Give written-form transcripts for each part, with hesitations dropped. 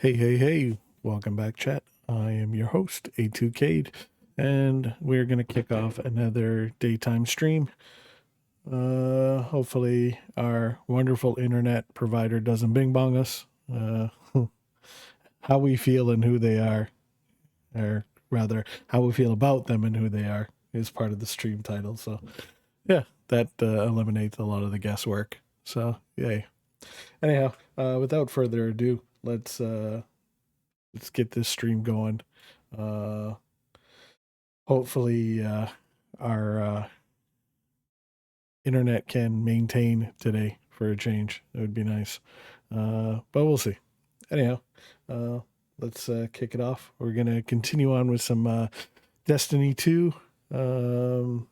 Hey, hey, hey, welcome back, chat. I am your host, A2Cade, and we're going to kick off another daytime stream. Hopefully, our wonderful internet provider doesn't bing bong us. How we feel and who they are, or rather, how we feel about them and who they are, is part of the stream title. So, yeah, that eliminates a lot of the guesswork. So, yay. Anyhow, without further ado, let's get this stream going. Uh, Hopefully, our internet can maintain today for a change. It would be nice, but we'll see. Anyhow, uh, let's kick it off. We're gonna continue on with some Destiny 2, and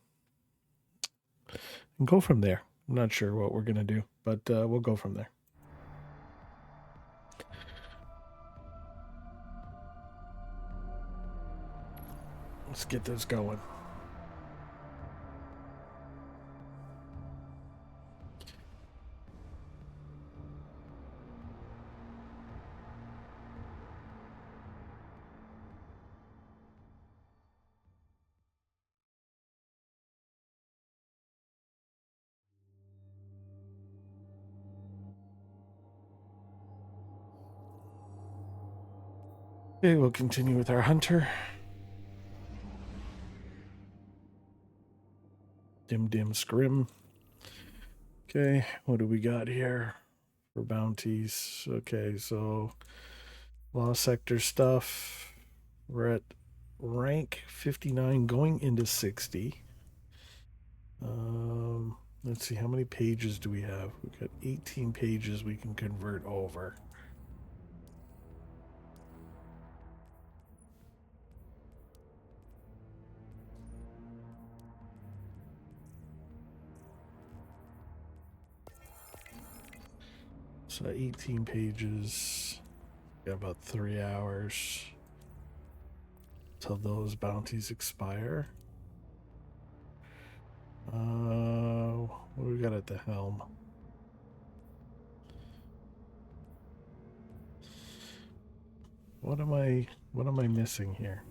go from there. I'm not sure what we're gonna do, but we'll go from there. Let's get this going. Okay, we'll continue with our hunter. Dim dim scrim. Okay, what do we got here for bounties? Okay, so Lost Sector stuff. We're at rank 59 going into 60. Let's see, how many pages do we have? We've got 18 pages we can convert over. So 18 pages. Got about 3 hours till those bounties expire. What do we got at the helm? What am I missing here?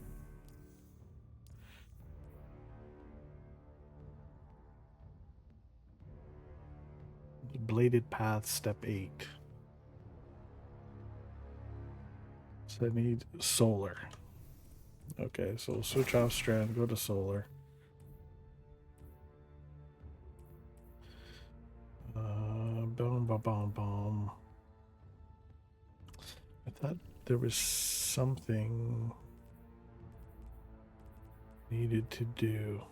Bladed Path Step 8. So I need solar. Okay, so we'll switch off strand, go to solar. Boom, boom, boom, boom. I thought there was something needed to do.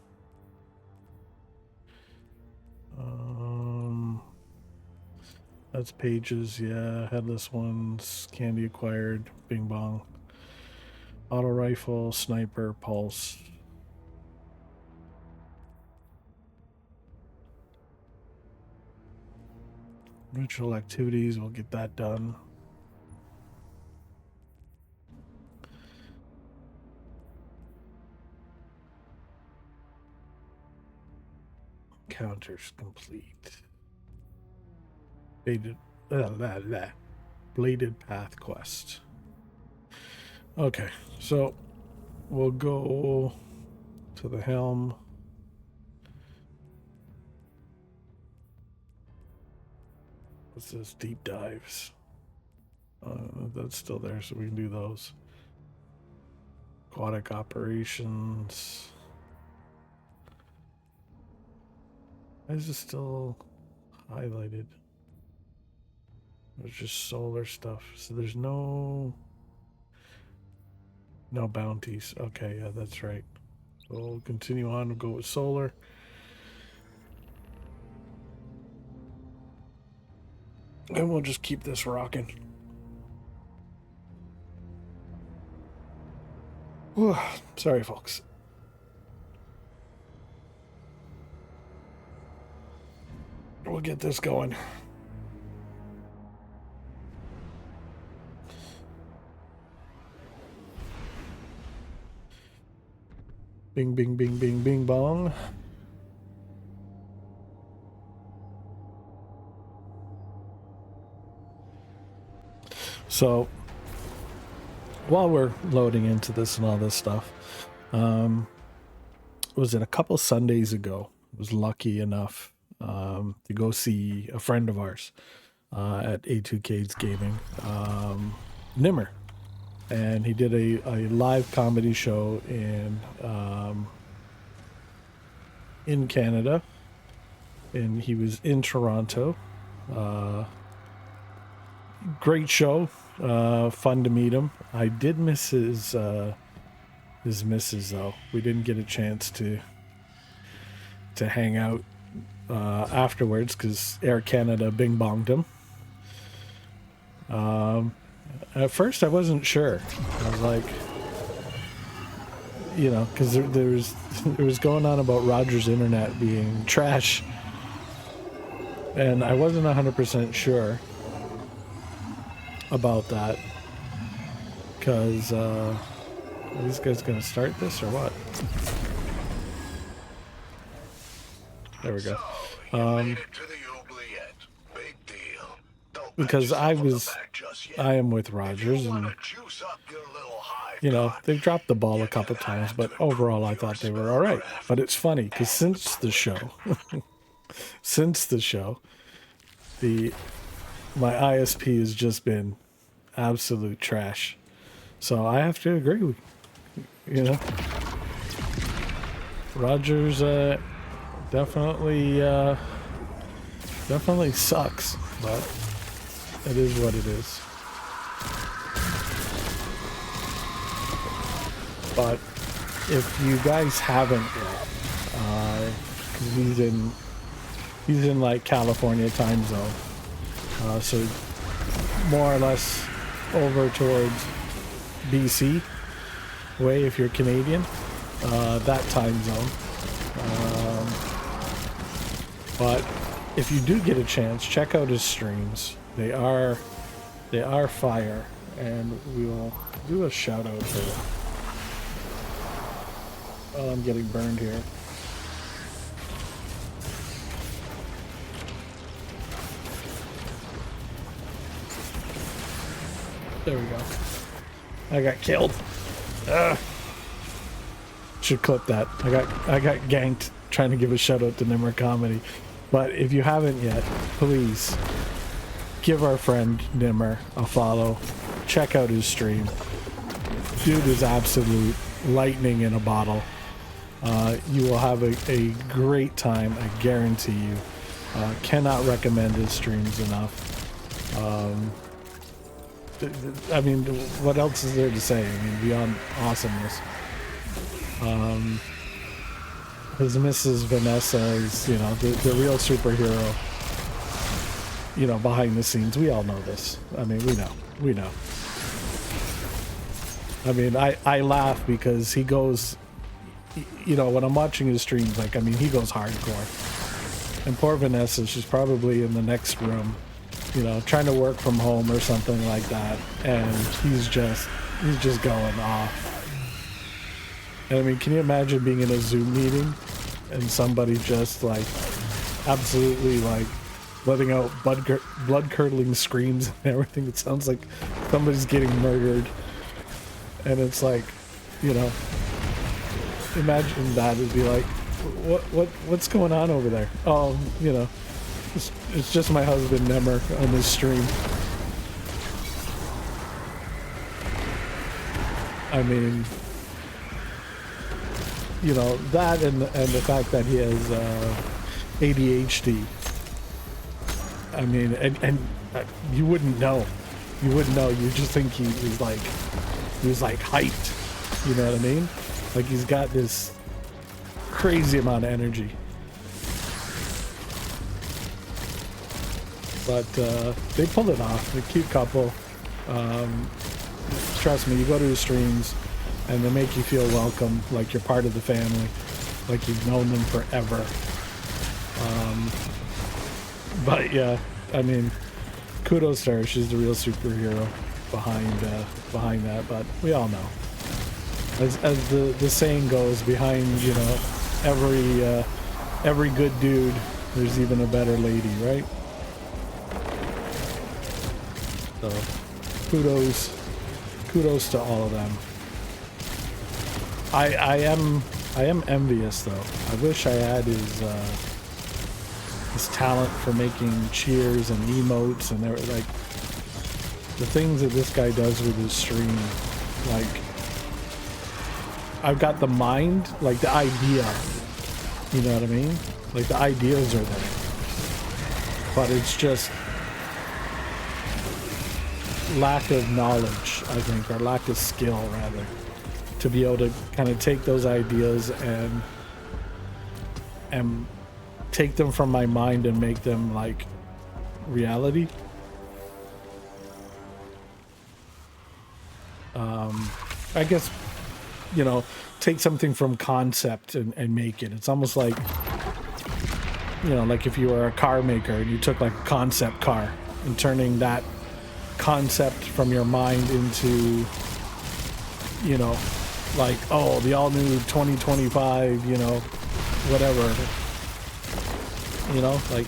That's pages, yeah. Headless ones, candy acquired, bing bong. Auto rifle, sniper, pulse. Ritual activities, we'll get that done. Counters complete. Bladed Path quest. Okay, so we'll go to the helm. What's this? Deep dives. That's still there, so we can do those. Aquatic operations. Why is it still highlighted? There's just solar stuff. So there's no bounties. Okay, yeah, that's right. So we'll continue on. We'll go with solar. And we'll just keep this rocking. Whew, sorry, folks. We'll get this going. Bing, bing, bing, bing, bing, bong. So while we're loading into this and all this stuff, was it a couple Sundays ago? I was lucky enough to go see a friend of ours at A2K's Gaming, Nimmer, and he did a live comedy show in Canada, and he was in Toronto. Great show, fun to meet him. I did miss his missus though. We didn't get a chance to hang out afterwards because Air Canada bing bonged him. At first I wasn't sure. I was like, you know, because there was going on about Rogers Internet being trash, and I wasn't 100% sure about that because are these guys gonna start this or what? There we go. Because I am with Rogers, and you know, they've dropped the ball a couple times, but overall I thought they were all right. But it's funny because since the show, my ISP has just been absolute trash. So I have to agree with, you know, Rogers definitely sucks, but it is what it is. But if you guys haven't yet, 'cause he's in like California time zone, so more or less over towards BC way if you're Canadian, that time zone. But if you do get a chance, check out his streams. They are fire, and we will do a shout out for. Oh, I'm getting burned here. There we go. I got killed. Should clip that. I got ganked trying to give a shout out to Nimmer Comedy. But if you haven't yet, please give our friend Nimmer a follow. Check out his stream. Dude is absolute lightning in a bottle. You will have a great time, I guarantee you. Cannot recommend his streams enough. I mean, what else is there to say? I mean, beyond awesomeness. His Mrs. Vanessa is, you know, the real superhero, you know, behind the scenes. We all know this. I mean, we know. I mean, I laugh because he goes, you know, when I'm watching his streams, like, I mean, he goes hardcore. And poor Vanessa, she's probably in the next room, you know, trying to work from home or something like that, and he's just going off. And I mean, can you imagine being in a Zoom meeting and somebody just like absolutely like letting out blood-curdling screams and everything? It sounds like somebody's getting murdered, and it's like, you know, imagine that. It'd be like, what's going on over there? Oh, you know, it's just my husband Nimmer on this stream. I mean, you know, that and the fact that he has ADHD. I mean, and you wouldn't know. You wouldn't know. You just think he was like hyped. You know what I mean? Like he's got this crazy amount of energy. But they pulled it off. They're a cute couple. Trust me, you go to his streams and they make you feel welcome, like you're part of the family, like you've known them forever. But yeah, I mean, kudos to her. She's the real superhero behind that. But we all know, as the saying goes, behind, you know, every good dude, there's even a better lady, right? So kudos to all of them. I am envious though. I wish I had his talent for making cheers and emotes, and they're like the things that this guy does with his stream. Like, I've got the mind, like the idea, you know what I mean? Like the ideas are there, but it's just lack of knowledge, I think, or lack of skill rather, to be able to kind of take those ideas and take them from my mind and make them like reality. I guess, you know, take something from concept and make it. It's almost like, you know, like if you were a car maker and you took like a concept car and turning that concept from your mind into, you know, like, oh, the all new 2025, you know, whatever, you know, like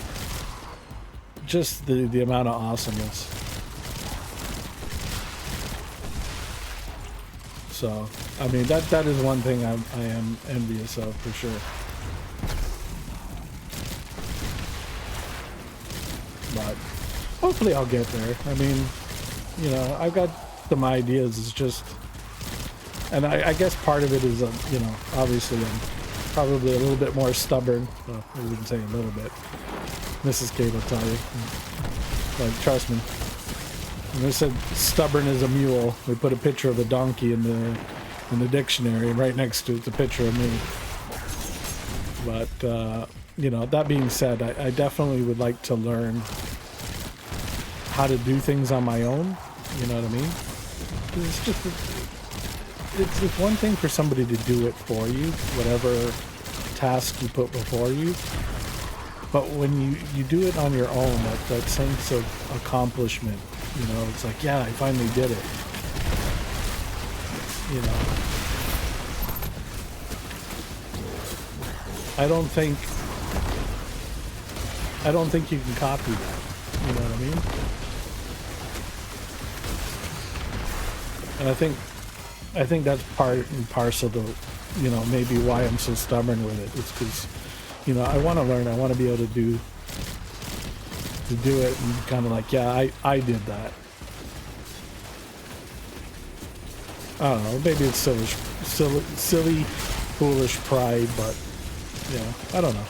just the amount of awesomeness. So, I mean, that is one thing I am envious of for sure. But hopefully I'll get there. I mean, you know, I've got some ideas. It's just, and I guess part of it is, you know, obviously I'm probably a little bit more stubborn. Well, I wouldn't say a little bit. Mrs. Kate will tell you. Like, trust me. When they said stubborn as a mule, we put a picture of a donkey in the dictionary, and right next to it's a picture of me. But you know, that being said, I definitely would like to learn how to do things on my own. You know what I mean? It's just it's one thing for somebody to do it for you, whatever task you put before you. But when you do it on your own, that sense of accomplishment, you know, it's like, yeah, I finally did it. You know, I don't think you can copy that. You know what I mean? And I think that's part and parcel to, you know, maybe why I'm so stubborn with it. It's because, you know, I want to learn. I want to be able to do it and kind of like, yeah, I did that. I don't know. Maybe it's silly, foolish pride, but you know, I don't know.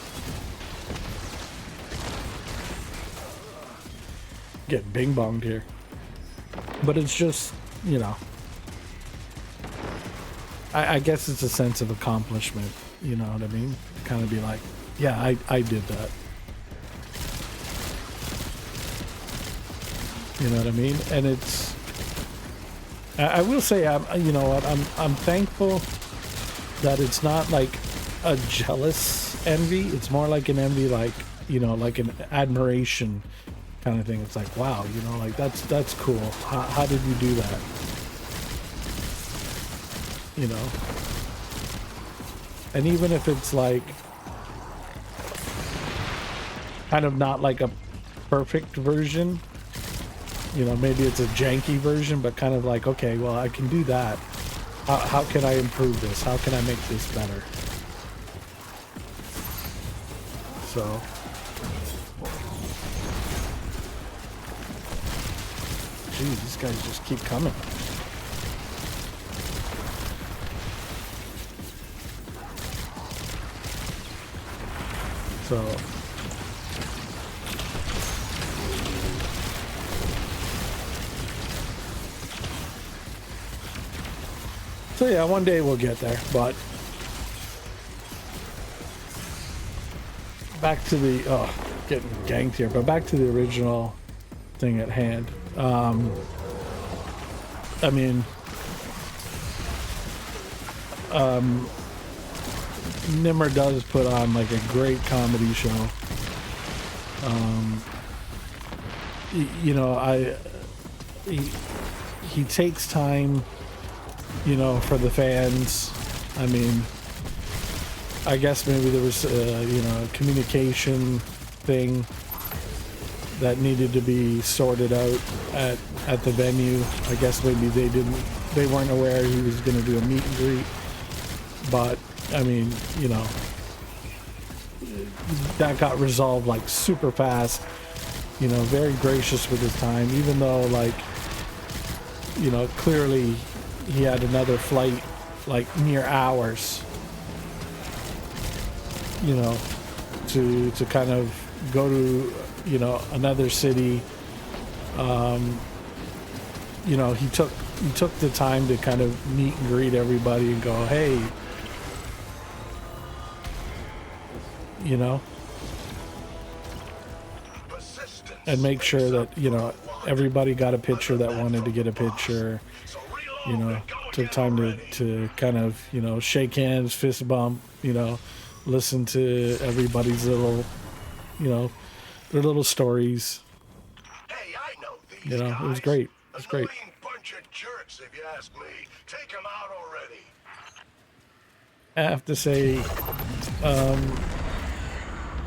Get bing bonged here, but it's just, you know, I guess it's a sense of accomplishment. You know what I mean? Kind of be like, yeah, I did that. You know what I mean? And it's, I will say, you know what, I'm thankful that it's not like a jealous envy. It's more like an envy, like, you know, like an admiration kind of thing. It's like, wow, you know, like that's cool. How did you do that? You know? And even if it's like kind of not like a perfect version, you know, maybe it's a janky version, but kind of like, okay, well, I can do that. How can I improve this? How can I make this better? So, geez, these guys just keep coming. So, yeah, one day we'll get there, but back to the, getting ganked here, but back to the original thing at hand. I mean, Nimmer does put on like a great comedy show. You know, he takes time, you know, for the fans. I mean, I guess maybe there was you know, a communication thing that needed to be sorted out at the venue. I guess maybe they didn't they weren't aware he was going to do a meet and greet. But I mean, you know, that got resolved like super fast. You know, very gracious with his time, even though, like, you know, clearly he had another flight like mere hours, you know, to kind of go to, you know, another city. You know, he took the time to kind of meet and greet everybody and go, hey, you know, and make sure that, you know, everybody got a picture that wanted to get a picture. You know, took time to kind of, you know, shake hands, fist bump, you know, listen to everybody's little, you know, their little stories. Hey, I know these you know, guys. It was great. It was great. Bunch of jerks, if you ask me. Take them out already. I have to say,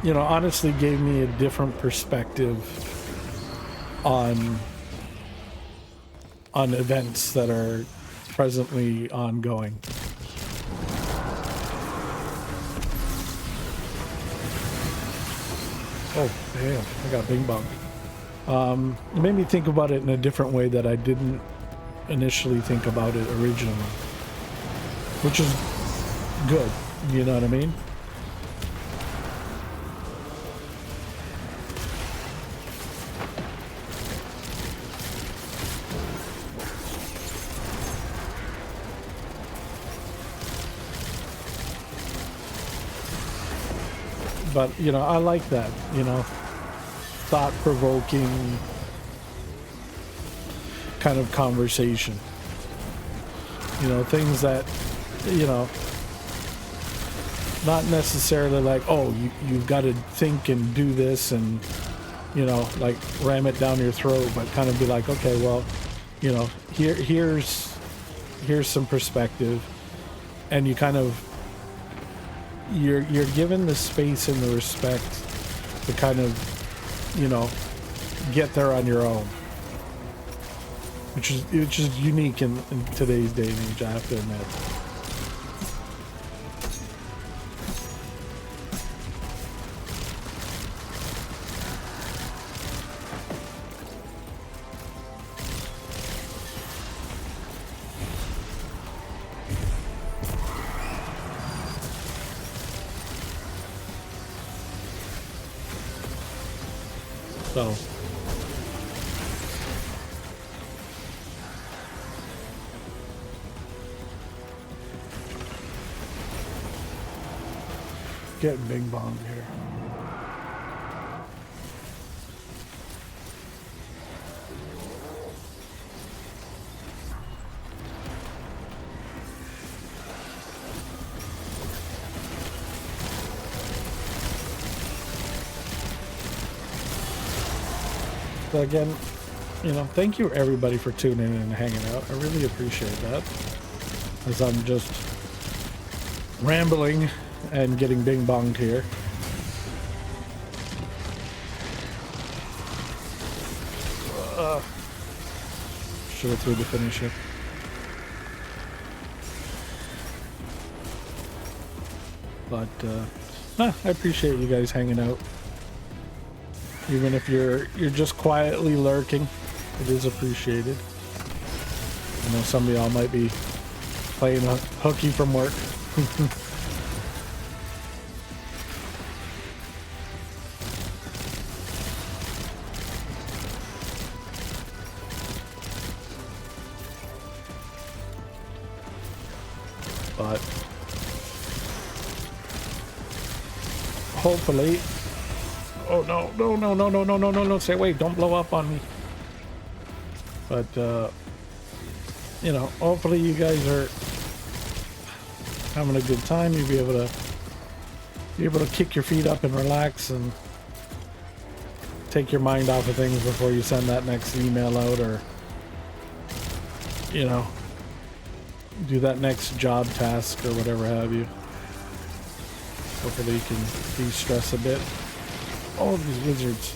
you know, honestly gave me a different perspective on events that are presently ongoing. Oh, damn, I got bing bong. It made me think about it in a different way that I didn't initially think about it originally, which is good, you know what I mean? But, you know, I like that, you know, thought-provoking kind of conversation. You know, things that, you know, not necessarily like, oh, you've got to think and do this and, you know, like ram it down your throat, but kind of be like, okay, well, you know, here's some perspective, and you kind of, you're given the space and the respect to kind of, you know, get there on your own, which is unique in today's day and age, I have to admit. So getting bing bong here. So again, you know, thank you everybody for tuning in and hanging out. I really appreciate that, as I'm just rambling and getting bing bonged here. Should have threw the finisher. But I appreciate you guys hanging out. Even if you're just quietly lurking, it is appreciated. I know some of y'all might be playing a hooky from work. But hopefully, oh no, say wait, don't blow up on me. But you know, hopefully you guys are having a good time. You'll be able to kick your feet up and relax and take your mind off of things before you send that next email out, or, you know, do that next job task or whatever have you. Hopefully you can de-stress a bit. All of these wizards.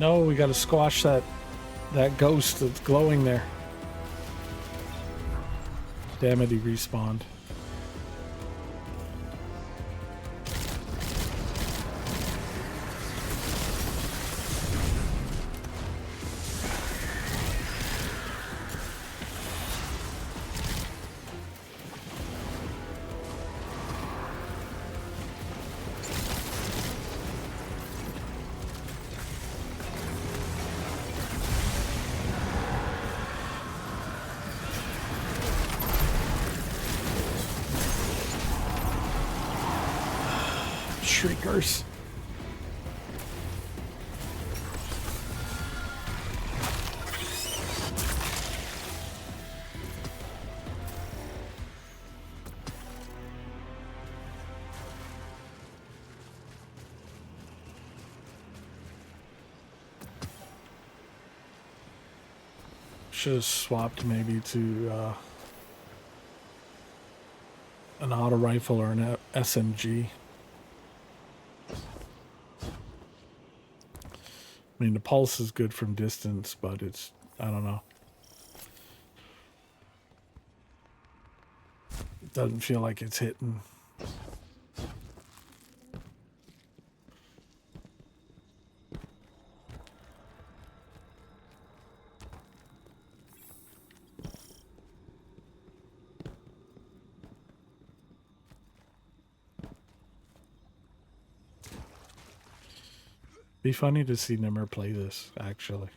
No, we gotta squash that ghost that's glowing there. Damn it, he respawned. Shriekers. Should have swapped maybe to an auto rifle or an SMG. I mean, the pulse is good from distance, but it's, I don't know. It doesn't feel like it's hitting. Be funny to see Nimmer play this, actually.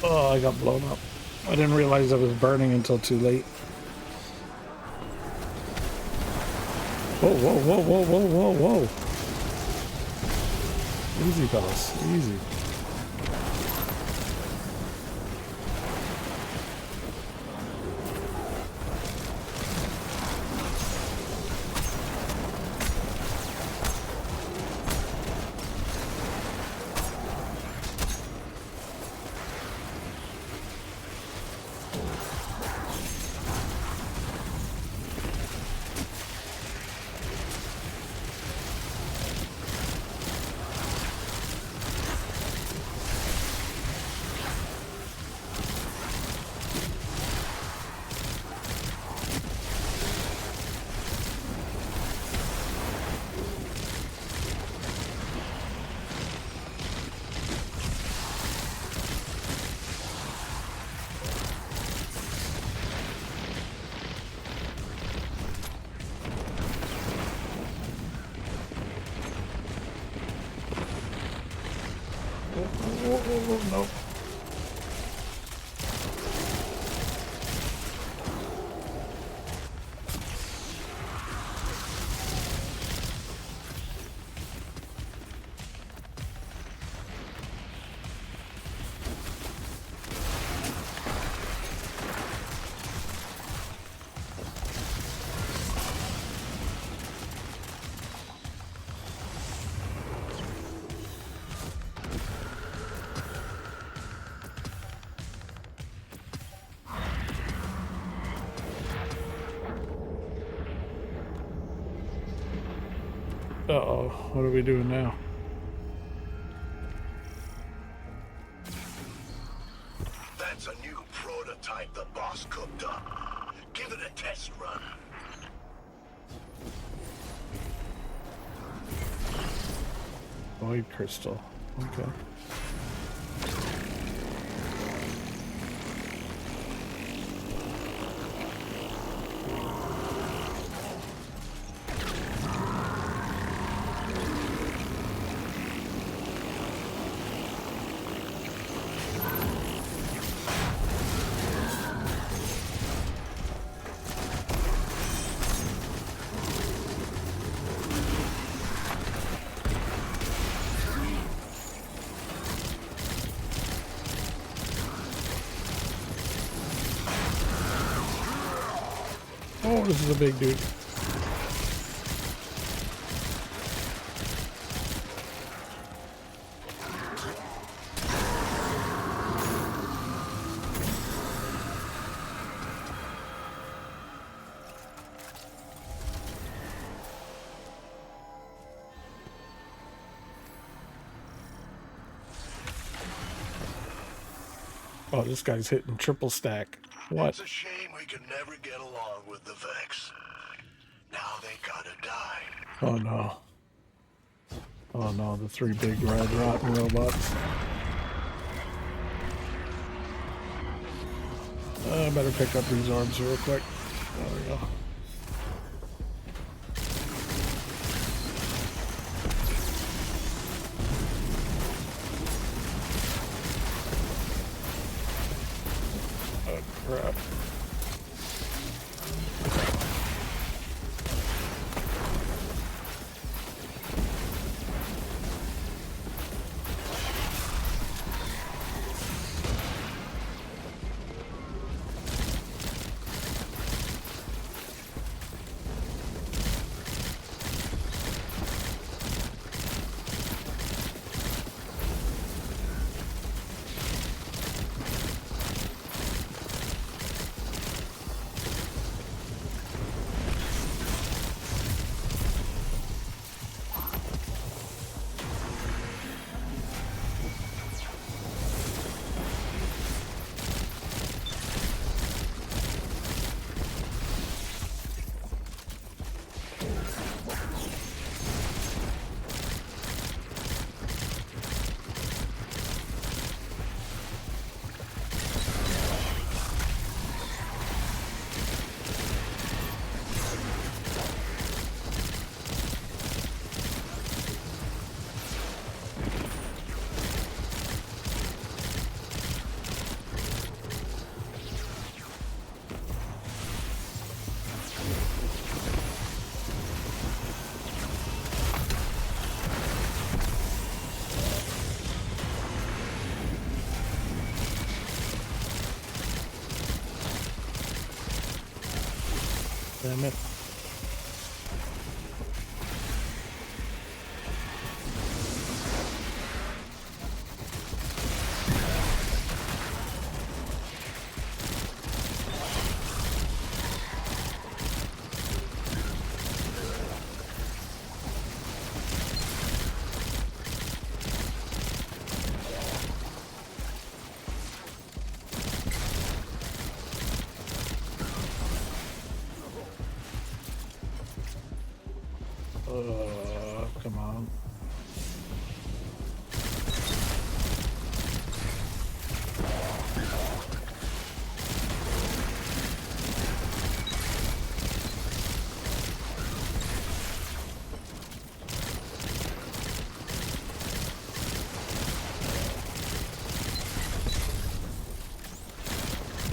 Oh, I got blown up. I didn't realize I was burning until too late. Whoa, whoa, whoa, whoa, whoa, whoa, whoa. Easy, fellas. Easy. Nope. Uh-oh, what are we doing now? That's a new prototype the boss cooked up. Give it a test run. Void crystal. Okay. Oh, this is a big dude. Oh, this guy's hitting triple stack. What? It's a shame we could never get along with the Vex. Now they gotta die. Oh no. Oh no, the three big red rotten robots. I better pick up these orbs real quick. There we go. Oh crap. Damn it. Come on.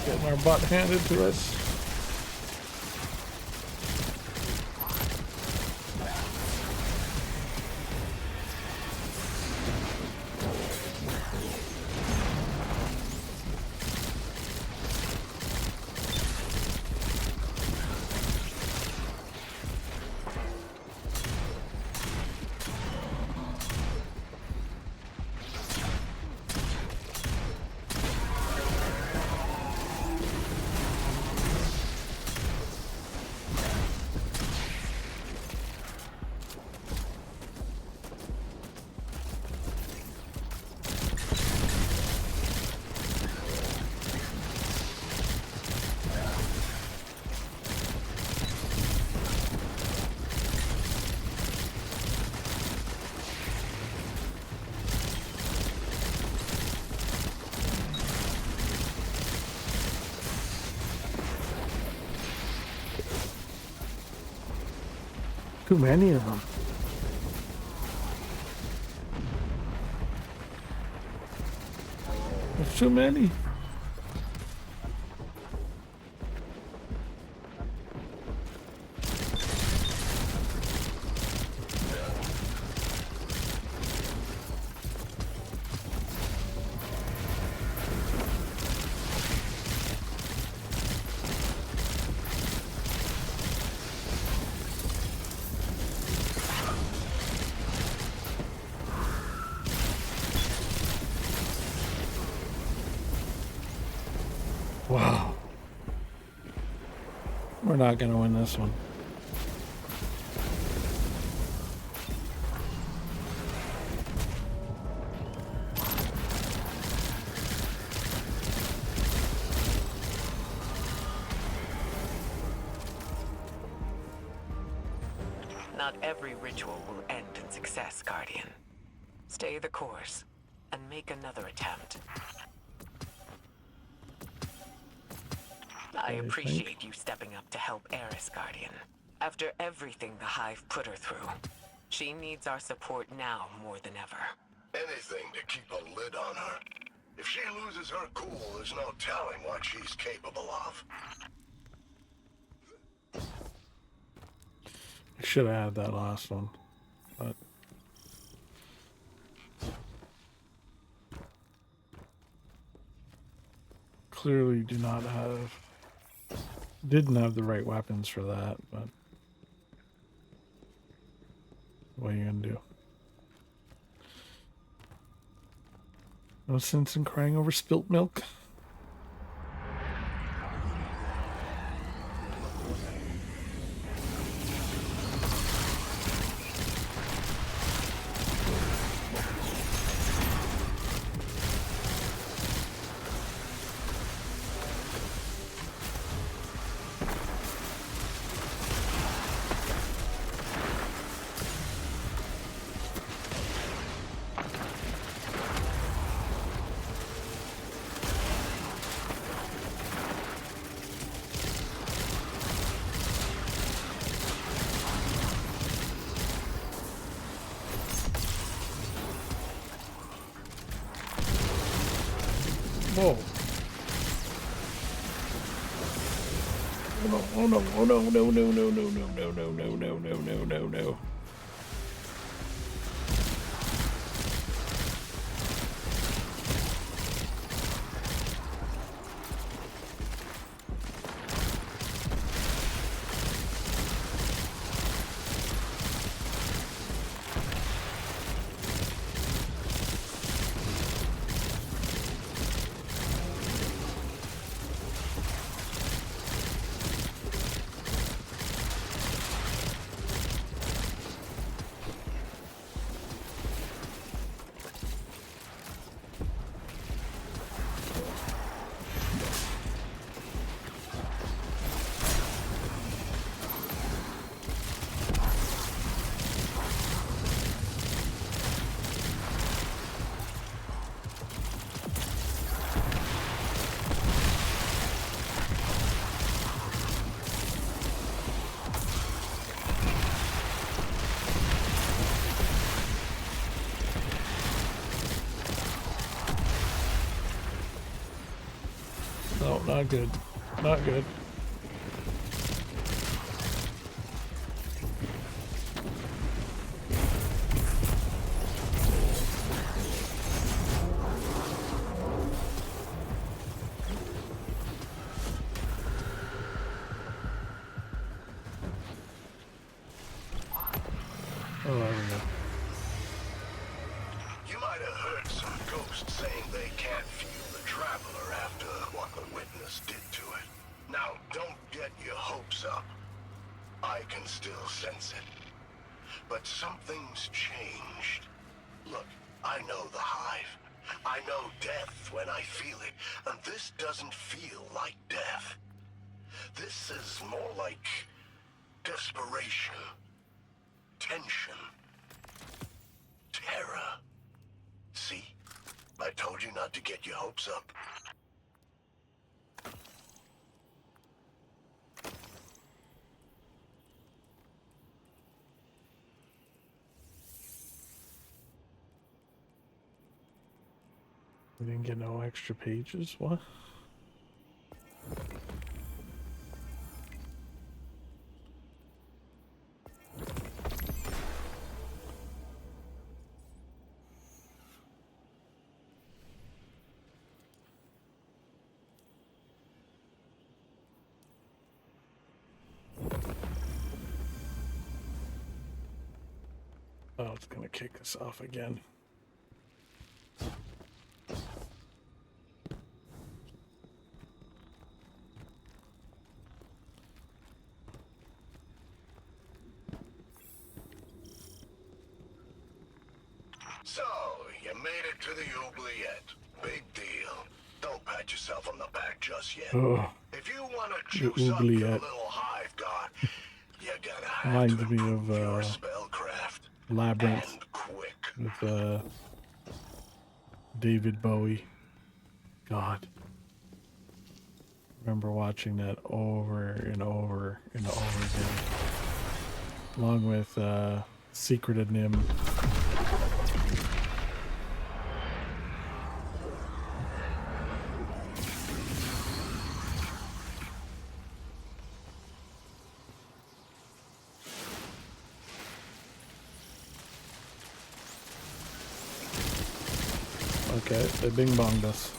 Getting our butt handed to us. Too many of them. There's too many. Wow. We're not going to win this one. Not every ritual will end in success, Guardian. Stay the course, and make another attempt. I appreciate you stepping up to help Eris, Guardian. After everything the Hive put her through, she needs our support now more than ever. Anything to keep a lid on her. If she loses her cool, there's no telling what she's capable of. I should have had that last one, but clearly didn't have the right weapons for that, but what are you gonna do? No sense in crying over spilt milk. Whoa. Oh no, oh no, no, no, no, no, no, no, no, no, no, no, no, no, no. No, not good. Not good. Oh, there we go. You might have heard some ghosts saying they can't feel the traveler after what the witness did to it. Now, don't get your hopes up. I can still sense it. But something's changed. Look, I know the Hive. I know death when I feel it, and this doesn't feel like death. This is more like desperation, tension, terror. See? I told you not to get your hopes up. We didn't get no extra pages. What? Oh, it's gonna kick us off again. So, you made it to the oubliette. Big deal. Don't pat yourself on the back just yet. Oh, If you want to the juice up your oubliette. little hive god, you gotta have Reminds to me improve your of spellcraft. Labyrinth And quick. with David Bowie. God. Remember watching that over and over and over again. Along with Secret of Nim. Okay, they bing bonged us.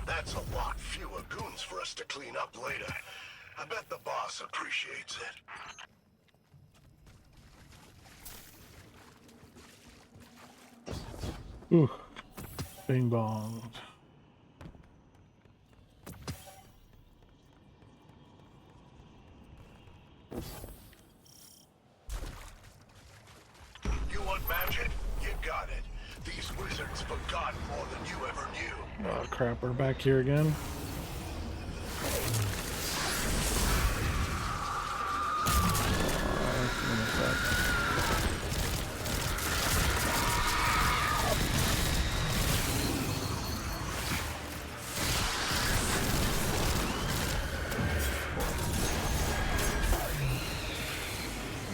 That's a lot fewer goons for us to clean up later. I bet the boss appreciates it. Ooh. Bing bonged. You want magic? You got it. These wizards forgot more than you ever knew. Oh crap, we're back here again. Give me a sec.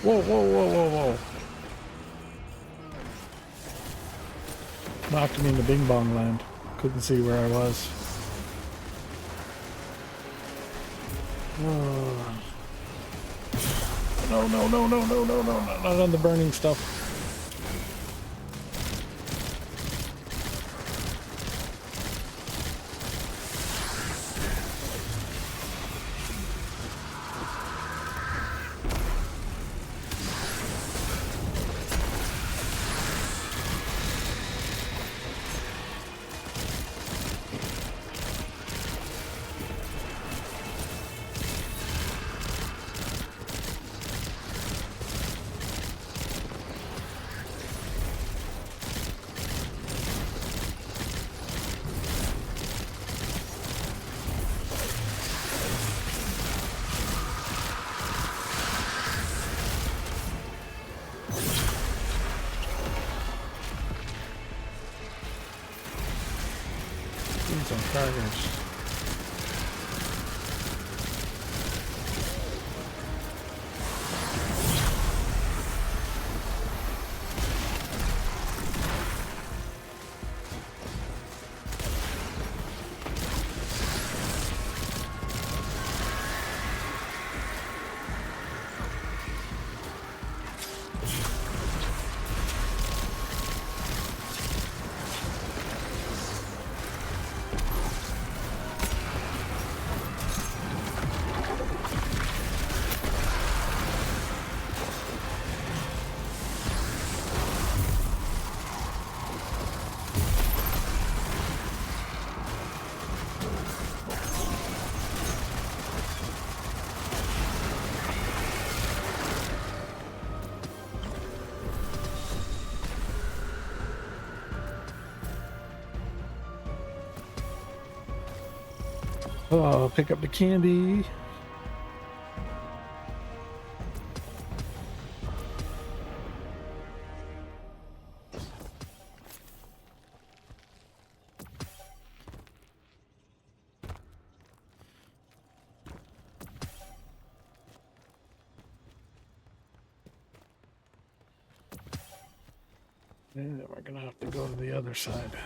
Whoa, whoa, whoa, whoa, whoa. Knocked me into Bing Bong Land. Couldn't see where I was. Oh. No, no, no, no, no, no, no, not on the burning stuff. Depends on carnage. Oh, pick up the candy. And we're gonna have to go to the other side.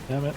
Damn it.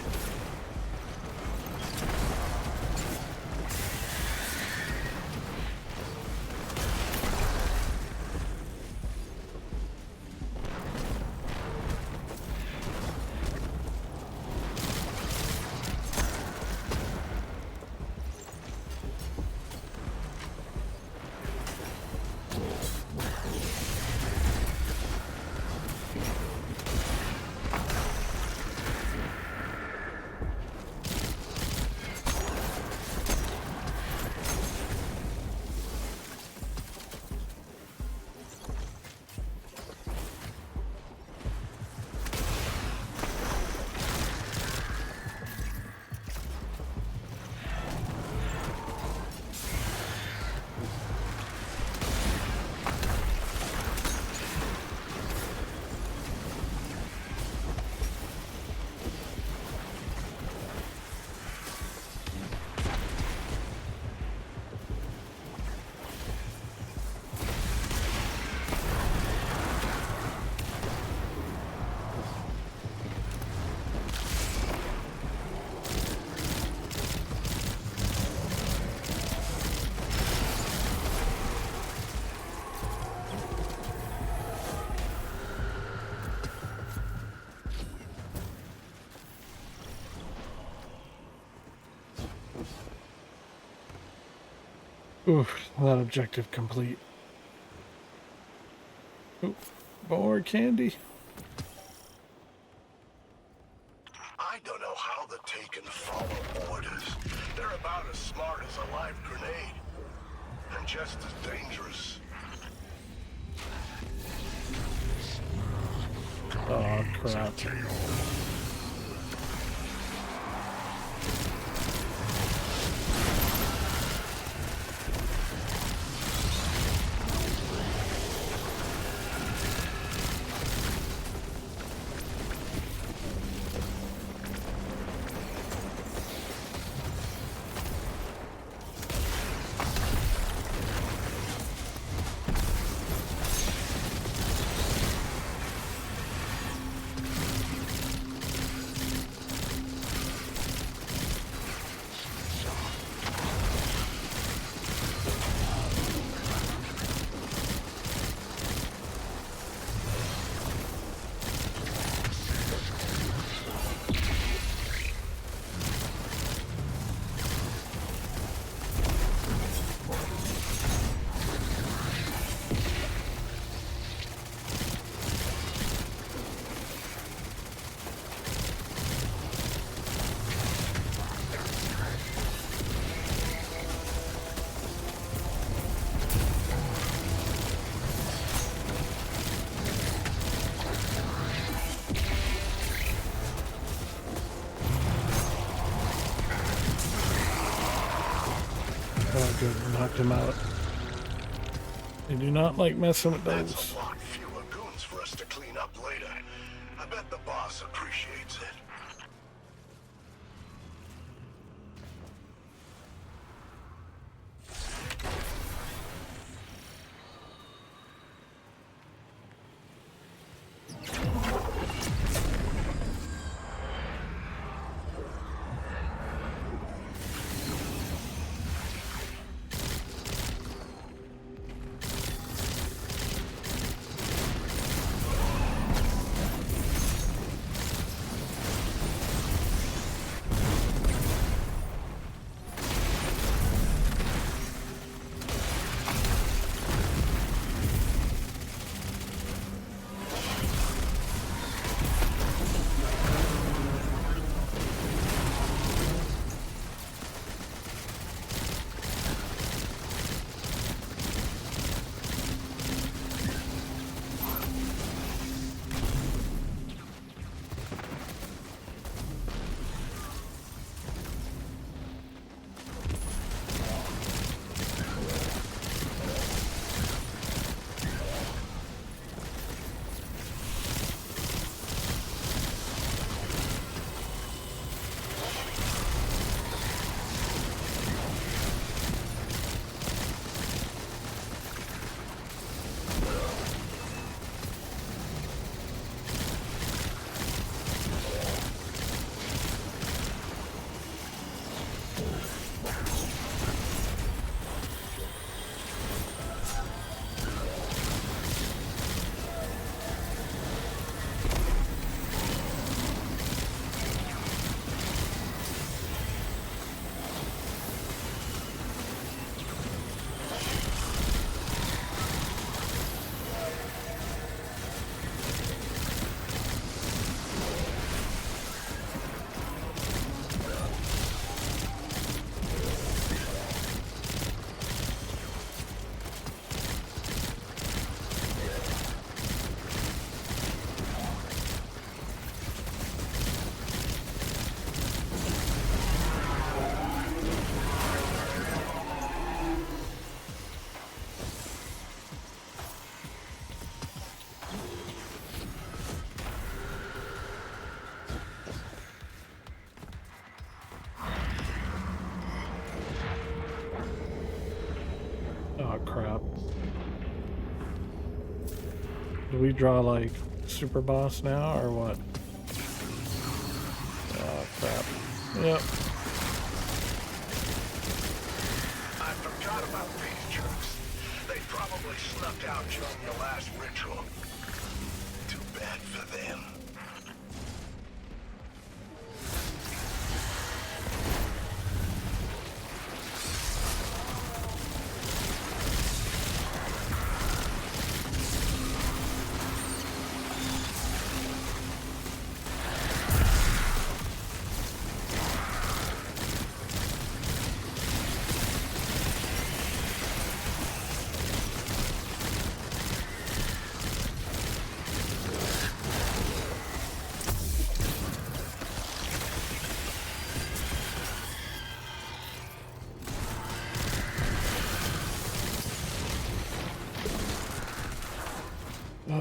Oof, that objective complete. Ooh, more candy. I don't know how the Taken follow orders. They're about as smart as a live grenade. And just as dangerous. Oh, crap. Oh, good. Knocked him out. I do not like messing with That's those. a lot fewer goons for us to clean up later. I bet the boss appreciates it. Oh, crap. Do we draw like super boss now or what? Oh, crap. Yep. I forgot about these jerks. They probably snuck out during the last ritual. Too bad for them. You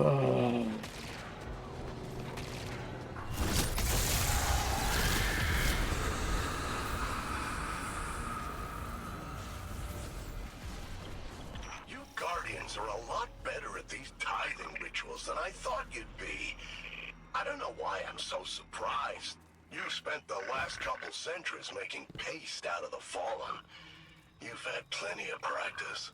Guardians are a lot better at these tithing rituals than I thought you'd be. I don't know why I'm so surprised. You spent the last couple centuries making paste out of the Fallen. You've had plenty of practice.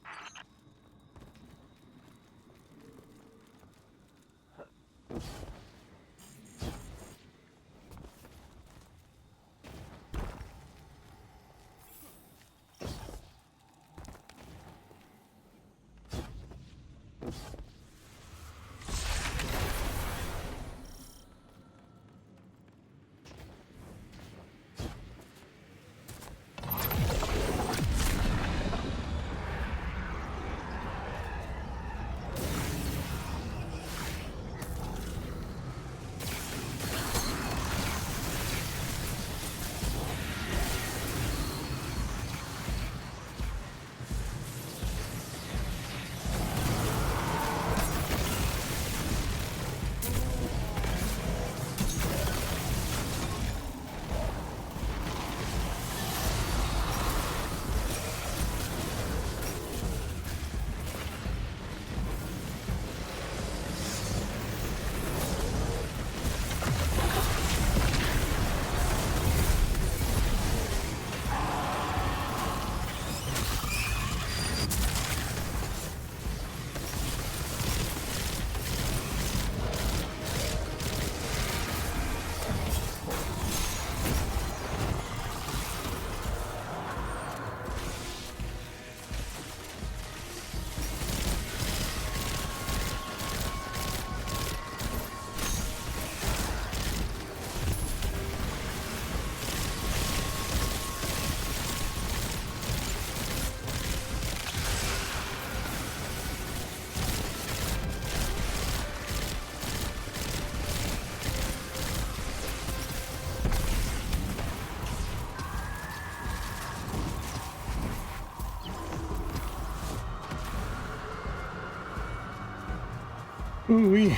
Ooh-wee.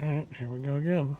Alright, here we go again.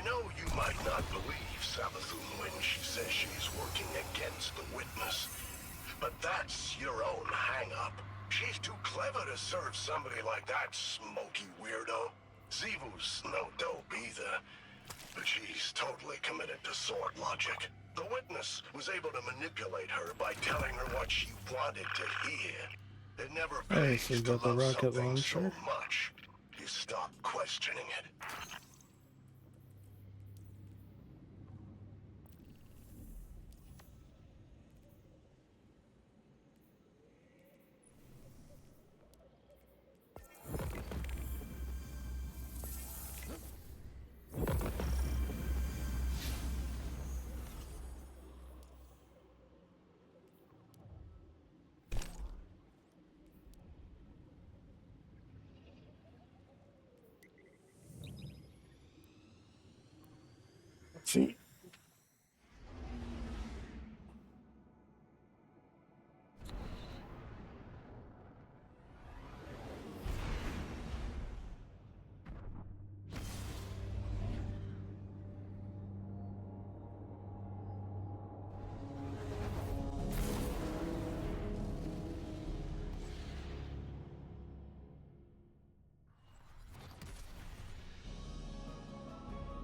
know you might not believe Savathun when she says she's working against the Witness, but that's your own hang-up. She's too clever to serve somebody like that smoky weirdo. Xivu's no dope either, but she's totally committed to sword logic. The Witness was able to manipulate her by telling her what she wanted to hear. It never Hey, pays so you to got the love rocket something so launcher. much. You stop questioning it. See?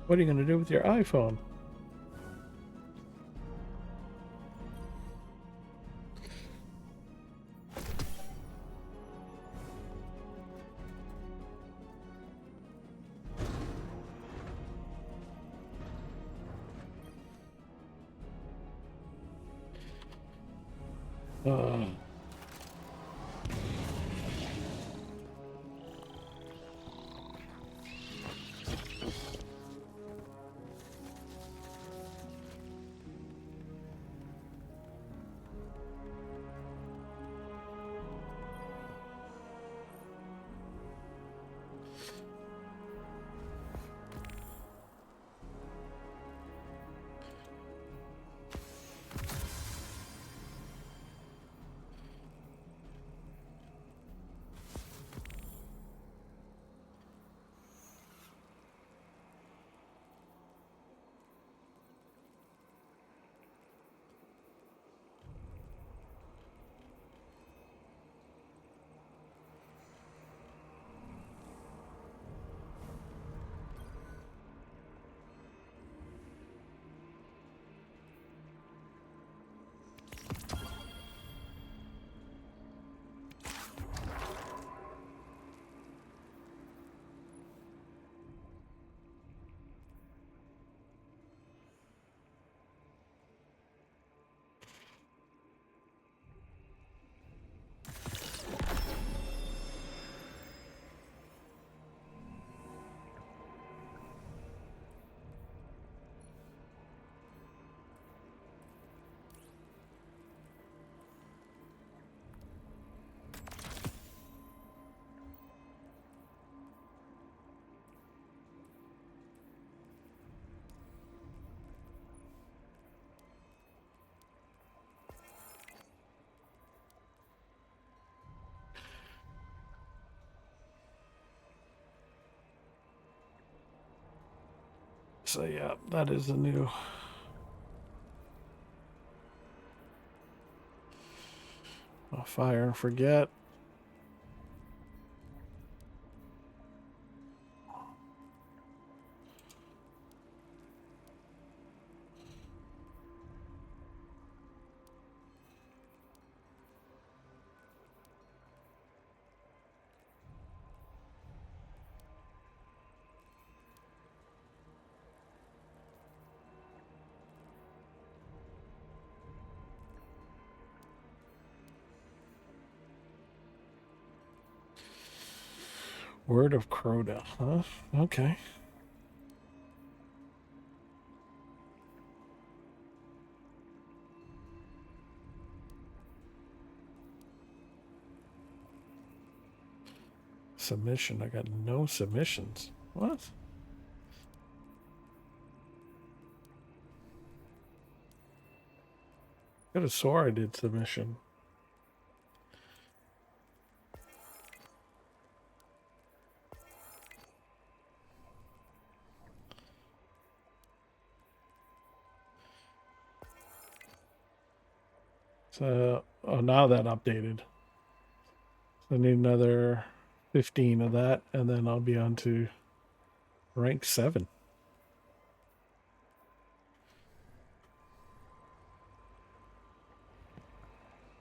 What are you going to do with your iPhone? Uh, so yeah, that is a new fire and forget. Word of Crota, huh? Okay. Submission. I got no submissions. What? I could have swore I did submission. So, oh, now that updated. I need another 15 of that, and then I'll be on to rank 7.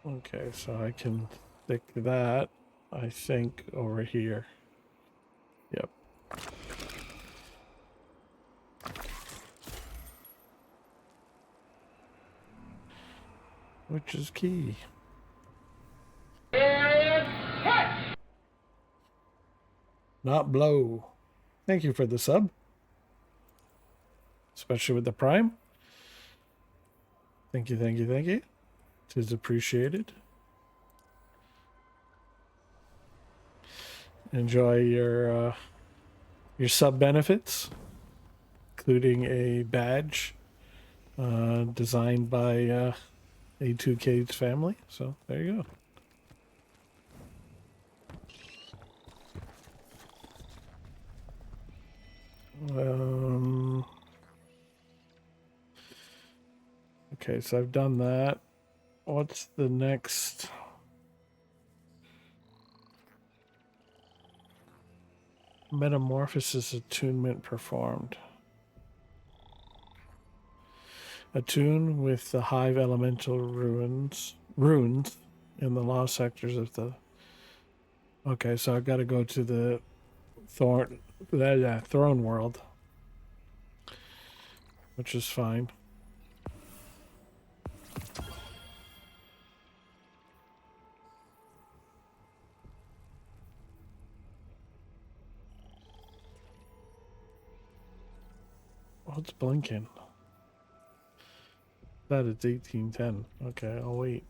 Okay, so I can stick that, I think, over here. Yep. Which is key. Not blow. Thank you for the sub. Especially with the Prime. Thank you, thank you, thank you. It is appreciated. Enjoy your sub benefits, including a badge designed by A2K's family. So there you go. Okay, so I've done that. What's the next? Metamorphosis attunement performed. Attune with the Hive elemental runes in the lost sectors of the. Okay, so I've got to go to the throne world, which is fine. What's blinking? That is 1810. Okay, I'll wait.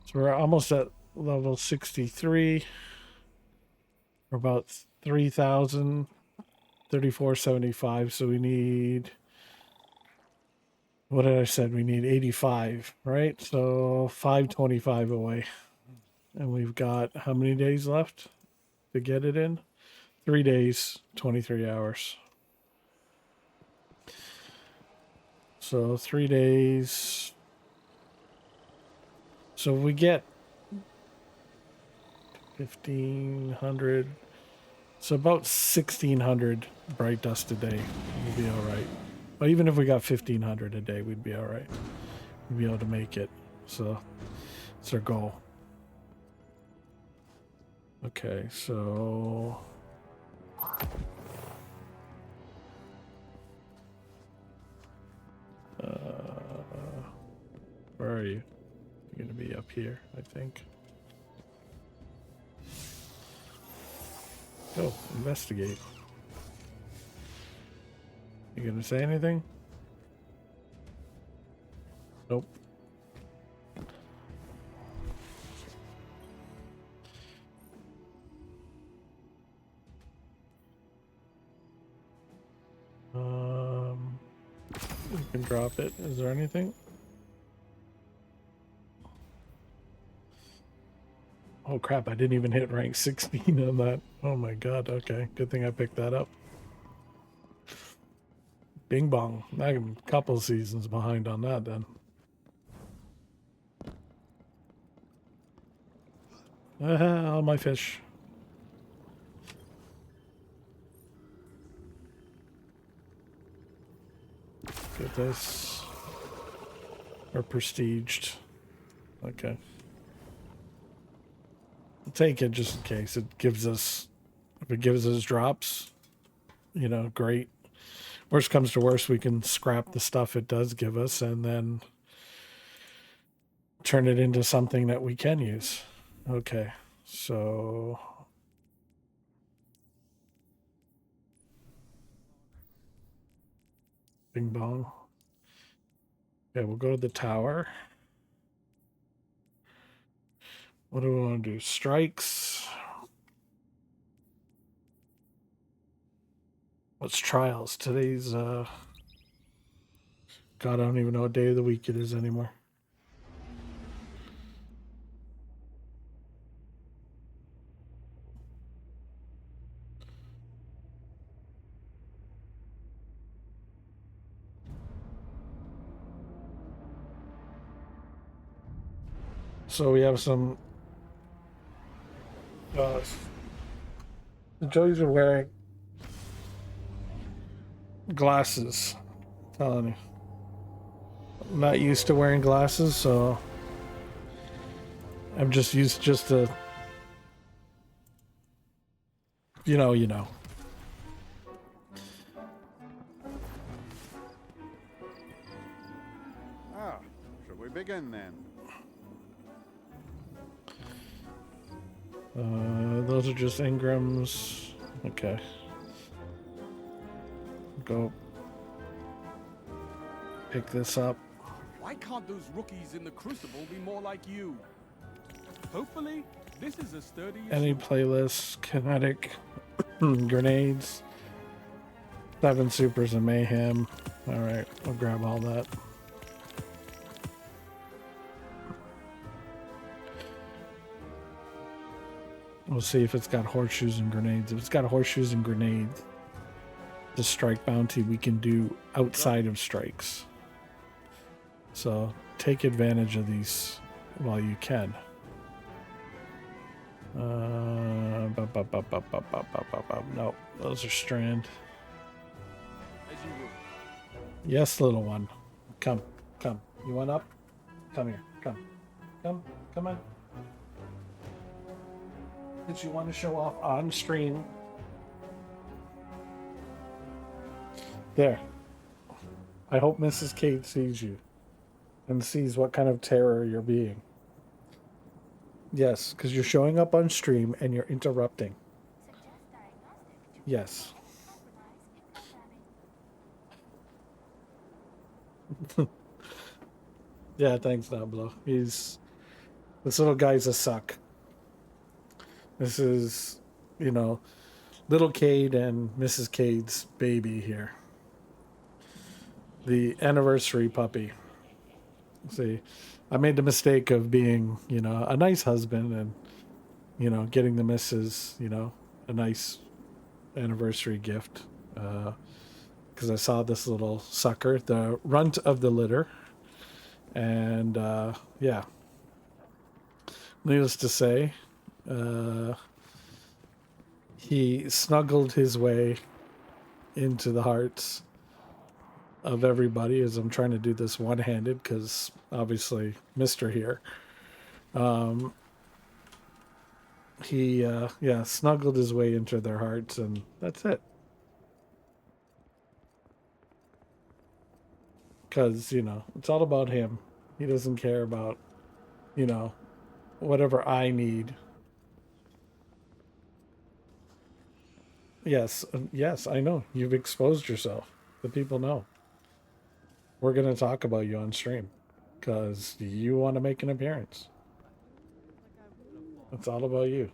So we're almost at level 63. We're about 3,000, 3475. So we need. What did I said? We need 85, right? So 525 away. And we've got how many days left to get it in? 3 days, 23 hours. So 3 days. So we get 1,500. So about 1,600 bright dust a day. We'll be all right. But even if we got 1,500 a day, we'd be all right. We'd be able to make it. So it's our goal. Okay, so where are you? You're gonna be up here, I think. Go, investigate. You gonna say anything? Nope. You can drop it. Is there anything? Oh crap, I didn't even hit rank 16 on that. Oh my god, okay. Good thing I picked that up. Bing bong. I'm a couple seasons behind on that then. All my fish. Get this. Or prestiged. Okay. I'll take it just in case. It gives us, if it gives us drops, you know, great. Worst comes to worst, we can scrap the stuff it does give us and then turn it into something that we can use. Okay, so bing bong. Okay, we'll go to the tower. What do we want to do? Strikes. What's trials? Today's God, I don't even know what day of the week it is anymore. So we have some. Uh, the Joeys are wearing glasses. Telling you, I'm not used to wearing glasses, so I'm just used just to. You know. Ah, should we begin then? Those are just Ingrams. Okay. Go pick this up. Why can't those rookies in the Crucible be more like you? Hopefully, this is a sturdy Any playlist, kinetic, grenades, 7 supers and mayhem. Alright, we'll grab all that. We'll see if it's got horseshoes and grenades. If it's got horseshoes and grenades, the strike bounty we can do outside of strikes. So take advantage of these while you can. No, those are strand. As you will. Yes, little one. Come. You want up? Come here. Come on. Did you want to show off on stream? There. I hope Mrs. Kate sees you and sees what kind of terror you're being. Yes, because you're showing up on stream and you're interrupting. Yes. Yeah, thanks, Nablo. This little guy's a suck. This is, little Cade and Mrs. Cade's baby here. The anniversary puppy. See, I made the mistake of being, a nice husband and, getting the missus, a nice anniversary gift. Because I saw this little sucker, the runt of the litter. And, yeah. Needless to say, he snuggled his way into the hearts of everybody as I'm trying to do this one-handed because obviously Mr. here. He snuggled his way into their hearts and that's it. Because, it's all about him. He doesn't care about, whatever I need. Yes, I know. You've exposed yourself. The people know. We're going to talk about you on stream because you want to make an appearance. It's all about you.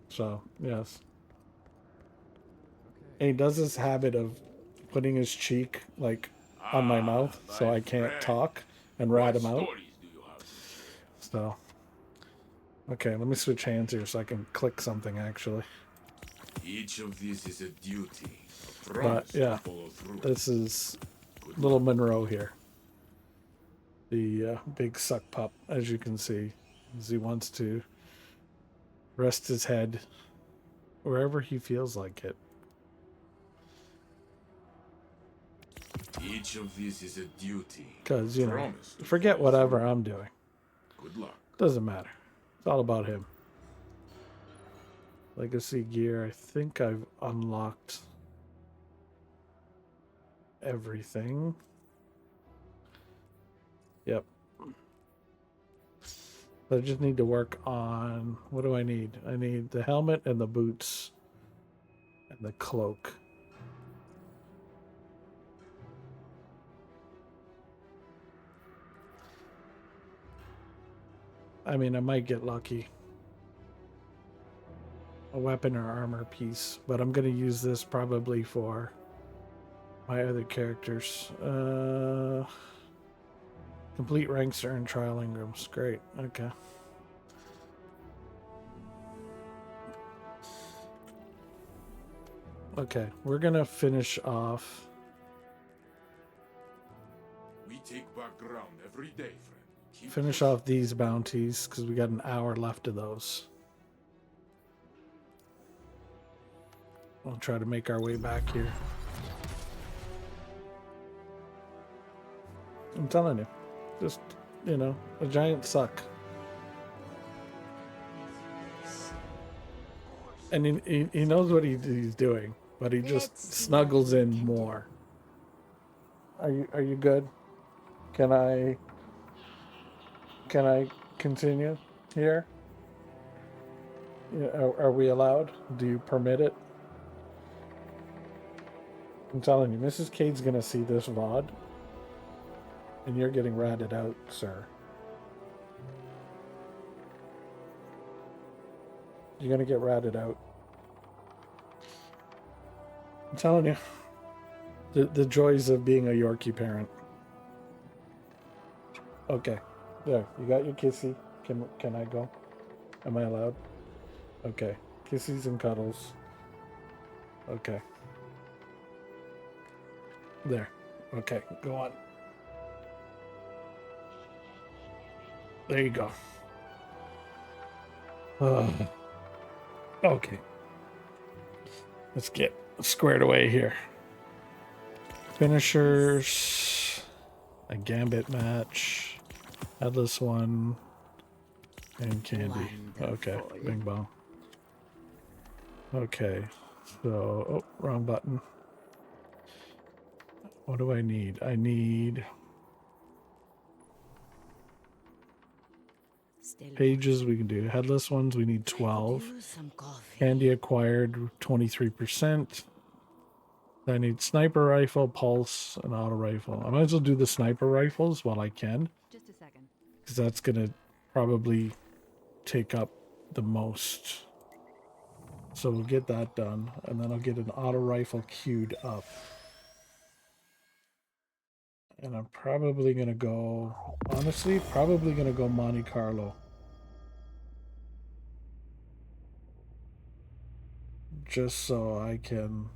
So, yes. And he does this habit of putting his cheek, on my mouth so I can't talk and rat him out. So, okay, let me switch hands here so I can click something, actually. Each of these is a duty. But, yeah, this is little Monroe here. The big suck pup, as you can see, as he wants to rest his head wherever he feels like it. Each of these is a duty. Because, forget whatever I'm doing. Good luck. Doesn't matter. It's all about him. Legacy gear, I think I've unlocked everything. Yep. I just need to work on, what do I need? I need the helmet and the boots and the cloak. I mean, I might get lucky. A weapon or armor piece, but I'm going to use this probably for my other characters. Complete ranks are in Trial Ingrams. Great. Okay. Okay, we're going to finish off. We take back ground every day, friend. finish off these bounties because we got an hour left of those. We'll try to make our way back here. I'm telling you, just, you know, a giant suck. And he knows what he's doing, but he just snuggles in more. Are you good? Can I continue here? Yeah, are we allowed? Do you permit it? I'm telling you, Mrs. Cade's gonna see this VOD, and you're getting ratted out, sir. You're gonna get ratted out. I'm telling you. The joys of being a Yorkie parent. Okay. There. You got your kissy. Can I go? Am I allowed? Okay. Kissies and cuddles. Okay. There. Okay. Go on. There you go. Okay. Let's get squared away here. Finishers. A Gambit match. Headless one. And Candy. Okay. Bing bong. Okay. So, oh, wrong button. What do I need? I need pages. We can do headless ones. We need 12. Candy acquired 23%. I need sniper rifle, pulse, and auto rifle. I might as well do the sniper rifles while I can. Just a second. Because that's gonna probably take up the most. So we'll get that done, and then I'll get an auto rifle queued up. And I'm probably gonna go, honestly, probably gonna go Monte Carlo. Just so I can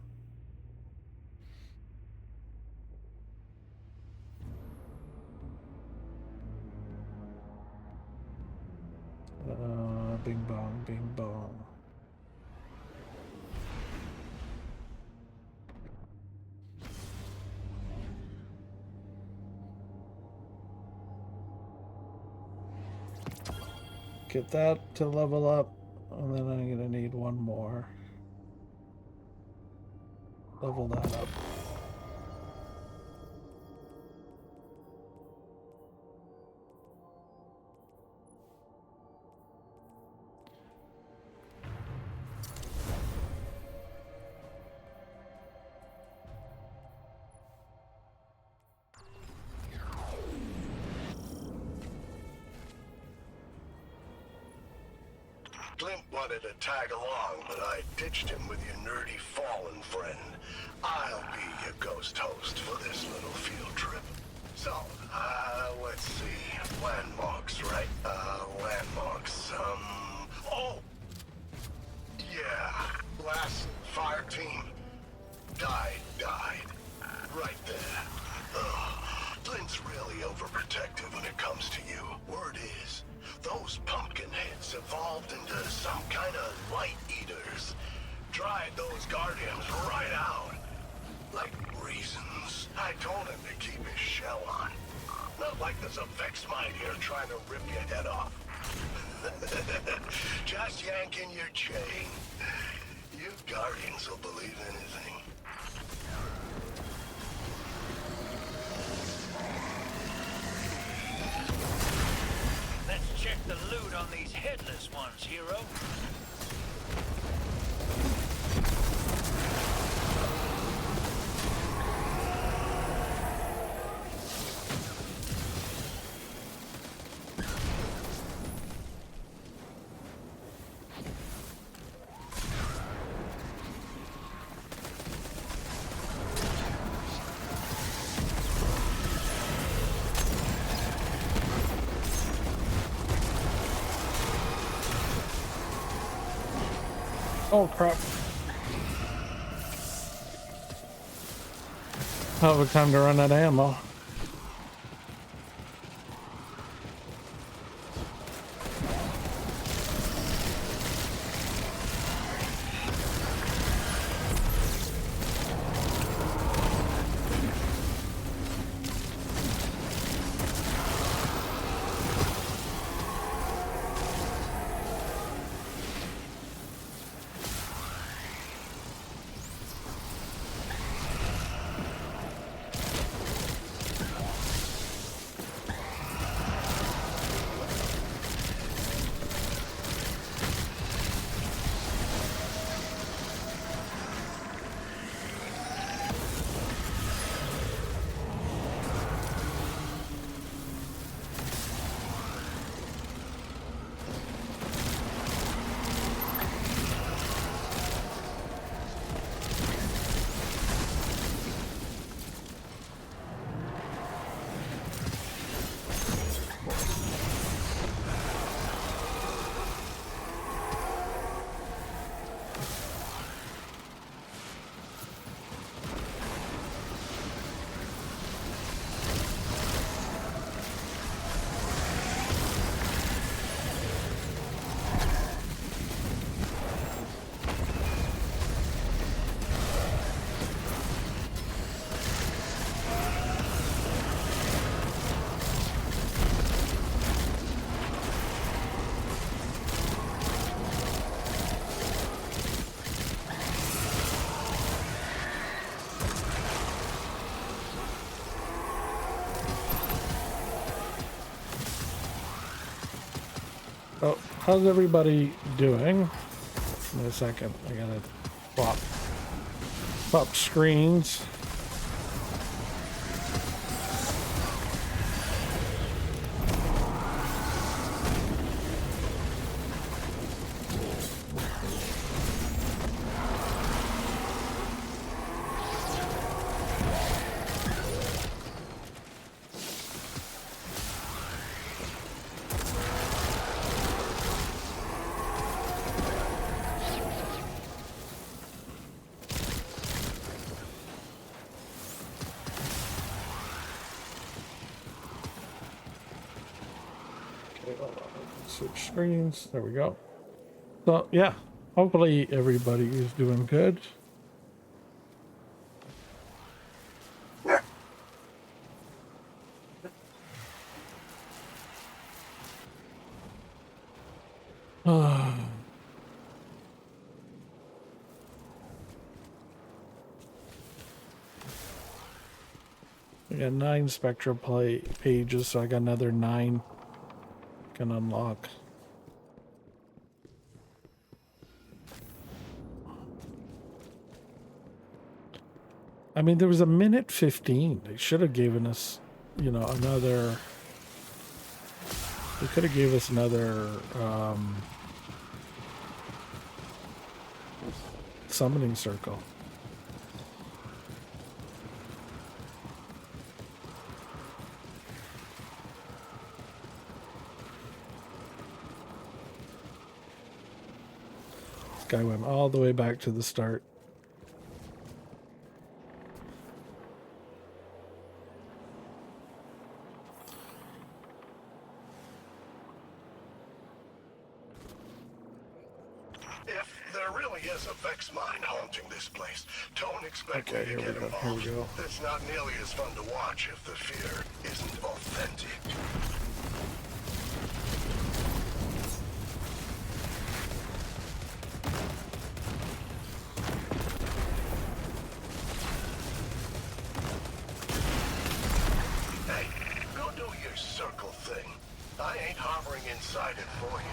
bing bong, bing bong. Get that to level up, and then I'm gonna need one more. Level that up. Clint wanted to tag along, but I ditched him with your nerdy fallen friend. I'll be your ghost host for this little field trip. So, let's see. Landmarks, right? Landmarks, oh! Yeah, last fire team. Died. Right there. Ugh. Clint's really overprotective when it comes to you. Word is, those pumpkin heads evolved into some kind of light eaters. Dried those guardians right out. Like reasons. I told him to keep his shell on. Not like there's a Vex Mind here trying to rip your head off. Just yanking your chain. You guardians will believe anything. Let's check the loot on these headless ones, hero. Oh crap. Hell of a time to run out of ammo. So, how's everybody doing? In a second, I gotta swap screens. Switch screens. There we go. So yeah, hopefully everybody is doing good. I got 9 Spectra pages, so I got another 9 can unlock. I mean, there was a minute 15. They should have given us, you know, another. They could have gave us another summoning circle. This guy went all the way back to the start. Okay, here we go. Here we go. It's not nearly as fun to watch if the fear isn't authentic. Hey, go do your circle thing. I ain't harboring inside it for you.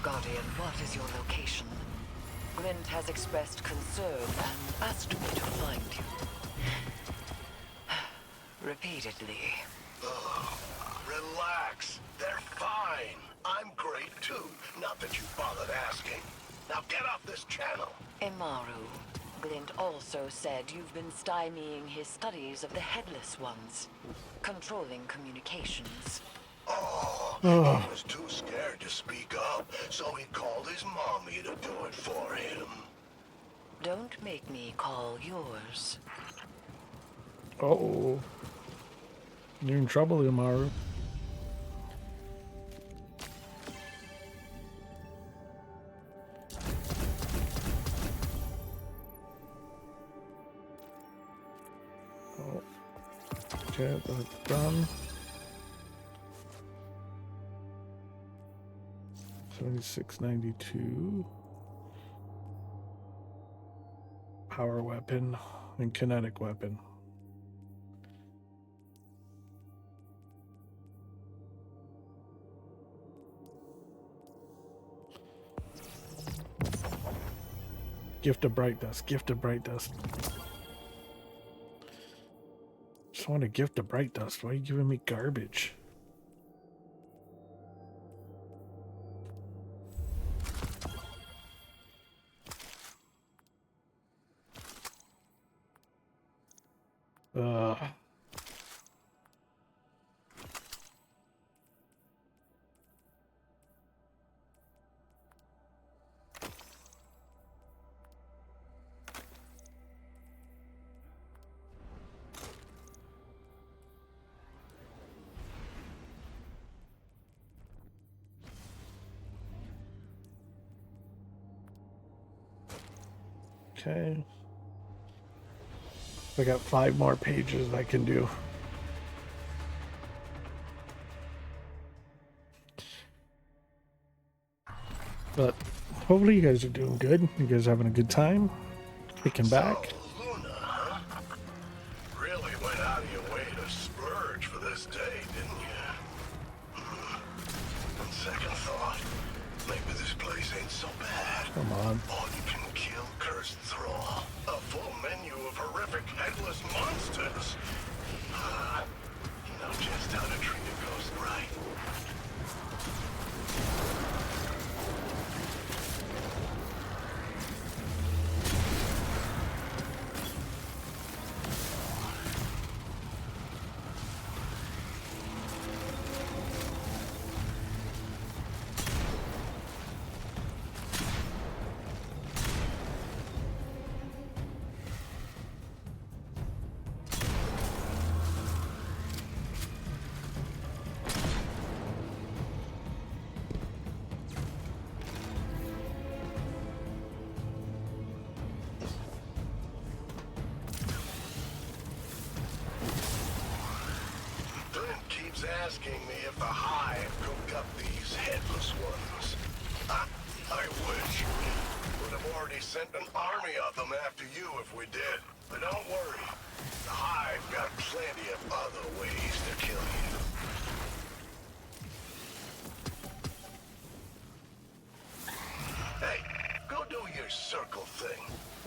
Guardian, what is your location? Glint has expressed concern and asked me to find you. repeatedly. Relax. They're fine. I'm great too. Not that you bothered asking. Now get off this channel. Imaru, Glint also said you've been stymieing his studies of the Headless Ones, controlling communications. He was too scared to speak up, so he called his mommy to do it for him. Don't make me call yours. Uh-oh. You're in trouble, Imaru. Oh. Okay, that's done. 7692. Power weapon and kinetic weapon. Gift of Bright Dust. Gift of Bright Dust. Just want a gift of Bright Dust. Why are you giving me garbage? Okay. I got 5 more pages I can do. But hopefully you guys are doing good. You guys are having a good time. Kicking back. So, Luna, huh? Really went out of your way to splurge for this day, didn't you? On second thought, maybe this place ain't so bad. Come on. All you can kill cursed thrall. A full menu of horrific headless monsters. You know just how to treat a ghost right. Asking me if the Hive cooked up these headless ones. I wish. Would have already sent an army of them after you if we did. But don't worry. The Hive got plenty of other ways to kill you. Hey, go do your circle thing.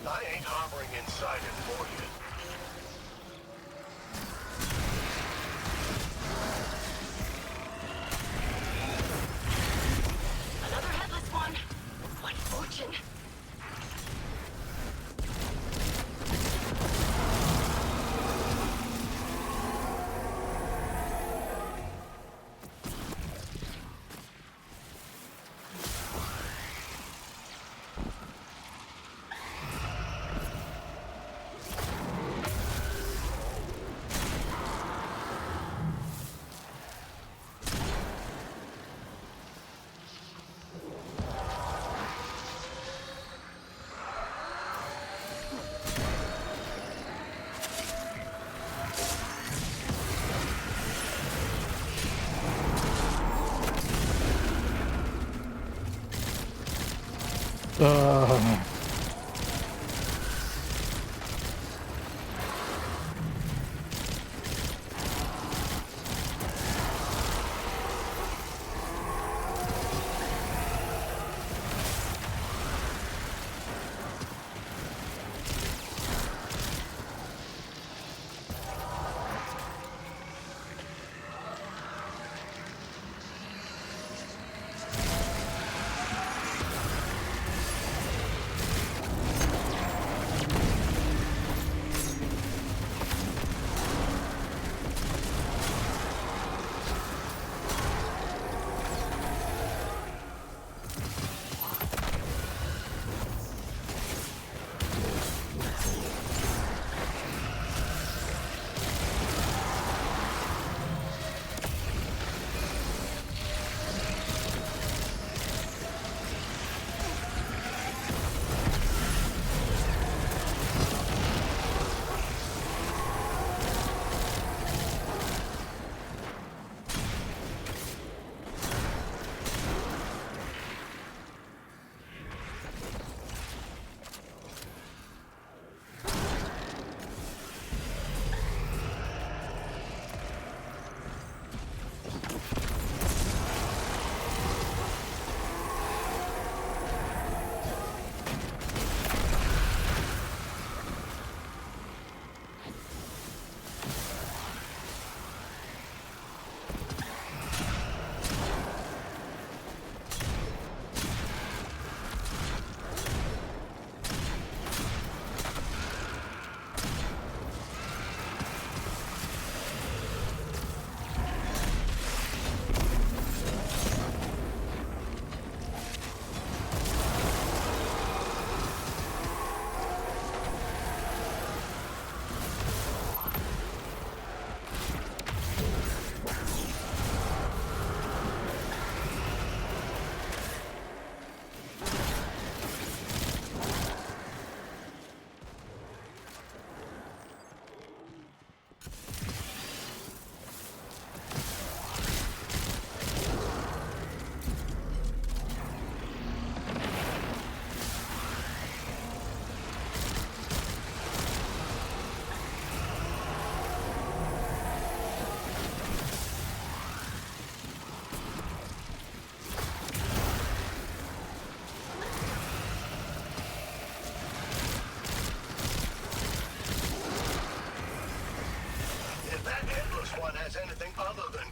I ain't hovering inside it for you.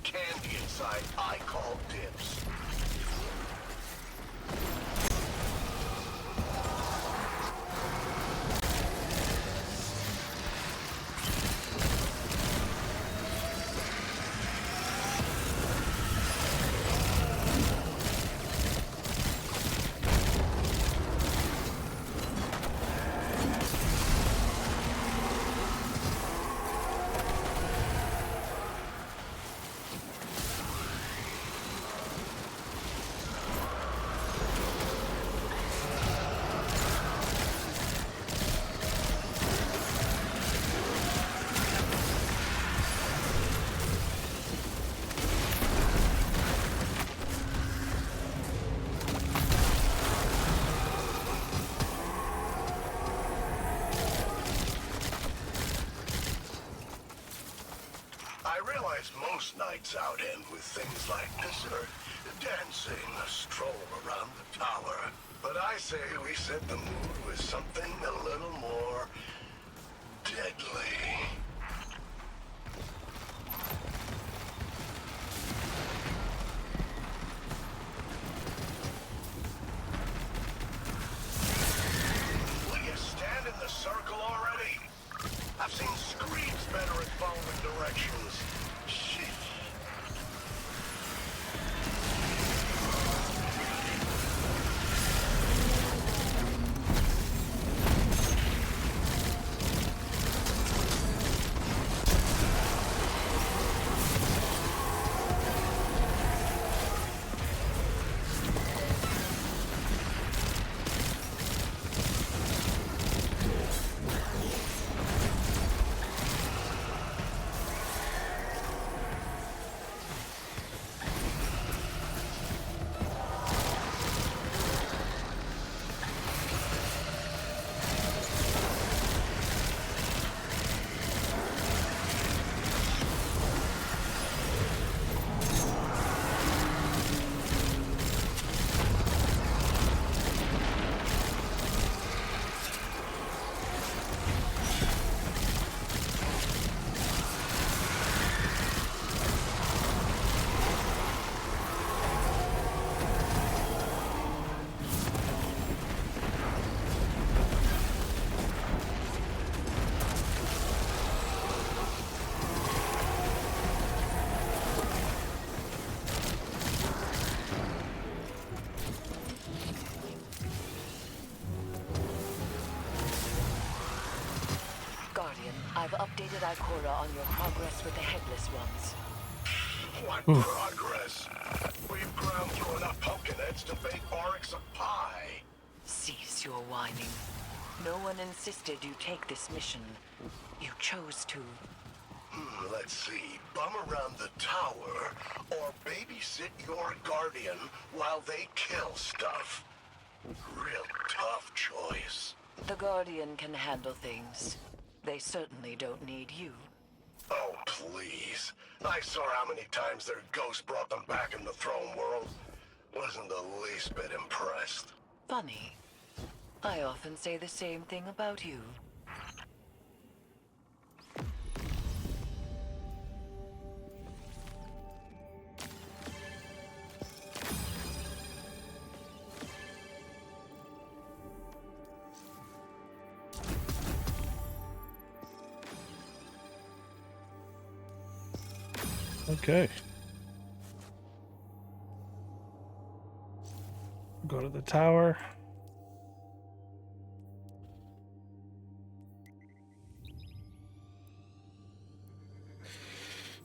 candy inside, I call dibs. Most nights out end with things like dessert, dancing, a stroll around the tower. But I say we set the mood with something a little more deadly. Will you stand in the circle already? I've seen screams better at following directions. Shit. I've updated Ikora on your progress with the Headless Ones. What progress? We've ground through enough pumpkinheads to bake Oryx a pie. Cease your whining. No one insisted you take this mission. You chose to. Let's see. Bum around the tower, or babysit your guardian while they kill stuff. Real tough choice. The Guardian can handle things. They certainly don't need you. Oh, please. I saw how many times their ghost brought them back in the throne world. Wasn't the least bit impressed. Funny. I often say the same thing about you. Okay. Go to the tower.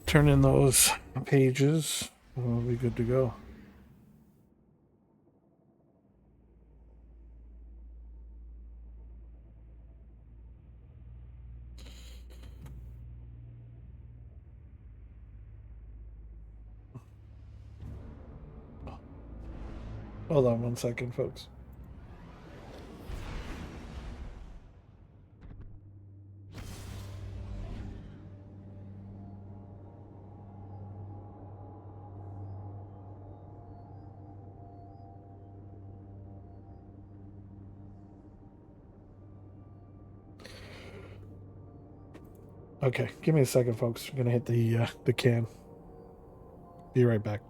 Turn in those pages, and we'll be good to go. Hold on 1 second, folks. Okay, give me a second, folks. I'm gonna hit the can. Be right back.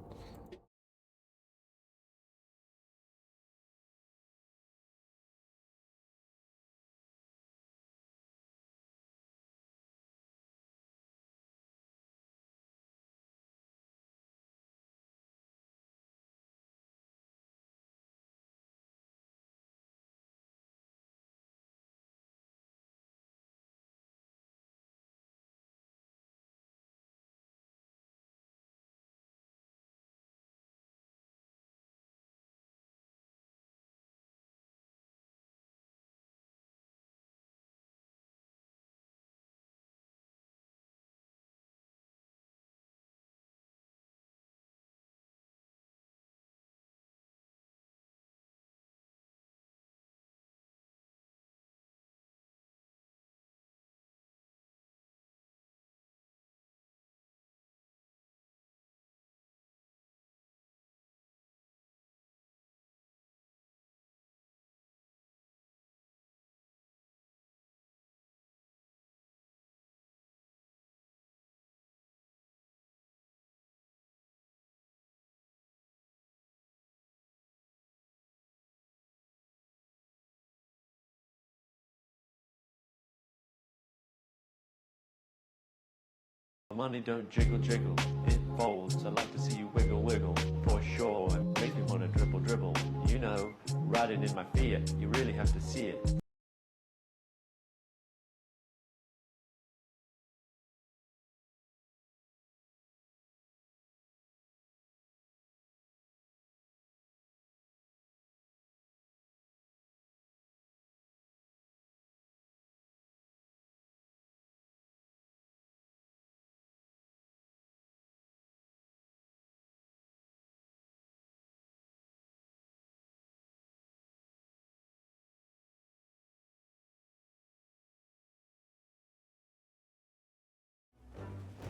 Money don't jiggle jiggle, it folds. I like to see you wiggle wiggle, for sure. It makes me wanna dribble dribble. You know, riding in my Fiat, you really have to see it.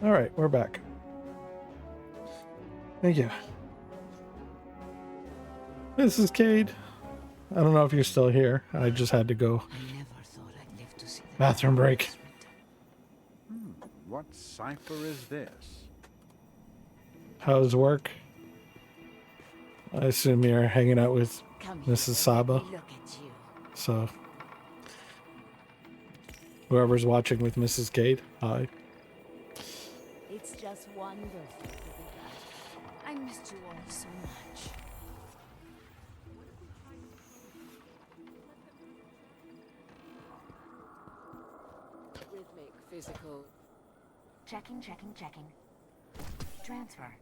All right, we're back. Thank you. This is Cade. I don't know if you're still here. I just had to go. Bathroom break. What cipher is this? How's work? I assume you're hanging out with Mrs. Saba. So, whoever's watching with Mrs. Cade, hi. It's just wonderful to be back. I missed you all so much. Rhythmic, physical. Checking. Transfer.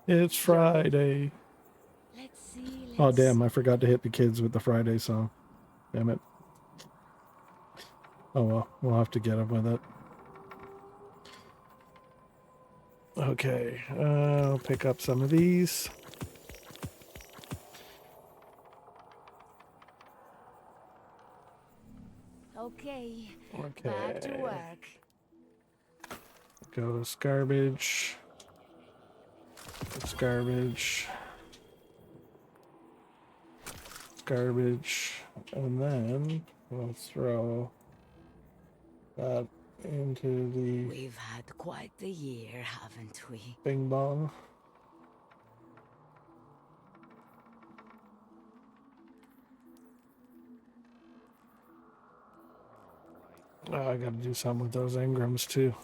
It's Friday. Let's see. Oh, damn, I forgot to hit the kids with the Friday song. Damn it. Oh, well, we'll have to get them with it. Okay, I'll pick up some of these. Okay. Back to work. Goes garbage. It's garbage. It's garbage. And then we'll throw that into the We've had quite the year, haven't we? bing bong. Oh, I gotta do something with those engrams too.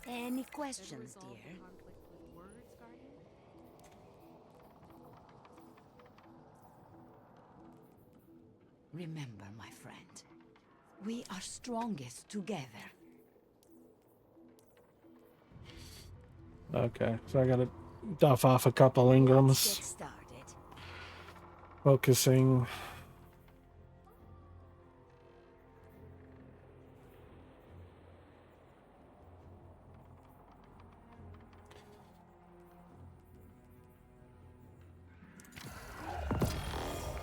Any questions, dear? Remember, my friend, we are strongest together. Okay, so I gotta duff off a couple engrams. Let's get started. Focusing.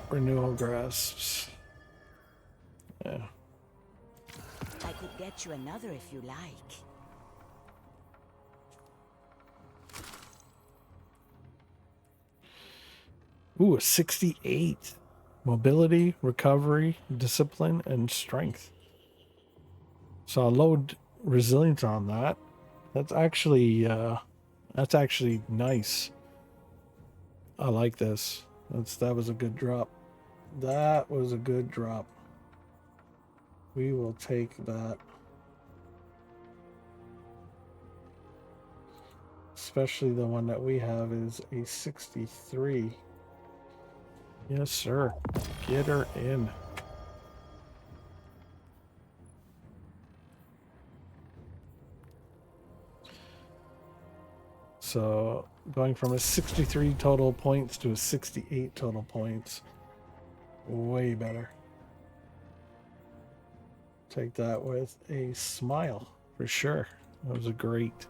Renewal grasps. Yeah. I could get you another if you like. Ooh, a 68. mobility, recovery, discipline, and strength. So I'll load resilience on that. That's actually nice. I like this. That was a good drop. That was a good drop. We will take that. Especially the one that we have is a 63. Yes, sir. Get her in. So going from a 63 total points to a 68 total points. Way better. Take that with a smile for sure. That was a great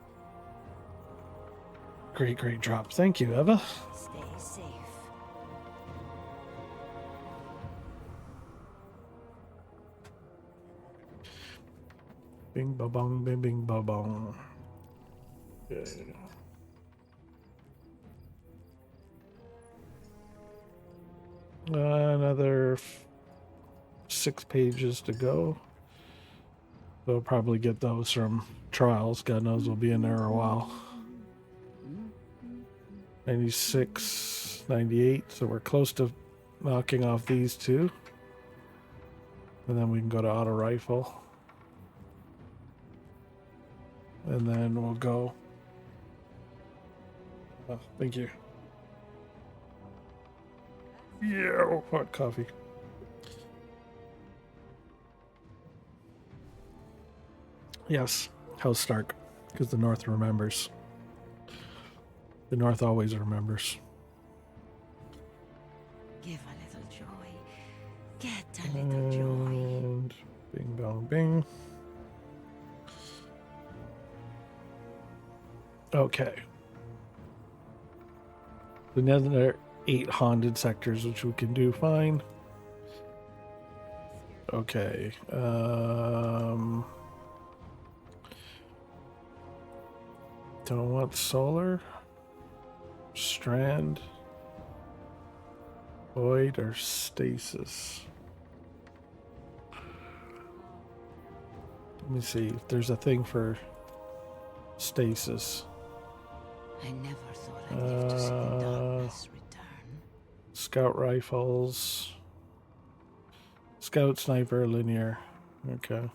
drop. Thank you, Eva. Stay safe. Bing ba bong, bing bing ba bong. Okay. Another 6 pages to go. We'll probably get those from trials. God knows we'll be in there a while. 96, 98. So we're close to knocking off these two. And then we can go to auto rifle. And then we'll go. Oh, thank you. Yeah, hot coffee. Yes, House Stark, because the North remembers. The North always remembers. Give a little joy. Get a little joy. And bing, bong, bing. Okay. Another 8 haunted sectors, which we can do fine. Okay. Don't want solar, strand, void, or stasis. Let me see if there's a thing for stasis. I never thought I'd live to see the darkness return. Scout rifles. Scout, sniper, linear. Okay.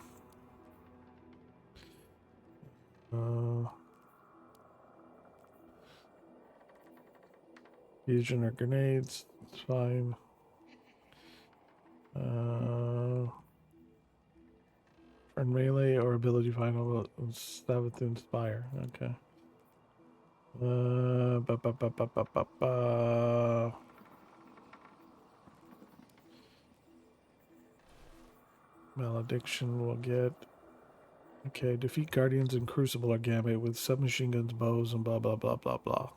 Fusion or grenades. It's fine. And melee or ability final. Stab with inspire. Okay. Malediction will get. Okay, defeat guardians in Crucible or Gambit with submachine guns, bows, and blah blah blah blah blah.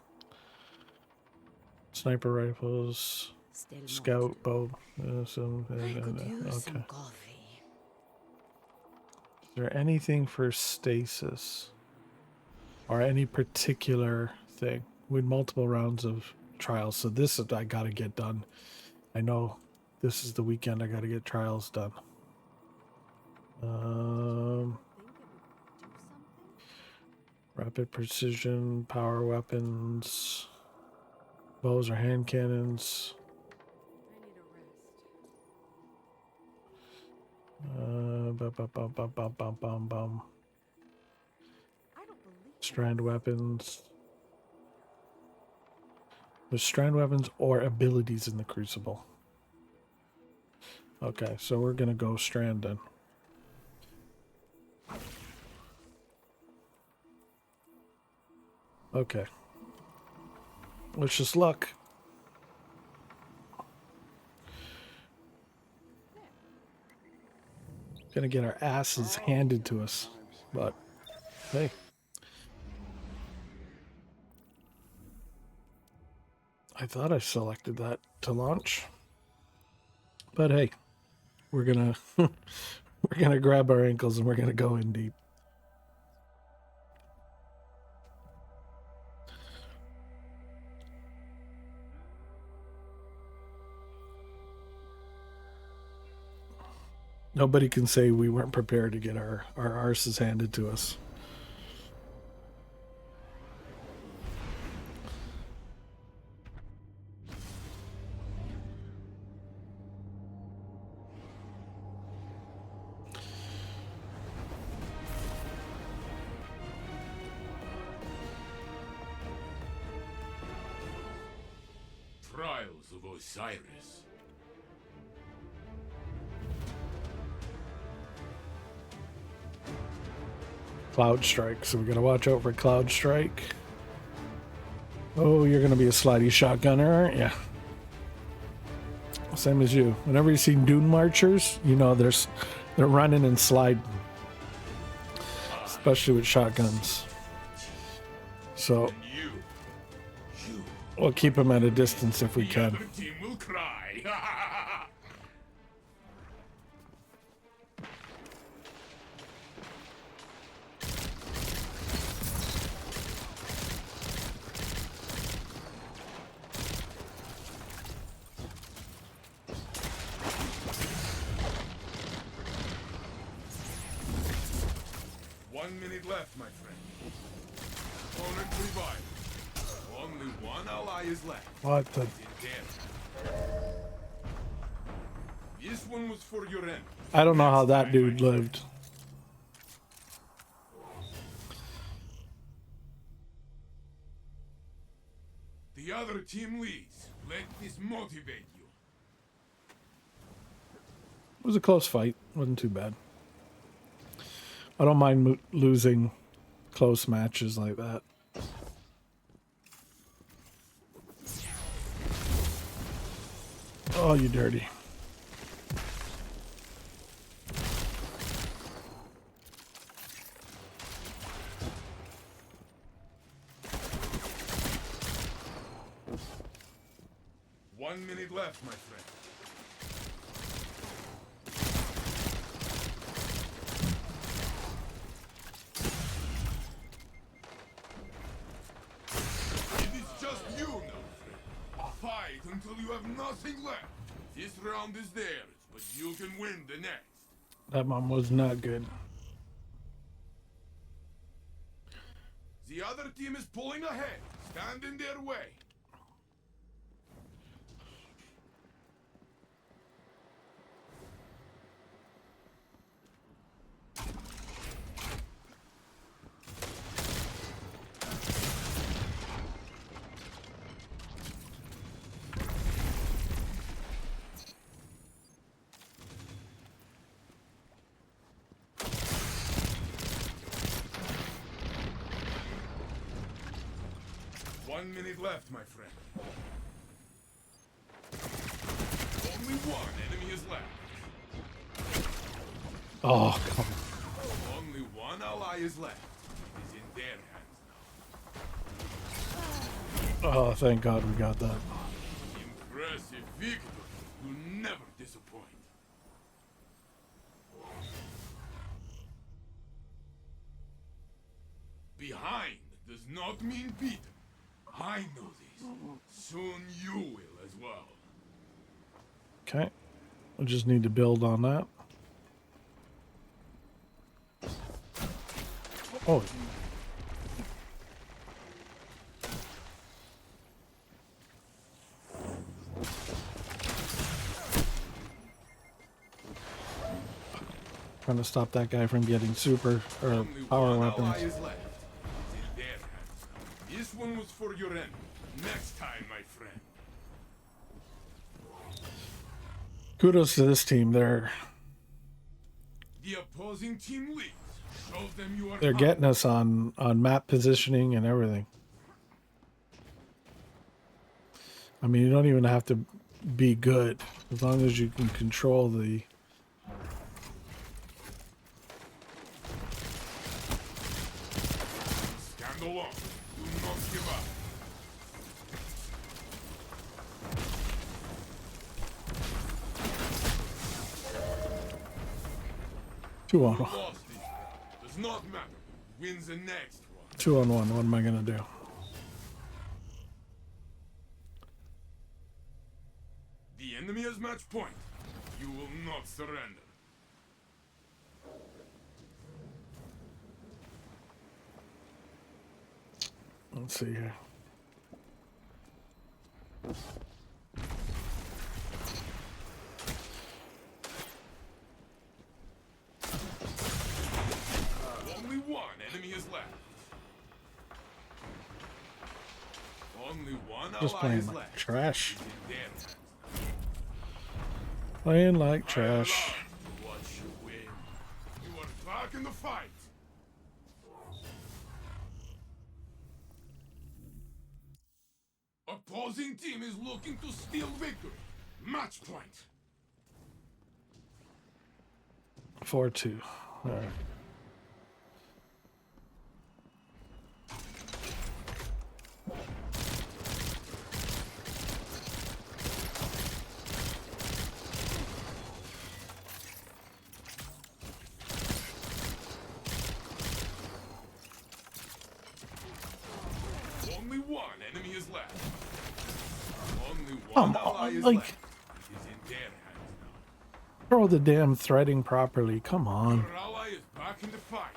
Sniper rifles, scout bow. Some Coffee. Is there anything for stasis or any particular thing? With multiple rounds of trials, so this is I gotta get done. I know this is the weekend I gotta get trials done. Rapid precision, power weapons, bows or hand cannons. Strand weapons. There's strand weapons or abilities in the Crucible. Okay, so we're gonna go strand then. Okay. Wish us luck. Gonna get our asses handed to us, but hey. I thought I selected that to launch, but hey, we're gonna we're gonna grab our ankles and we're gonna go in deep. Nobody can say we weren't prepared to get our arses handed to us. Trials of Osiris. Cloud Strike, so we gotta watch out for Cloud Strike. Oh, you're gonna be a slidey shotgunner, aren't you? Same as you. Whenever you see Dune Marchers, you know they're running and sliding, especially with shotguns. So we'll keep them at a distance if we can. The team will cry. 1 minute left, my friend. Opponent revived. Only one ally is left. What the? This one was for your end. I don't know how that dude lived. The other team leads. Let this motivate you. It was a close fight. Wasn't too bad. I don't mind losing close matches like that. Oh, you dirty. One minute left, my friend. It is just you now, friend. Fight until you have nothing left. This round is theirs, but you can win the next. That one was not good. The other team is pulling ahead. Stand in their way. One minute left, my friend. Only one enemy is left. Oh, come on. Only one ally is left. It is in their hands now. Oh, thank God we got that. Impressive victory. You never disappoint. Behind does not mean beaten. I know this. Soon you will as well. Okay. We just need to build on that. Oh. Trying to stop that guy from getting super or power weapons. Is left. It's in their hands. This one was for your end. Next time, my friend. Kudos to this team. They're The opposing team leads. Show them you are. they're getting us on map positioning and everything. I mean, you don't even have to be good as long as you can control the. Stand along. Do not give up. Two on You one. lost this round. Does not matter. Wins the next one. 2-on-1. What am I gonna do? The enemy has match point. You will not surrender. Let's see here. Only one enemy is left. Only one Just ally playing is like left. trash. It's in their hands. Playing like I trash. love to watch you win. You are back in the fight. Opposing team is looking to steal victory. Match point. 4-2. All right. Only one enemy is left. Only Come one ally on, is like- left. It is in their hands now. Throw the damn threading properly. Come on. Your ally is back in the fight.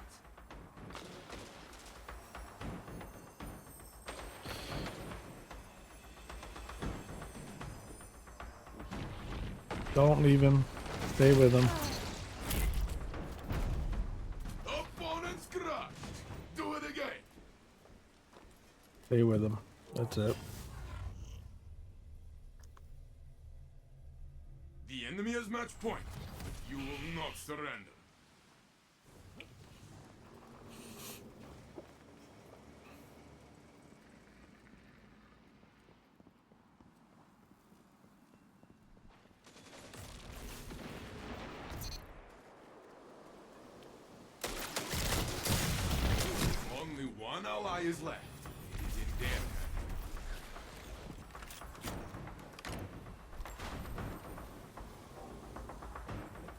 Don't leave him. Stay with him. Opponent's crushed. Do it again. Stay with him. That's it. The enemy has match point, but you will not surrender. Only one ally is left. It is in their hands.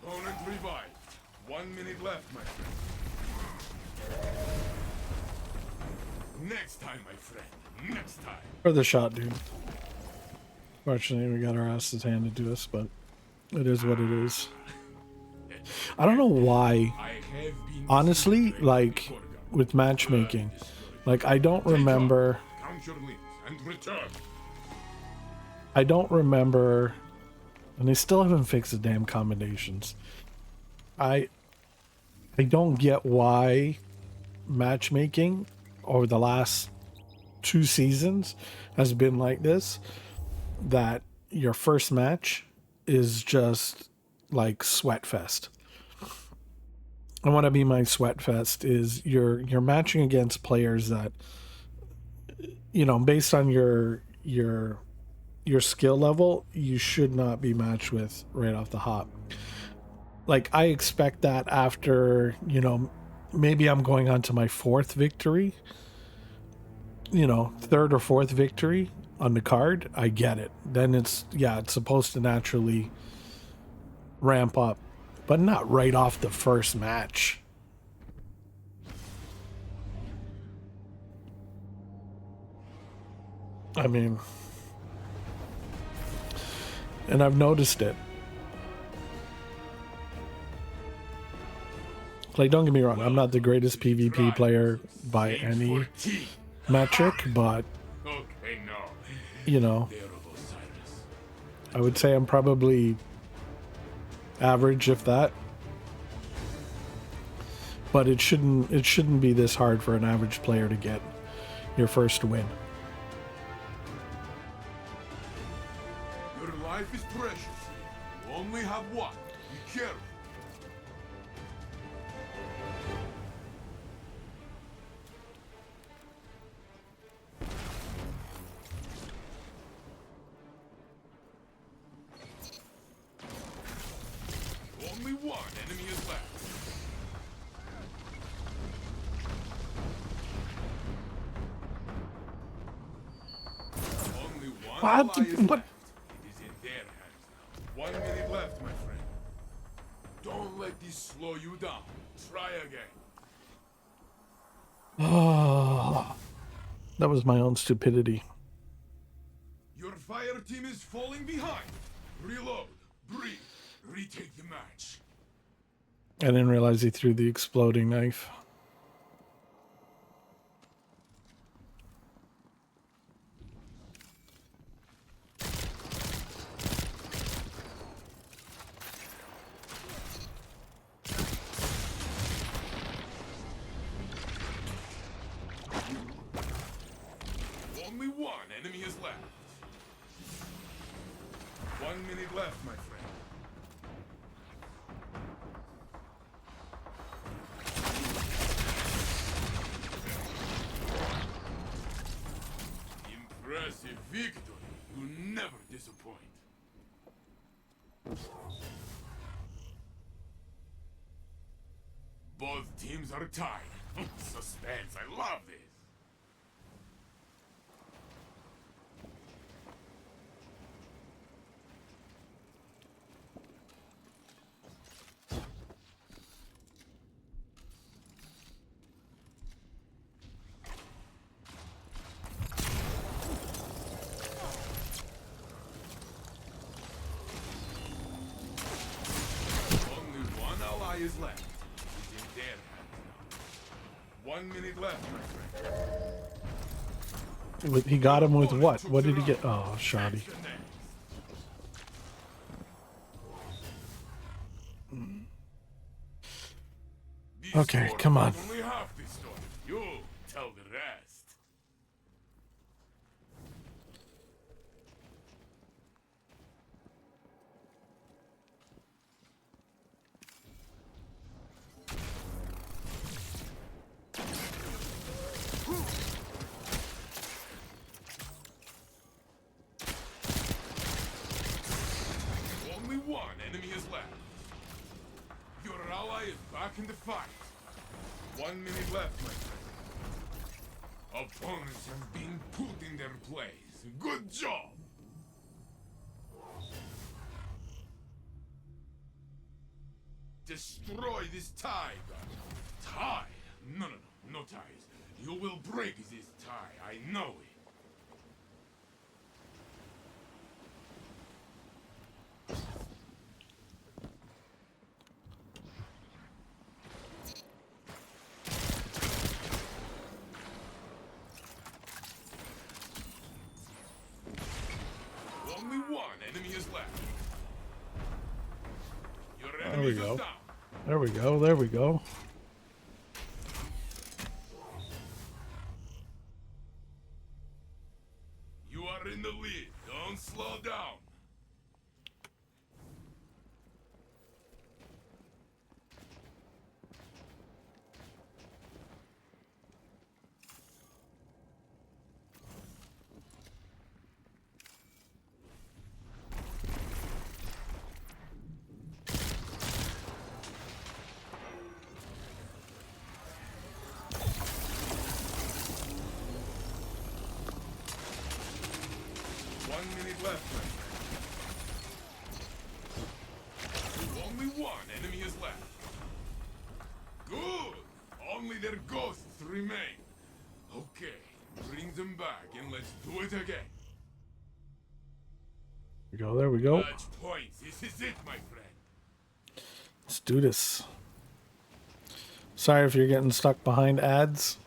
Opponent revived. 1 minute left, my friend. Next time, my friend. Next time. For the shot, dude. Fortunately, we got our asses handed to us, but it is what it is. I don't know why. I have been Honestly, like with matchmaking, like I don't remember. count your limbs and return. I don't remember, and they still haven't fixed the damn combinations. I don't get why matchmaking over the last 2 seasons has been like this. That your first match is just like sweat fest. And what I mean by sweat fest is you're matching against players that, you know, based on your skill level, you should not be matched with right off the hop. Like I expect that after, you know, maybe I'm going on to my 4th victory, you know, 3rd or 4th victory on the card, I get it. Then it's supposed to naturally ramp up, but not right off the first match. I mean, and I've noticed it. Like, don't get me wrong, I'm not the greatest PvP player by any metric, but, Okay, no. you know, There of Osiris. I would say I'm probably average, if that. But it shouldn't be this hard for an average player to get your first win. Your life is precious. You only have one. Be careful. Only one enemy is left. Only one What? ally is What? left. It is in their hands now. 1 minute left, my friend. Don't let this slow you down. Try again. Oh, that was my own stupidity. Your fire team is falling behind. Reload. Breathe. Retake the match. I didn't realize he threw the exploding knife. left. 1 minute left, my friend. Impressive victory. You never disappoint. Both teams are tied. Suspense. I love this. Is left. He's in their hands now. 1 minute left, my friend. He got him with what? What did he get? Oh, shoddy. Okay, come on. Only half this story. You tell the rest. Only one enemy is left. Your ally is back in the fight. 1 minute left, my friend. Opponents have been put in their place. Good job! Destroy this tie, God. Tie? No, no ties. You will break this tie. I know it. Only one enemy is left. Your There we enemy go. is down. There we go. There we go. You are in the lead. Don't slow down. Left, my friend. Only one enemy is left. Good. Only their ghosts remain. Okay, bring them back and let's do it again. There we go. There we go. Match point. This is it, my friend. Let's do this. Sorry if you're getting stuck behind ads.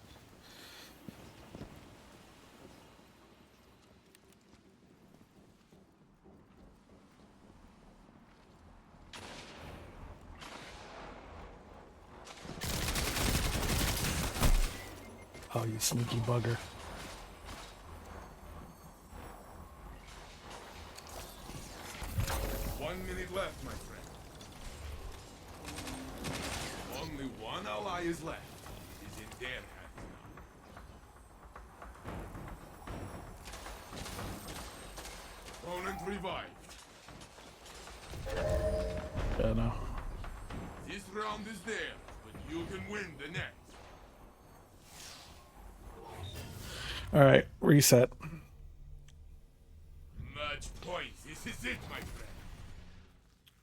Oh, you sneaky bugger. One minute left, my friend. Only one ally is left. Is in their hands now. Opponent revived. Yeah, no. This round is theirs, but you can win the next. All right, reset. Match point. This is it, my friend.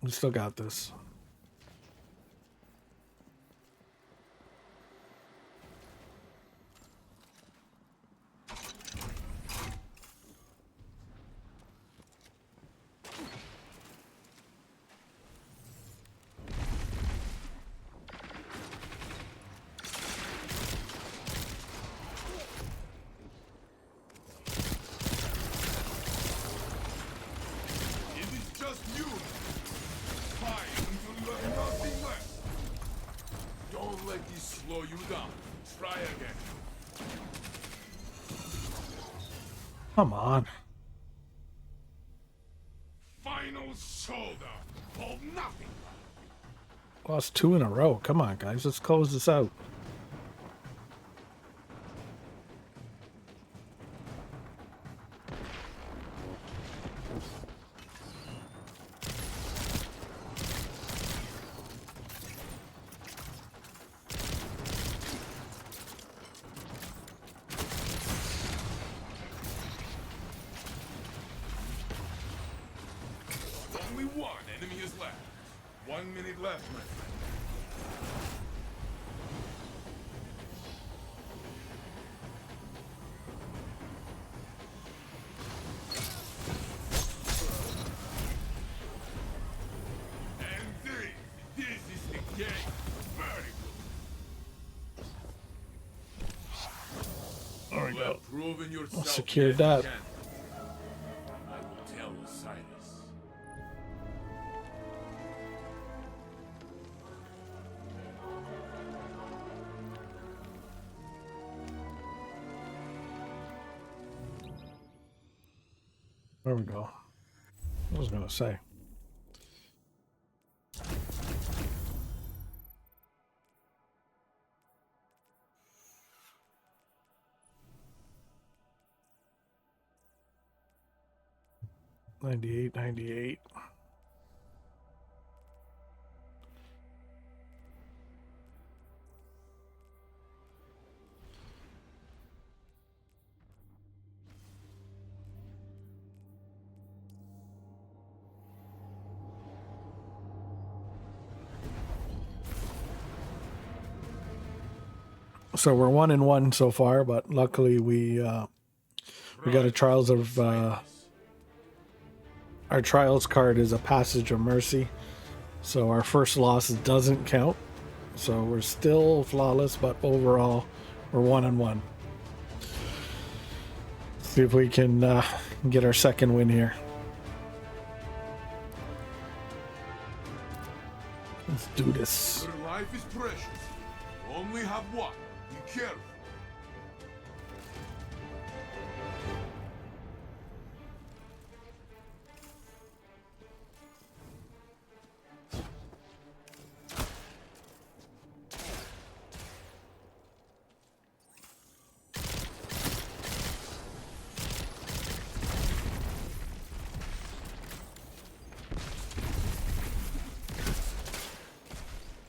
We still got this. Slow you down. Try again. Come on. shoulder. Hold nothing. Lost 2 in a row. Come on, guys. Let's close this out. Only one enemy is left. 1 minute left, my friend. And this is the game. Very good. There we You go. have proven yourself Secured yet that. again. I will tell Osiris. There we go. I was gonna say. $98.98. So we're 1-1 so far, but luckily we got a Trials of our Trials card is a Passage of Mercy, so our first loss doesn't count. So we're still flawless, but overall we're 1-1. See if we can get our second win here. Let's do this. Your life is precious. You only have one. Be careful.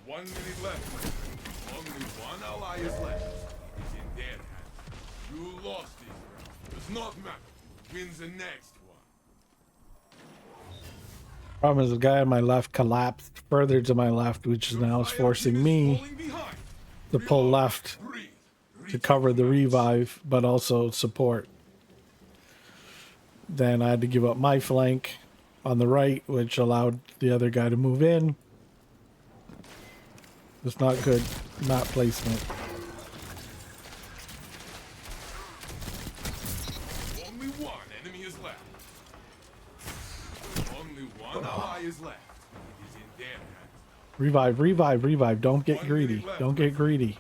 One minute left, my friend. Only one ally is left. It's in their hands. You lost this round. Does not matter. Who wins the next one? Problem is the guy on my left collapsed further to my left, which is now is forcing me to pull left to cover the revive, but also support. Then I had to give up my flank on the right, which allowed the other guy to move in. It's not good map placement. Only one enemy is left. Only one ally is left. It is in their hands. Revive, revive, revive. Don't get greedy. Don't get greedy.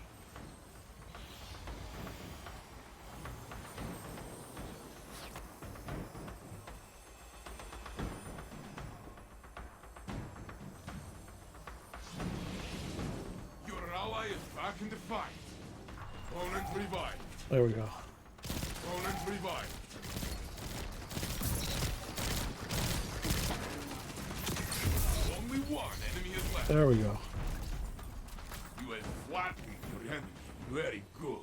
Your ally is back in the fight. Opponent revived. There we go. Opponent revived. Only one enemy is left. There we go. You have flattened your enemy. Very good.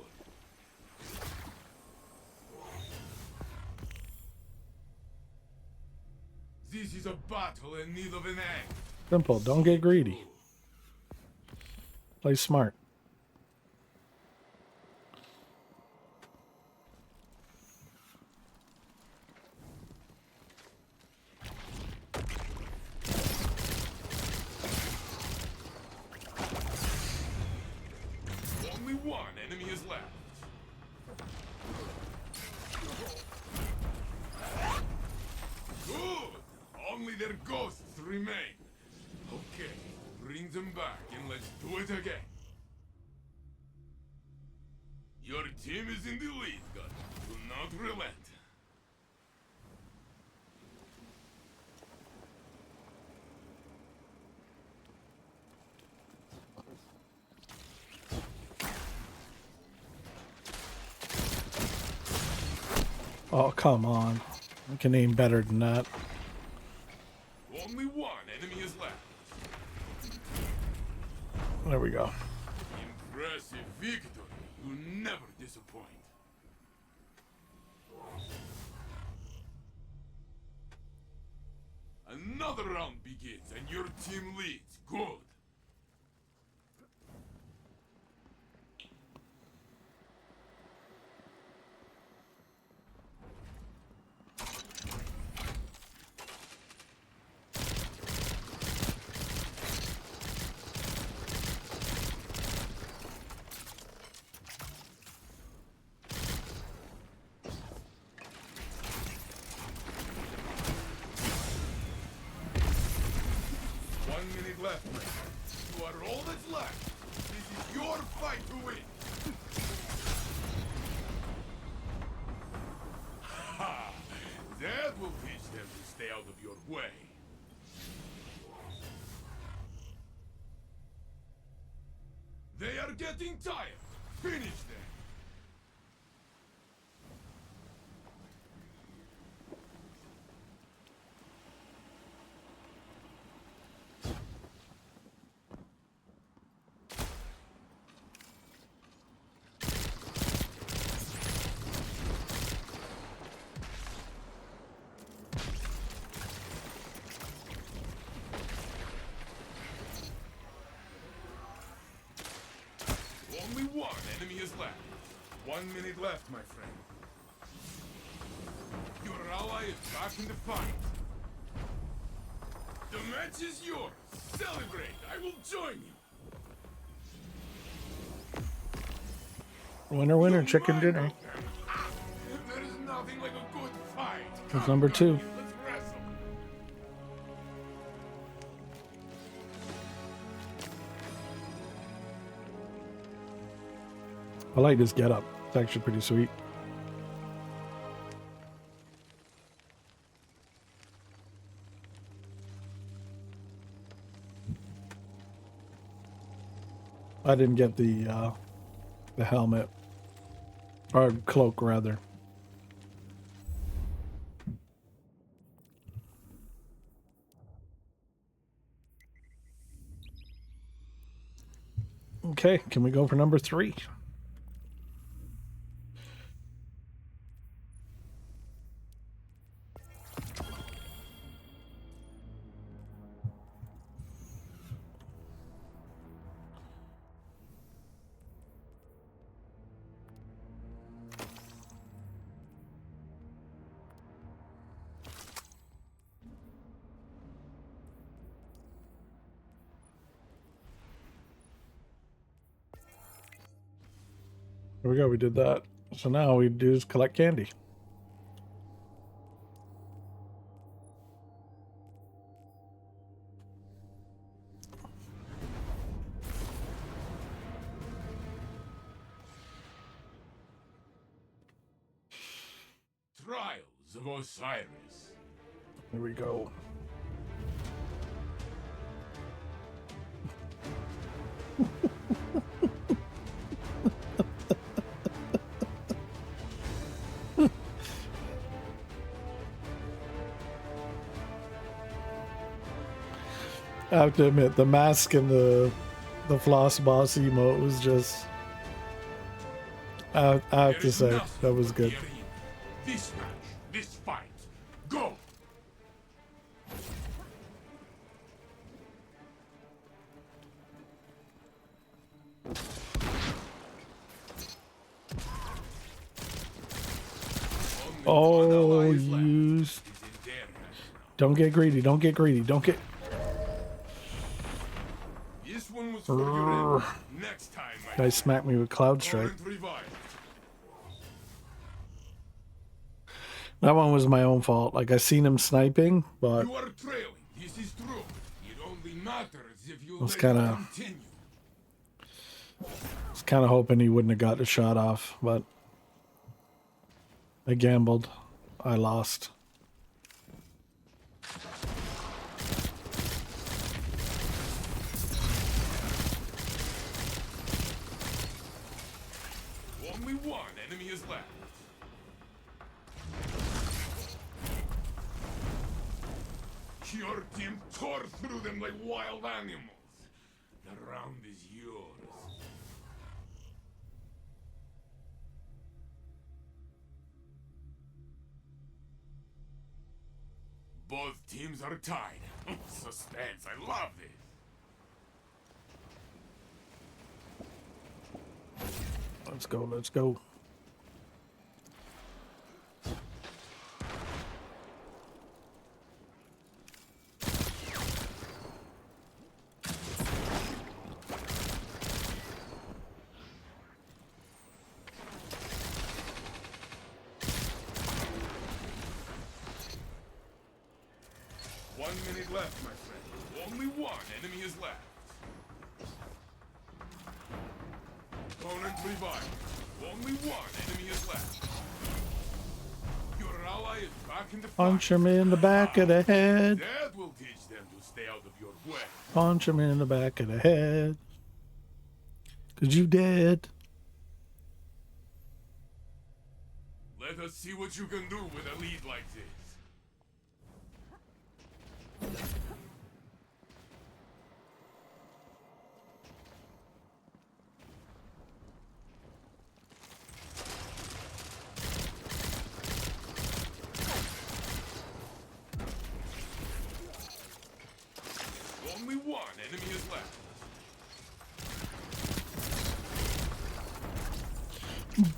This is a battle in need of an end. Simple. Don't get greedy. Play smart. Only one enemy is left. Good. Only their ghosts remain. Okay, bring them back and let's do it again. Your team is in the lead, God. Do not relent. Oh, come on. I can aim better than that. Only one enemy is left. There we go. Impressive victory. You never disappoint. Another round begins and your team leads. Good. Left. You are all that's left. This is your fight to win. Ha! That will teach them to stay out of your way. They are getting tired. Finish them. Only one enemy is left. 1 minute left, my friend. Your ally is back in the fight. The match is yours. Celebrate. I will join you. Winner, winner, chicken dinner. There is nothing like a good fight. That's number 2. Let's wrestle. I like this getup. It's actually pretty sweet. I didn't get the helmet or cloak rather. Okay, can we go for number 3? There we go, we did that. So now we do is collect candy. Trials of Osiris. Here we go. I have to admit, the mask and the floss boss emote was just... I have to say, that was good. This match, this fight, go! Oh, you... Don't get greedy, don't get greedy, don't get... This one was for your end. Next time, my Guy smacked me with Cloud Strike. That one was my own fault. Like, I seen him sniping, but... You are trailing. This is true. It only matters if you was let kind it of... continue. I was kind of hoping he wouldn't have got the shot off, but... I gambled. I lost. Only one enemy is left. Your team tore through them like wild animals. The round is yours. Both teams are tied. Suspense, I love this. Let's go, let's go. Left, my friend. Only one enemy is left. Opponent revived. Only one enemy is left. Your ally is back in the fight. Punch him in the back of the head. That will teach them to stay out of your way. Punch him in the back of the head. 'Cause you dead. Let us see what you can do with a lead like this. Only one enemy is left.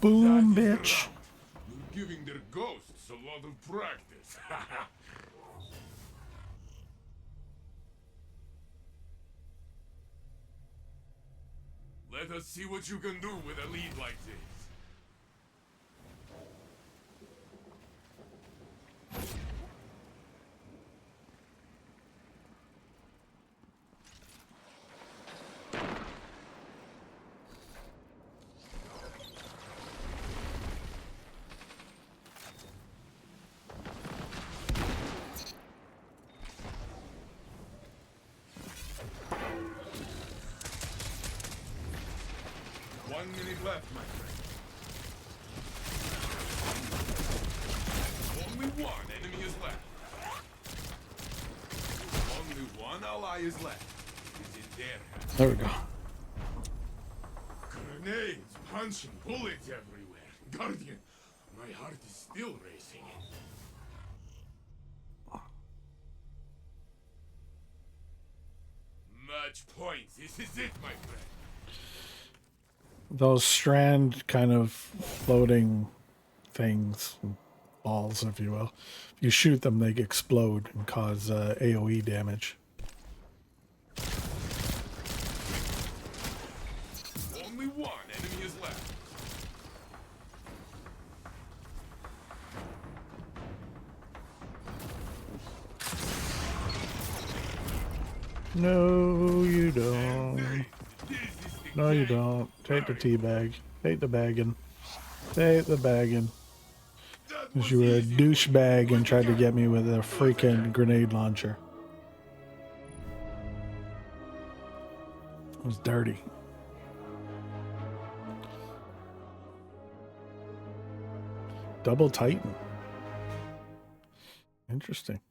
Boom, That is the bitch. round. You're giving their ghosts a lot of practice. Let us see what you can do with a lead like this. One minute left, my friend. Only one enemy is left. Only one ally is left. It's in their hands. There we go. Grenades, punching, bullets everywhere. Guardian, my heart is still racing. Match point. This is it, my friend. Those strand kind of floating things, balls, if you will. If you shoot them, they explode and cause AoE damage. Only one enemy is left. No, you don't. This is the No, you game. don't. Take the tea bag. Take the bagging. Take the bagging. That Because was you were a easy. douchebag and tried to get me with a freaking grenade launcher. It was dirty. Double Titan. Interesting.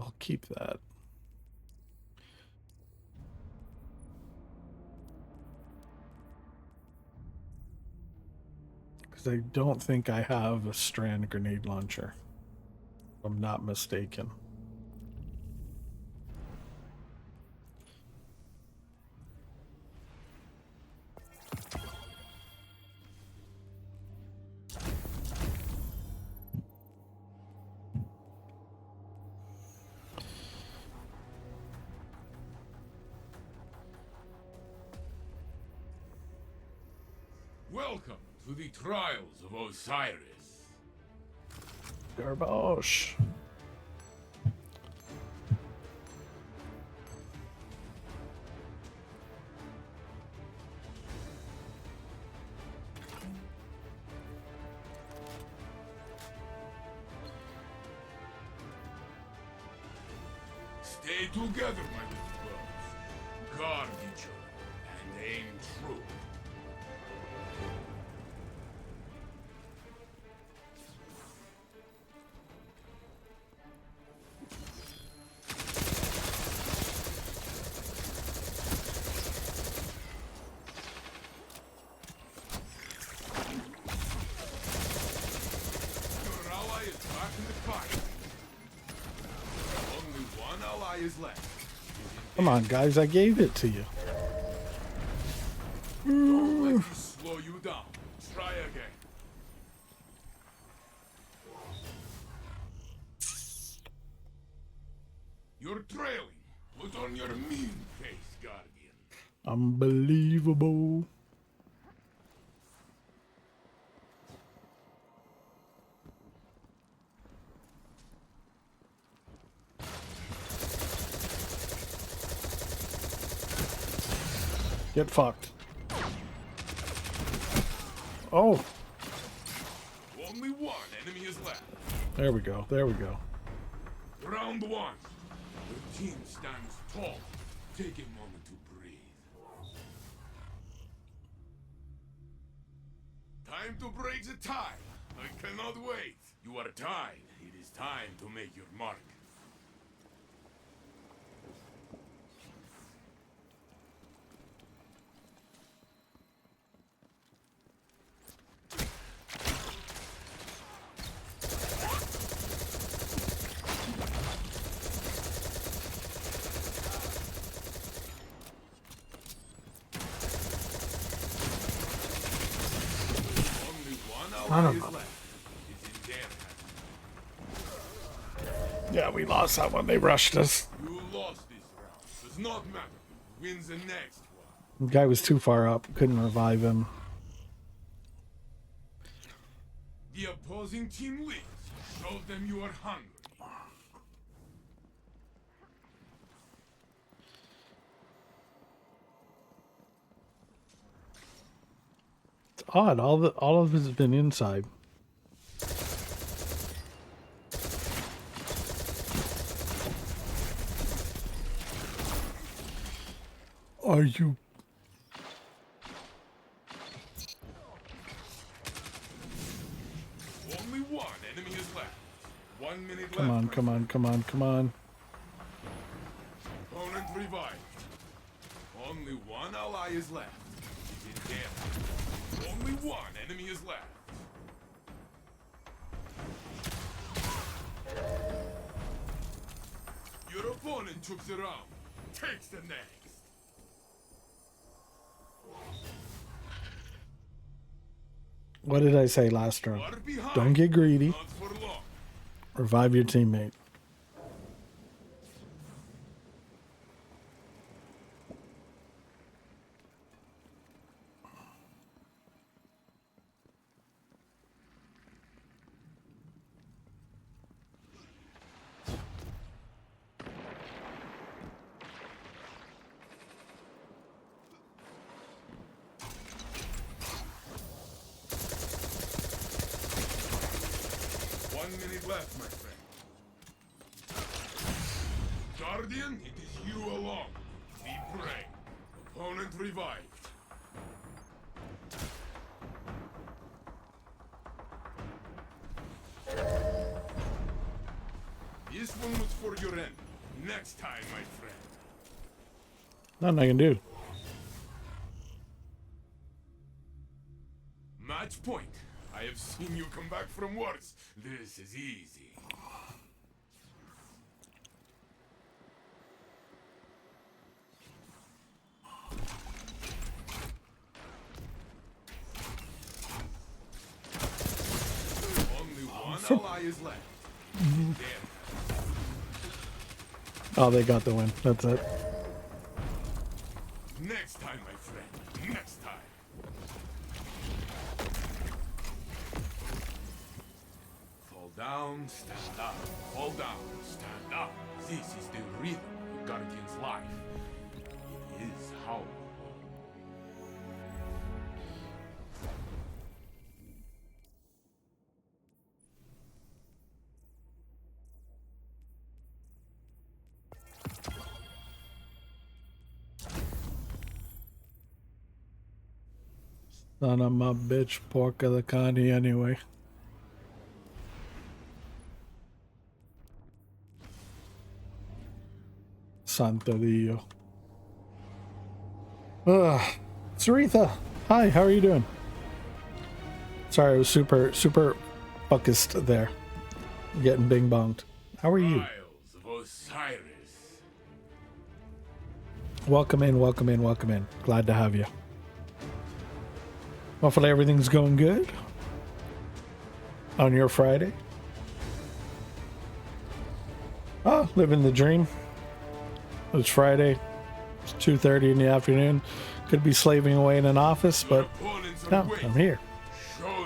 I'll keep that. Because I don't think I have a strand grenade launcher. If I'm not mistaken. Welcome to the trials of Osiris. Garbosh. Stay together, my little bros. Guard each other and aim true. Your ally is back in the fight. Only one ally is left. Come on, guys, I gave it to you. Don't let this slow you down. Try again. You're trailing. Put on your mean face, Guardian. Unbelievable. Get fucked. Oh, Only one enemy is left. there we go. There we go. Round one. Your team stands tall. Take a moment to breathe. Time to break the tie. I cannot wait. You are tied. It is time to make your mark. Only one ally is left. It's in their hands. Yeah, we lost that one. They rushed us. You lost this round. Does not matter. Wins the next one. The guy was too far up. Couldn't revive him. The opposing team wins. Show them you are hungry. It's odd. All of it has been inside. Are you? Only one enemy is left. 1 minute Come left. on, come on, come on, come on. Opponent revived. Only one ally is left. It's in their hands. Only one enemy is left. Your opponent took the round. Takes the next. What did I say last round? Far behind. Don't get greedy. Not for long. Revive your teammate. Left, my friend. Guardian, it is you alone. Deep prey. Opponent revived. This one was for your end. Next time, my friend. Nothing I can do. Match point. I have seen you come back from worse. This is easy. Only one ally is left. There. Oh, they got the win. That's it. Next time, my friend. Next time. Fall down, stand up. Fall down, stand up. This is the rhythm of Guardian's life. It is how. Son of my bitch, pork of the Connie anyway. Santo Dio. Saritha, hi, how are you doing? Sorry, I was super focused there. Getting bing bonged. How are you? Isles of Osiris. Welcome in, welcome in, welcome in. Glad to have you. Hopefully everything's going good on your Friday. Oh, living the dream. It's Friday. It's 2:30 in the afternoon. Could be slaving away in an office, but no, I'm here.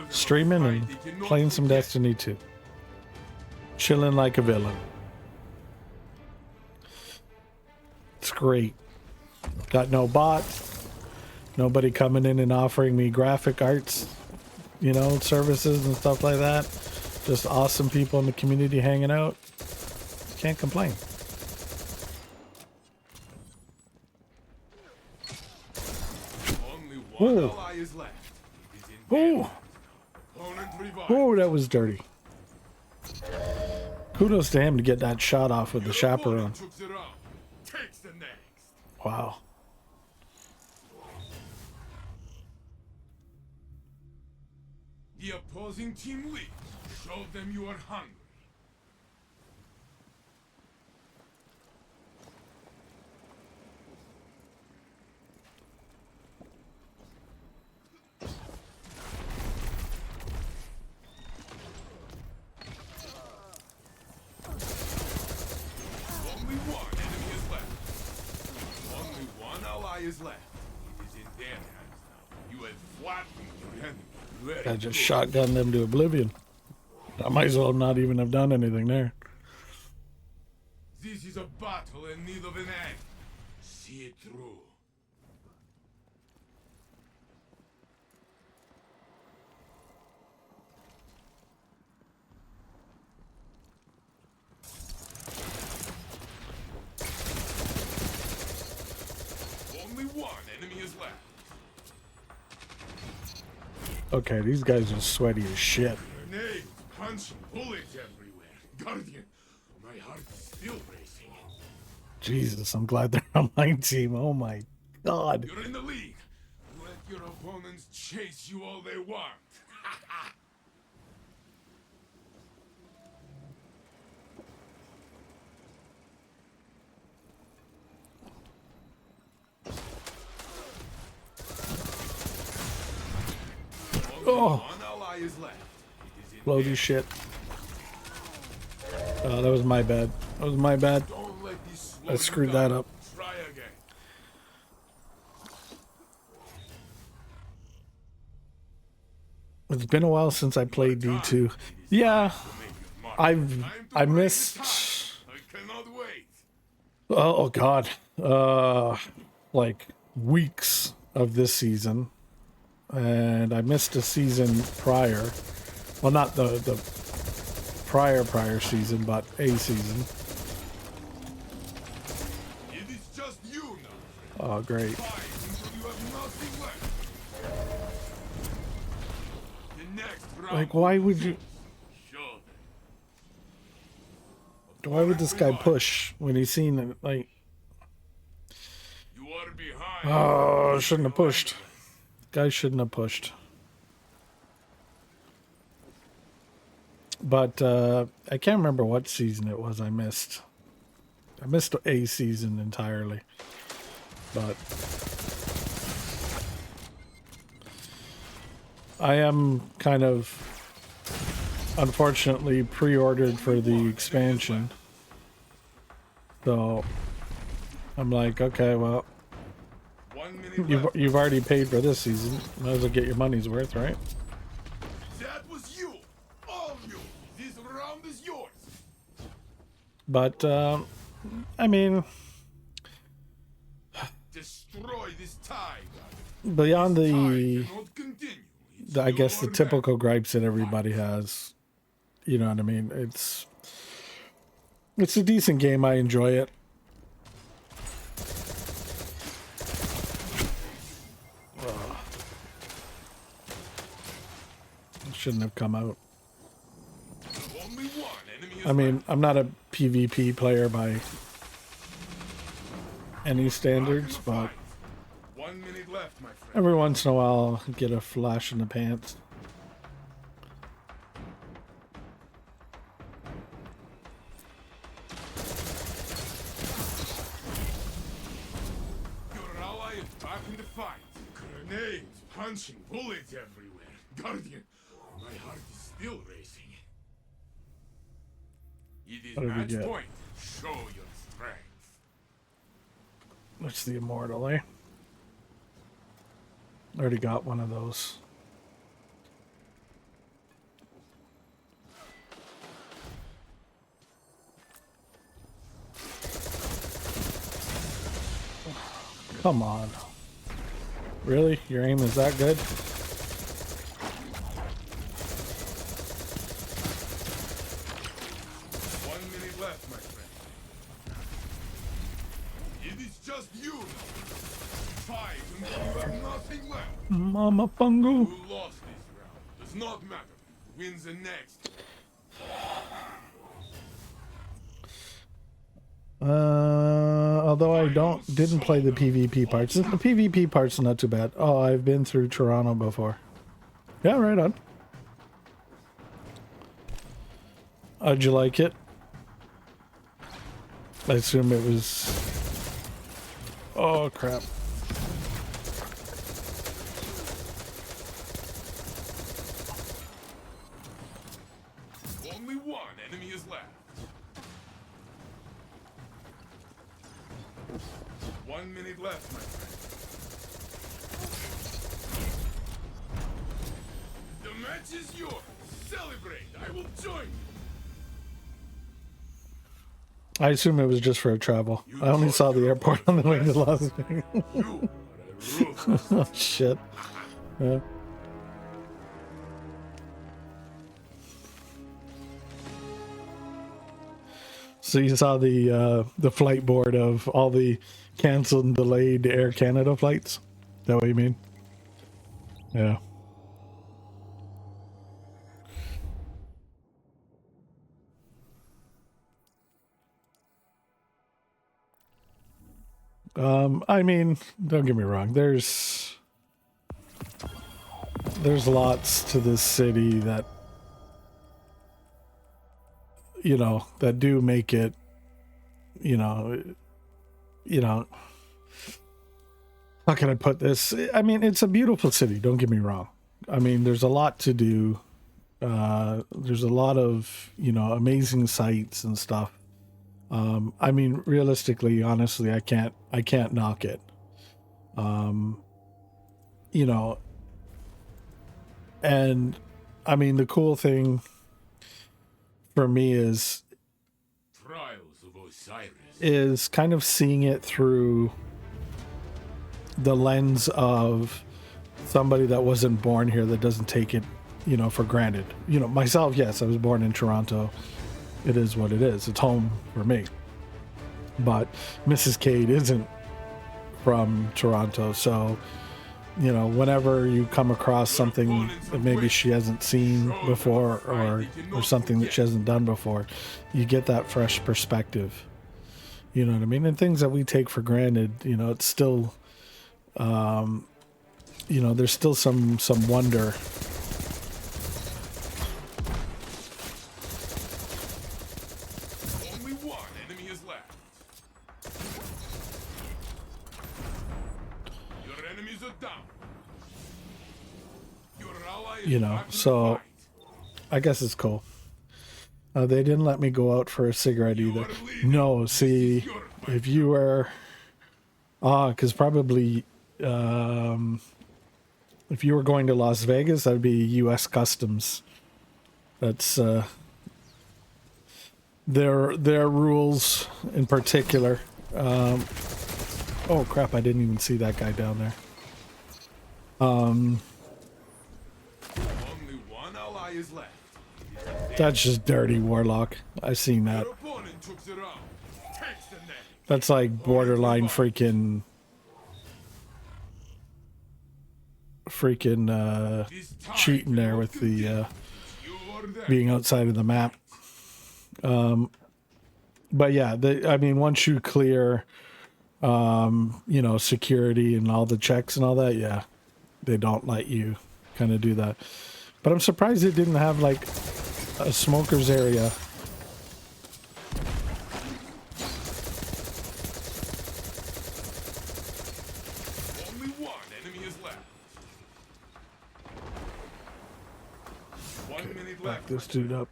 Streaming and playing some Destiny 2. Chilling like a villain. It's great. Got no bot. Nobody coming in and offering me graphic arts, you know, services and stuff like that. Just awesome people in the community hanging out. Can't complain. Only one ally is left. It is in Ooh. Opponent revived. Oh, that was dirty. Kudos to him to get that shot off with the chaperone. Took it out. Takes the next. Wow. The opposing team lead. Show them you are hungry. Only one enemy is left. Only one ally is left. It is in their hands now. You have flattened your enemy. Very I just good. shotgunned them to oblivion. I might as well not even have done anything there. This is a battle in need of an end. See it through. Only one enemy is left. Okay, these guys are sweaty as shit. Grenades, punching, bullets everywhere. Guardian, my heart is still racing. Jesus, I'm glad they're on my team. Oh my god. You're in the lead. Let your opponents chase you all they want. Oh, One ally is left. It is in blow their these shit. Oh, that was my bad. That was my bad. Don't let these slow I you screwed down. that up. Try again. It's been a while since I played D2. Yeah, I missed. I cannot wait. Oh god, like weeks of this season, and I missed a season prior. Well, not the prior season, but a season. It is just you now. Oh great. Fight until you have nothing left. The next round Like, why would you? Show them. Why would this guy push when he's seen it? Like, You are behind. oh, shouldn't have pushed. Guy shouldn't have pushed. But I can't remember what season it was I missed. I missed a season entirely. But I am kind of unfortunately pre-ordered for the expansion. So I'm like, okay, well, 1 minute left. you've already paid for this season. Might as well get your money's worth, right? That was you. All you. This round is yours. But I mean, Destroy this tide. beyond Tide the cannot continue. It's I guess the your typical gripes that everybody has, you know what I mean? It's a decent game. I enjoy it. shouldn't have come out. Only one enemy is I mean, I'm not a PvP player by any standards, but 1 minute left, my friend. every once in a while I'll get a flash in the pants. Your ally is back in the fight. Grenades, punching, bullets everywhere. Guardian, my heart is still racing. It is What did we match get? point. Show your strength. That's the immortal, eh? Already got one of those. Come on. Really? Your aim is that good? 1 minute left, my friend. It is just you now. Fight until you have nothing left. Mama Fungo. Who lost this round does not matter. Wins the next. Although I didn't play the PvP parts. The PvP parts are not too bad. Oh, I've been through Toronto before. Yeah, right on. How'd you like it? I assume it was... Oh, crap. Only one enemy is left. 1 minute left, my friend. The match is yours. Celebrate. I will join you. I assume it was just for a travel. I only saw the airport on the way to Las Vegas. You are a ruthless. Oh, shit. Yeah. So you saw the flight board of all the canceled and delayed Air Canada flights? Is that what you mean? Yeah. I mean, don't get me wrong. There's lots to this city that, you know, that do make it, you know, how can I put this? I mean, it's a beautiful city. Don't get me wrong. I mean, there's a lot to do. There's a lot of, you know, amazing sights and stuff. I mean, realistically, honestly, I can't knock it. You know, and I mean, the cool thing for me is Trials of Osiris. is kind of seeing it through the lens of somebody that wasn't born here, that doesn't take it, you know, for granted. You know, myself, yes, I was born in Toronto. It is what it is. It's home for me. But Mrs. Cade isn't from Toronto, so, you know, whenever you come across something that maybe she hasn't seen before, or something that she hasn't done before, you get that fresh perspective. You know what I mean? And things that we take for granted, you know, it's still, you know, there's still some wonder. Only one enemy is left. Your enemies are down. Your ally is You know, back in the so fight. I guess it's cool. They didn't let me go out for a cigarette either. No, see, if you were, because probably, if you were going to Las Vegas, that'd be U.S. Customs. That's their rules in particular. Oh crap! I didn't even see that guy down there. Only one ally is left. That's just dirty Warlock. I've seen that. Your opponent took the round. Takes the neck. That's like borderline freaking freaking cheating there with the being outside of the map. But yeah, I mean, once you clear, you know, security and all the checks and all that, yeah, they don't let you kind of do that. But I'm surprised it didn't have like a smoker's area. Only one enemy is left. 1 minute Back left. this dude up.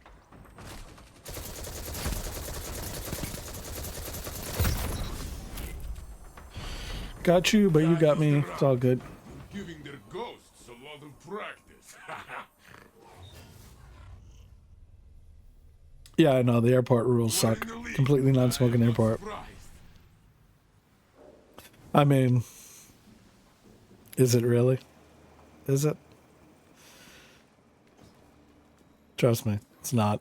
Got you, but you got me. It's all good. Giving their ghosts a lot of practice. Yeah, I know, the airport rules suck. Completely non-smoking airport. I mean, is it really? Is it? Trust me, it's not.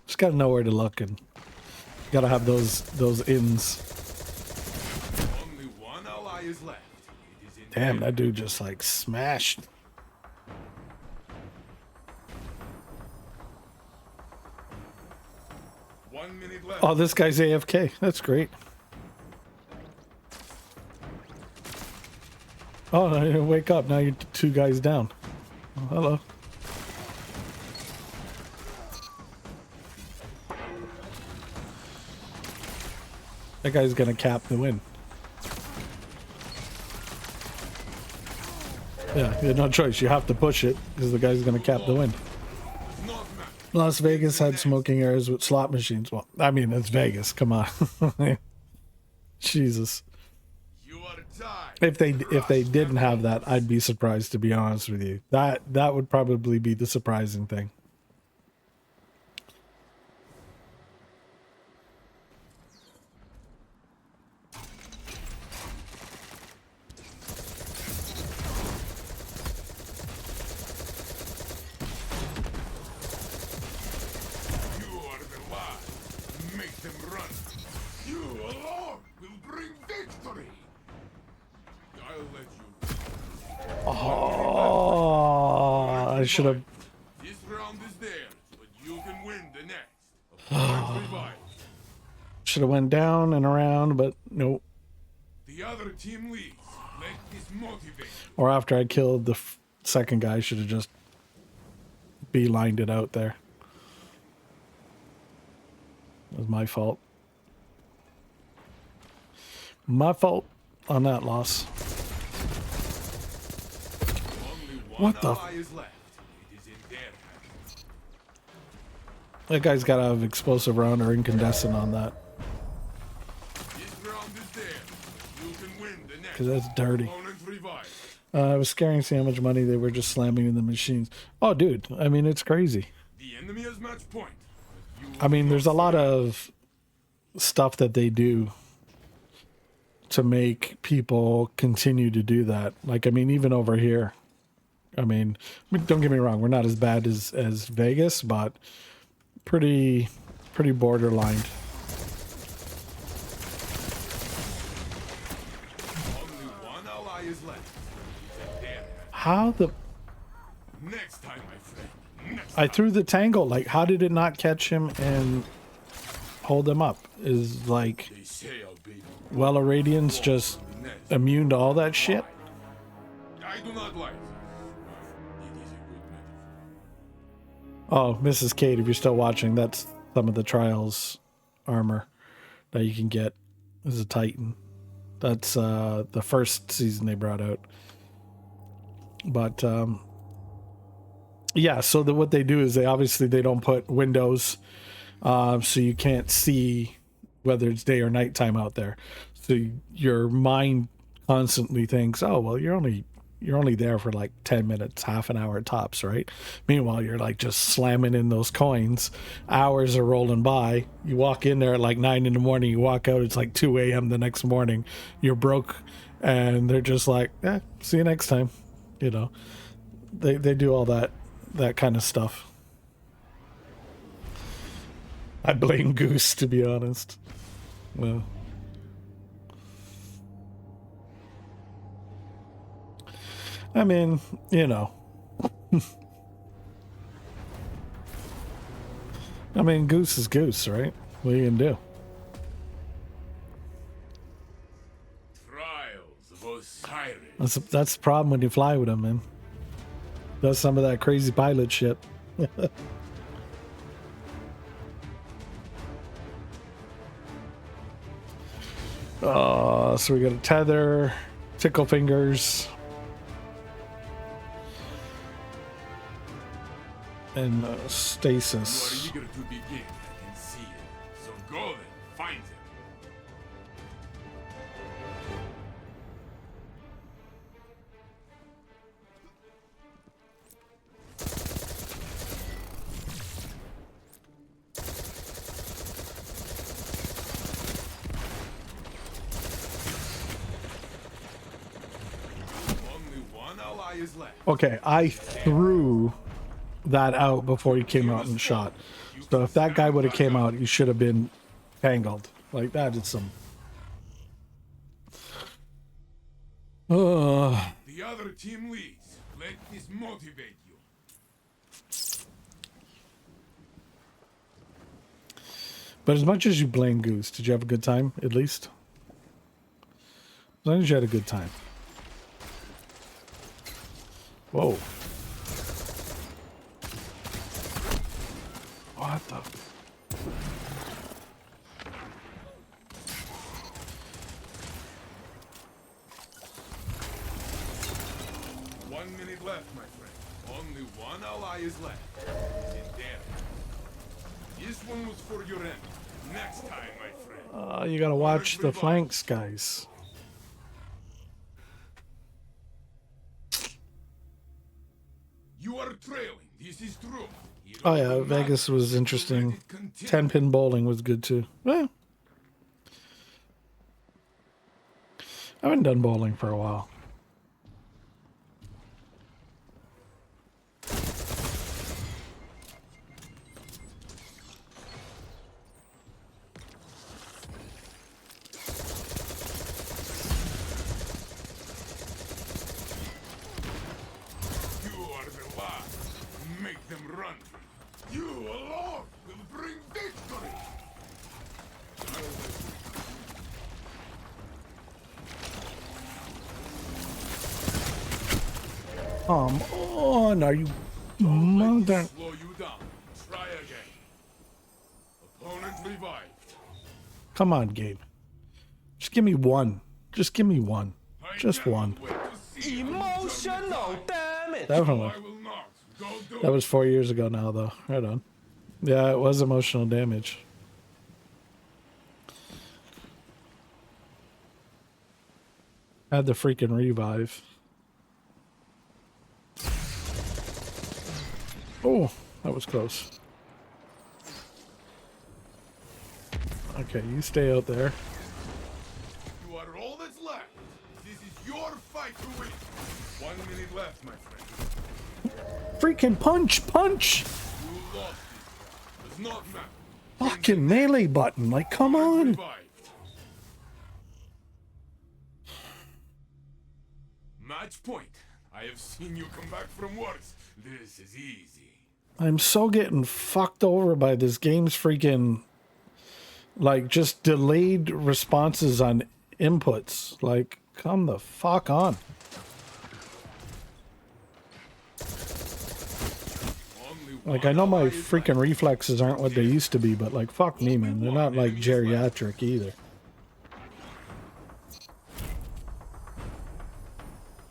Just gotta know where to look, and gotta have those ins. Only one ally is left. It is in Damn, that dude just like smashed. One minute left. Oh, this guy's AFK. That's great. Oh, no, wake up. Now you're 2 guys down. Oh, hello. That guy's gonna cap the win. Yeah, you have no choice. You have to push it because the guy's gonna cap the win. Las Vegas had smoking areas with slot machines. Well, I mean, it's Vegas. Come on. Jesus. If they didn't have that, I'd be surprised, to be honest with you. That would probably be the surprising thing. You are the last. Make them run. You alone will bring victory. I'll let you. Oh, I should have. This round is theirs, but you can win the next. Opponent revived. Should have went down and around, but nope. The other team leads. Let this motivate. Or after I killed the second guy, I should have just beelined it out there. It was my fault. My fault on that loss. Only What the? ally is left. It is in their hands. That guy's got to have explosive round or incandescent on that. This round is theirs. You can win the next. Because that's dirty. Opponent revived. It was scary to see how much money they were just slamming in the machines. Oh, dude. I mean, it's crazy. The enemy has match point. I mean, there's a lot of stuff that they do to make people continue to do that. Like, I mean, even over here. I mean, don't get me wrong. We're not as bad as Vegas, but pretty borderline. Only one ally is left. It is in their hands. How the... Next time, my friend. Next I threw the tangle. Like, how did it not catch him and hold him up? Is like, They say I'll be well, Irradian's just immune to all that shit? I do not like this. It is a good metaphor. Oh, Mrs. Kate, if you're still watching, that's some of the Trials armor that you can get as a Titan. That's the first season they brought out. But yeah, so what they do is they don't put windows, so you can't see whether it's day or nighttime out there. So your mind constantly thinks, oh well, you're only there for like 10 minutes, half an hour tops, right? Meanwhile, you're like just slamming in those coins. Hours are rolling by. You walk in there at like 9 in the morning. You walk out, it's like 2 a.m. the next morning. You're broke, and they're just like, see you next time. You know, they do all that kind of stuff. I blame Goose, to be honest. Well, I mean, you know. I mean, goose is goose, right? What are you gonna do? Trials of Osiris. That's the problem when you fly with him, man. Does some of that crazy pilot shit. So we got a tether, tickle fingers, and stasis. You are eager to begin, I can see it. So go then, find him. Only one ally is left. Okay, I threw that out before he came out and shot. So if that guy would have came out, he should have been tangled. Like that is some. The other team leads. Let this motivate you. But as much as you blame Goose, did you have a good time at least? As long as you had a good time. Whoa. What the? 1 minute left, my friend. Only one ally is left. In there. This one was for your end. Next time, my friend. You gotta watch the flanks, guys. You are trailing. This is true. Oh yeah, Vegas was interesting. 10-pin bowling was good too. Well, I haven't done bowling for a while. You are the last. Make them run. You alone will bring victory. Come on, are you mother? Slow you down. Try again. Opponent revived. Come on, Gabe. Just give me one. Just give me one. Just one. Emotional damage! Definitely. I will not. Don't do That was 4 years ago now, though. Right on. Yeah, it was emotional damage. Had the freaking revive. Oh, that was close. Okay, you stay out there. You are all that's left. This is your fight to win. 1 minute left, my friend. Freaking punch! Punch! You lost this. Does not matter. Fucking melee button. Like, come on. Revived. Match point. I have seen you come back from worse. This is easy. I'm so getting fucked over by this game's freaking, like, just delayed responses on inputs. Like, come the fuck on. Like, I know my freaking reflexes aren't what they used to be, but, like, fuck me, man. They're not, like, geriatric either.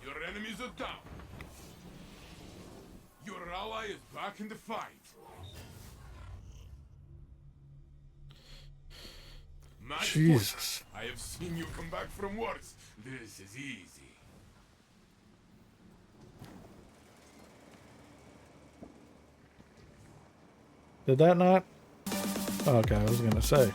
Your enemies are down. Your ally is back in the fight. Match point. Jesus. I have seen you come back from worse. This is easy. Did that not? Okay, I was gonna say.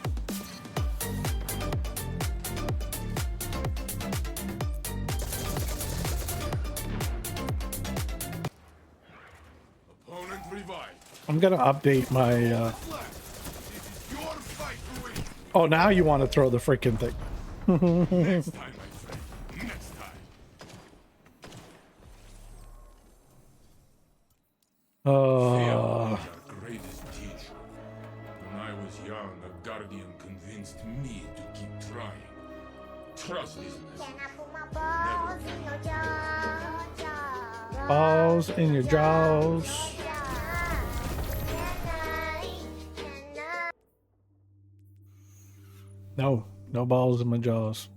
Opponent revived. I'm gonna update my, Left. This is your fight to win. Oh, now you want to throw the freaking thing. Next time, my friend. Next time. Guardian convinced me to keep trying. Trust is Balls in your jaws. No, no balls in my jaws.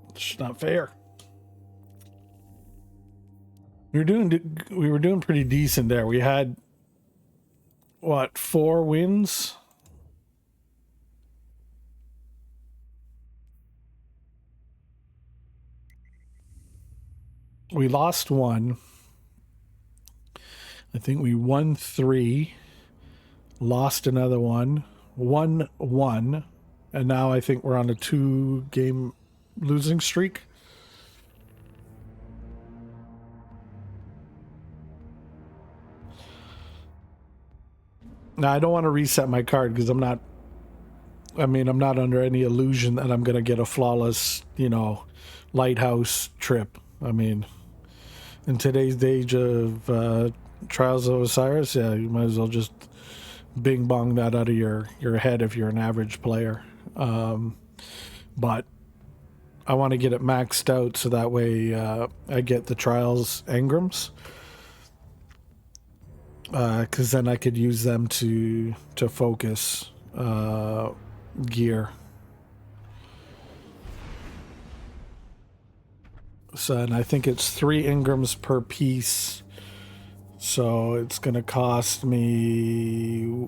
It's not fair. We were doing pretty decent there. We had what, 4 wins? We lost 1. I think we won 3, lost another 1, won 1, and now I think we're on a 2-game losing streak. Now I don't want to reset my card because I'm not under any illusion that I'm going to get a flawless, lighthouse trip. I mean, in today's age of Trials of Osiris, yeah, you might as well just bing bong that out of your head if you're an average player. But I want to get it maxed out so that way I get the Trials engrams. Because then I could use them to focus gear. So, and I think it's 3 engrams per piece. So it's going to cost me...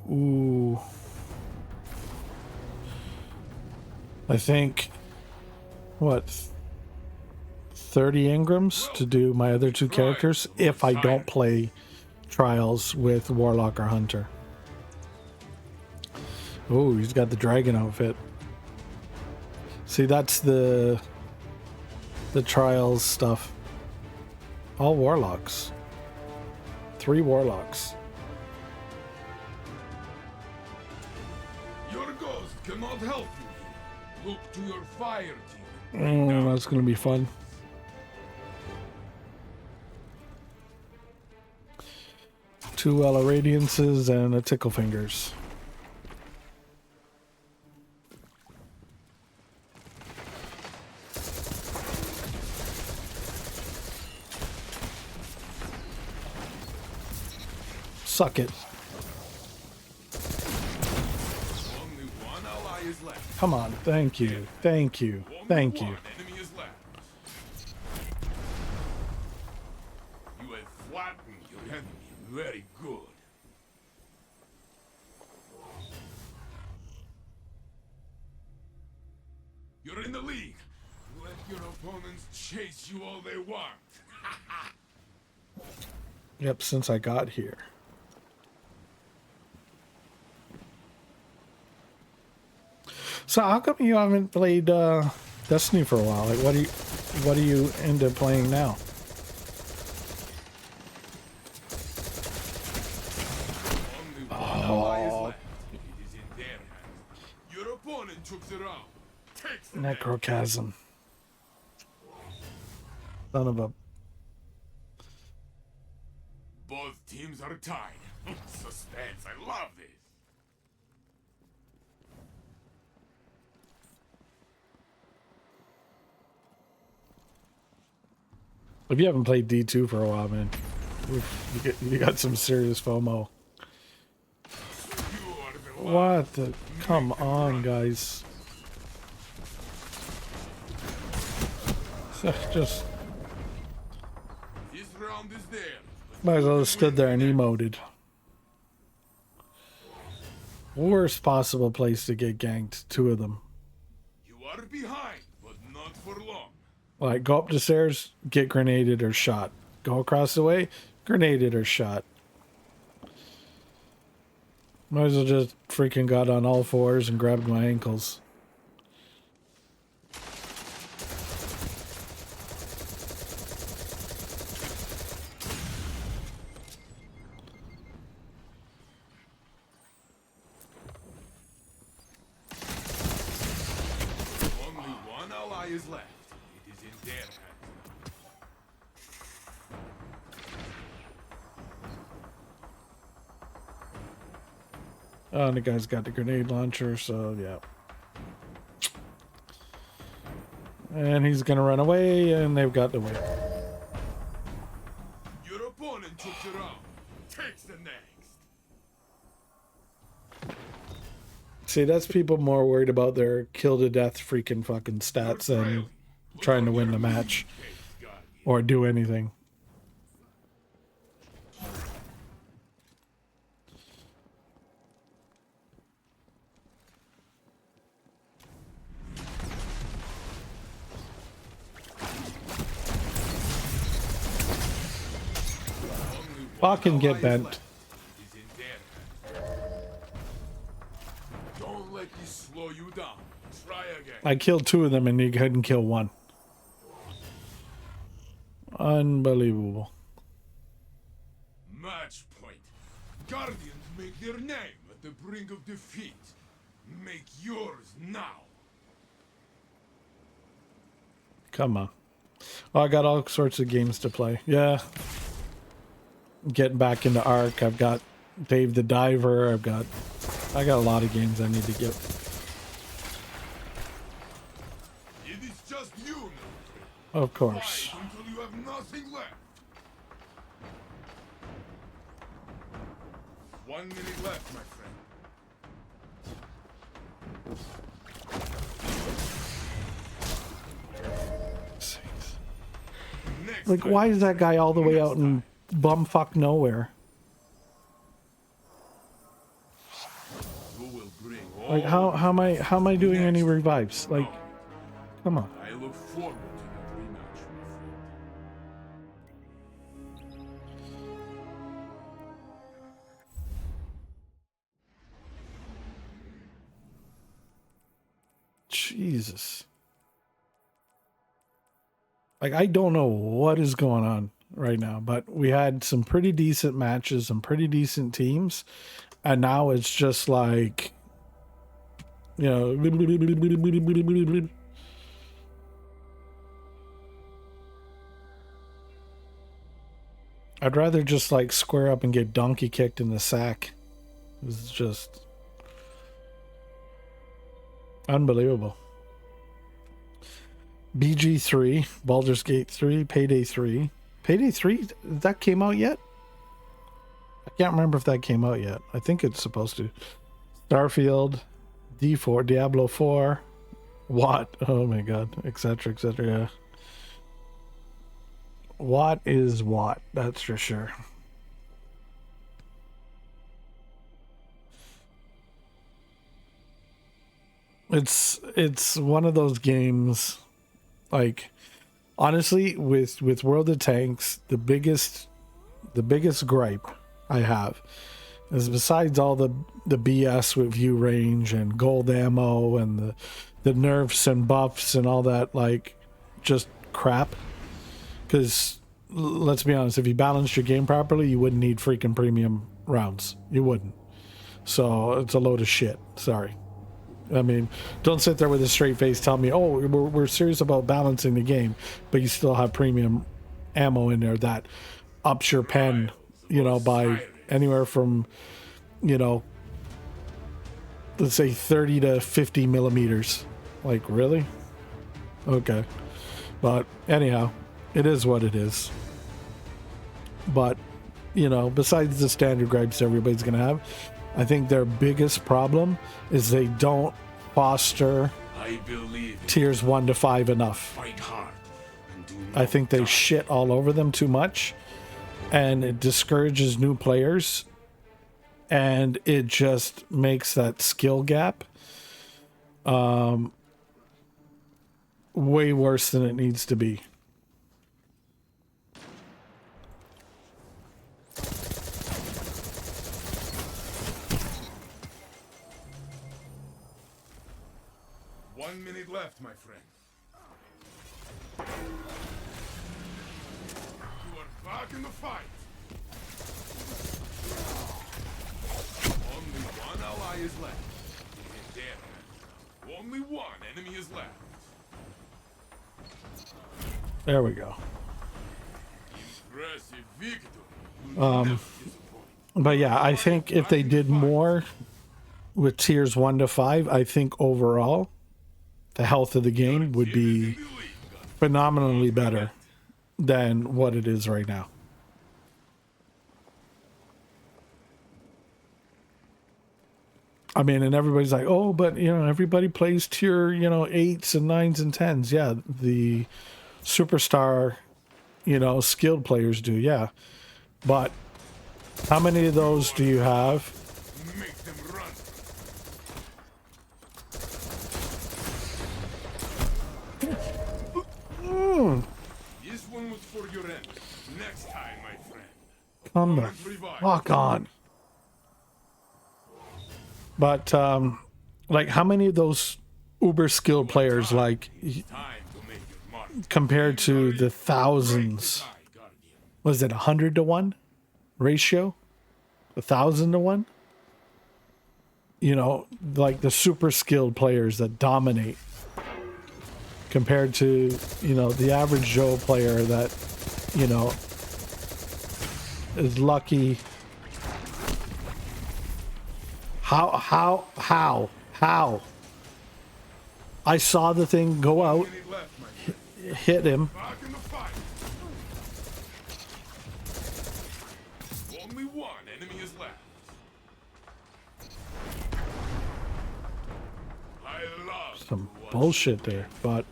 I think... What? 30 engrams to do my other 2 characters if I don't play Trials with Warlock or Hunter. Oh, he's got the dragon outfit. See, that's the Trials stuff. All Warlocks. 3 Warlocks. Your ghost cannot help you. Look to your fire team. That's gonna be fun. Two Ella Radiances and a Tickle Fingers. Suck it. Only one ally is left. Come on, thank you, thank you, thank you. One enemy is left. You have flattened your enemy. Very good. You're in the lead. Let your opponents chase you all they want. Yep, since I got here. So how come you haven't played Destiny for a while? Like, what do you end up playing now? Oh. It is in their hands. Your opponent took the round. Take the Necrochasm. Son of a... Both teams are tied. Suspense. I love this. If you haven't played D2 for a while, man, you got some serious FOMO. What the... Come on, guys. Just... This round is there. Might as well have stood there and emoted. Worst possible place to get ganked. 2 of them. You are behind, but not for long. Like, go up the stairs, get grenaded or shot. Go across the way, grenaded or shot. Might as well just freaking got on all 4s and grabbed my ankles. Only one ally is left. It is in their hands. Oh, and the guy's got the grenade launcher, so yeah. And he's gonna run away, and they've got the win. Your opponent took you out. Takes the next. See, that's people more worried about their kill to death freaking fucking stats than trying to win the match or do anything. Fucking get bent. Don't let this slow you down. Try again. I killed 2 of them and you couldn't kill 1. Unbelievable. Match point. Guardians make their name at the brink of defeat. Make yours now. Come on. Oh, I got all sorts of games to play. Yeah. Getting back into Ark. I've got Dave the Diver. I got a lot of games I need to get. It is just you now. Of course. Fight until you have nothing left. 1 minute left, my friend. Next Like, time. why is that guy all the way out in bumfuck nowhere? You will bring all Like, how am I doing any revives? Like, come on. I look forward to that rematch, my friend. Jesus. Like, I don't know what is going on right now, but we had some pretty decent matches, some pretty decent teams, and now it's just like, you know, I'd rather just like square up and get donkey kicked in the sack. It's just unbelievable. BG3, Baldur's Gate 3, Payday 3. Payday 3, that came out yet? I can't remember if that came out yet. I think it's supposed to. Starfield, D4, Diablo 4, Watt, oh my god, etc., etc. Yeah. Watt is Watt, that's for sure. It's one of those games, like, honestly, with World of Tanks, the biggest gripe I have is, besides all the BS with view range and gold ammo and the nerfs and buffs and all that, like, just crap. Because let's be honest, if you balanced your game properly, you wouldn't need freaking premium rounds. You wouldn't. So it's a load of shit. Sorry. I mean, don't sit there with a straight face, tell me, oh, we're serious about balancing the game, but you still have premium ammo in there that ups your pen, you know, by anywhere from, you know, let's say 30 to 50 millimeters. Like, really? Okay. But anyhow, it is what it is. But, you know, besides the standard gripes everybody's going to have, I think their biggest problem is they don't foster tiers 1 to 5 enough. Fight hard and do I think they shit all over them too much, and it discourages new players, and it just makes that skill gap way worse than it needs to be. left, my friend. You are back in the fight. Only one ally is left. In their hands. Only one enemy is left. There we go. Impressive victory. But yeah, I think if they did more with tiers 1 to 5, I think overall the health of the game would be phenomenally better than what it is right now. I mean, and everybody's like, oh, but, you know, everybody plays tier, you know, 8s and 9s and 10s. Yeah, the superstar, you know, skilled players do, yeah. But how many of those do you have? Make them run. This one was for your end. Next time, my friend. Come the fuck on. But, like, how many of those uber skilled players, like, compared to the thousands, was it 100 to 1 ratio? 1,000 to 1? You know, like the super skilled players that dominate compared to, you know, the average Joe player that, you know, is lucky. How? I saw the thing go out, hit him. Only one enemy is left. I love Some bullshit there, but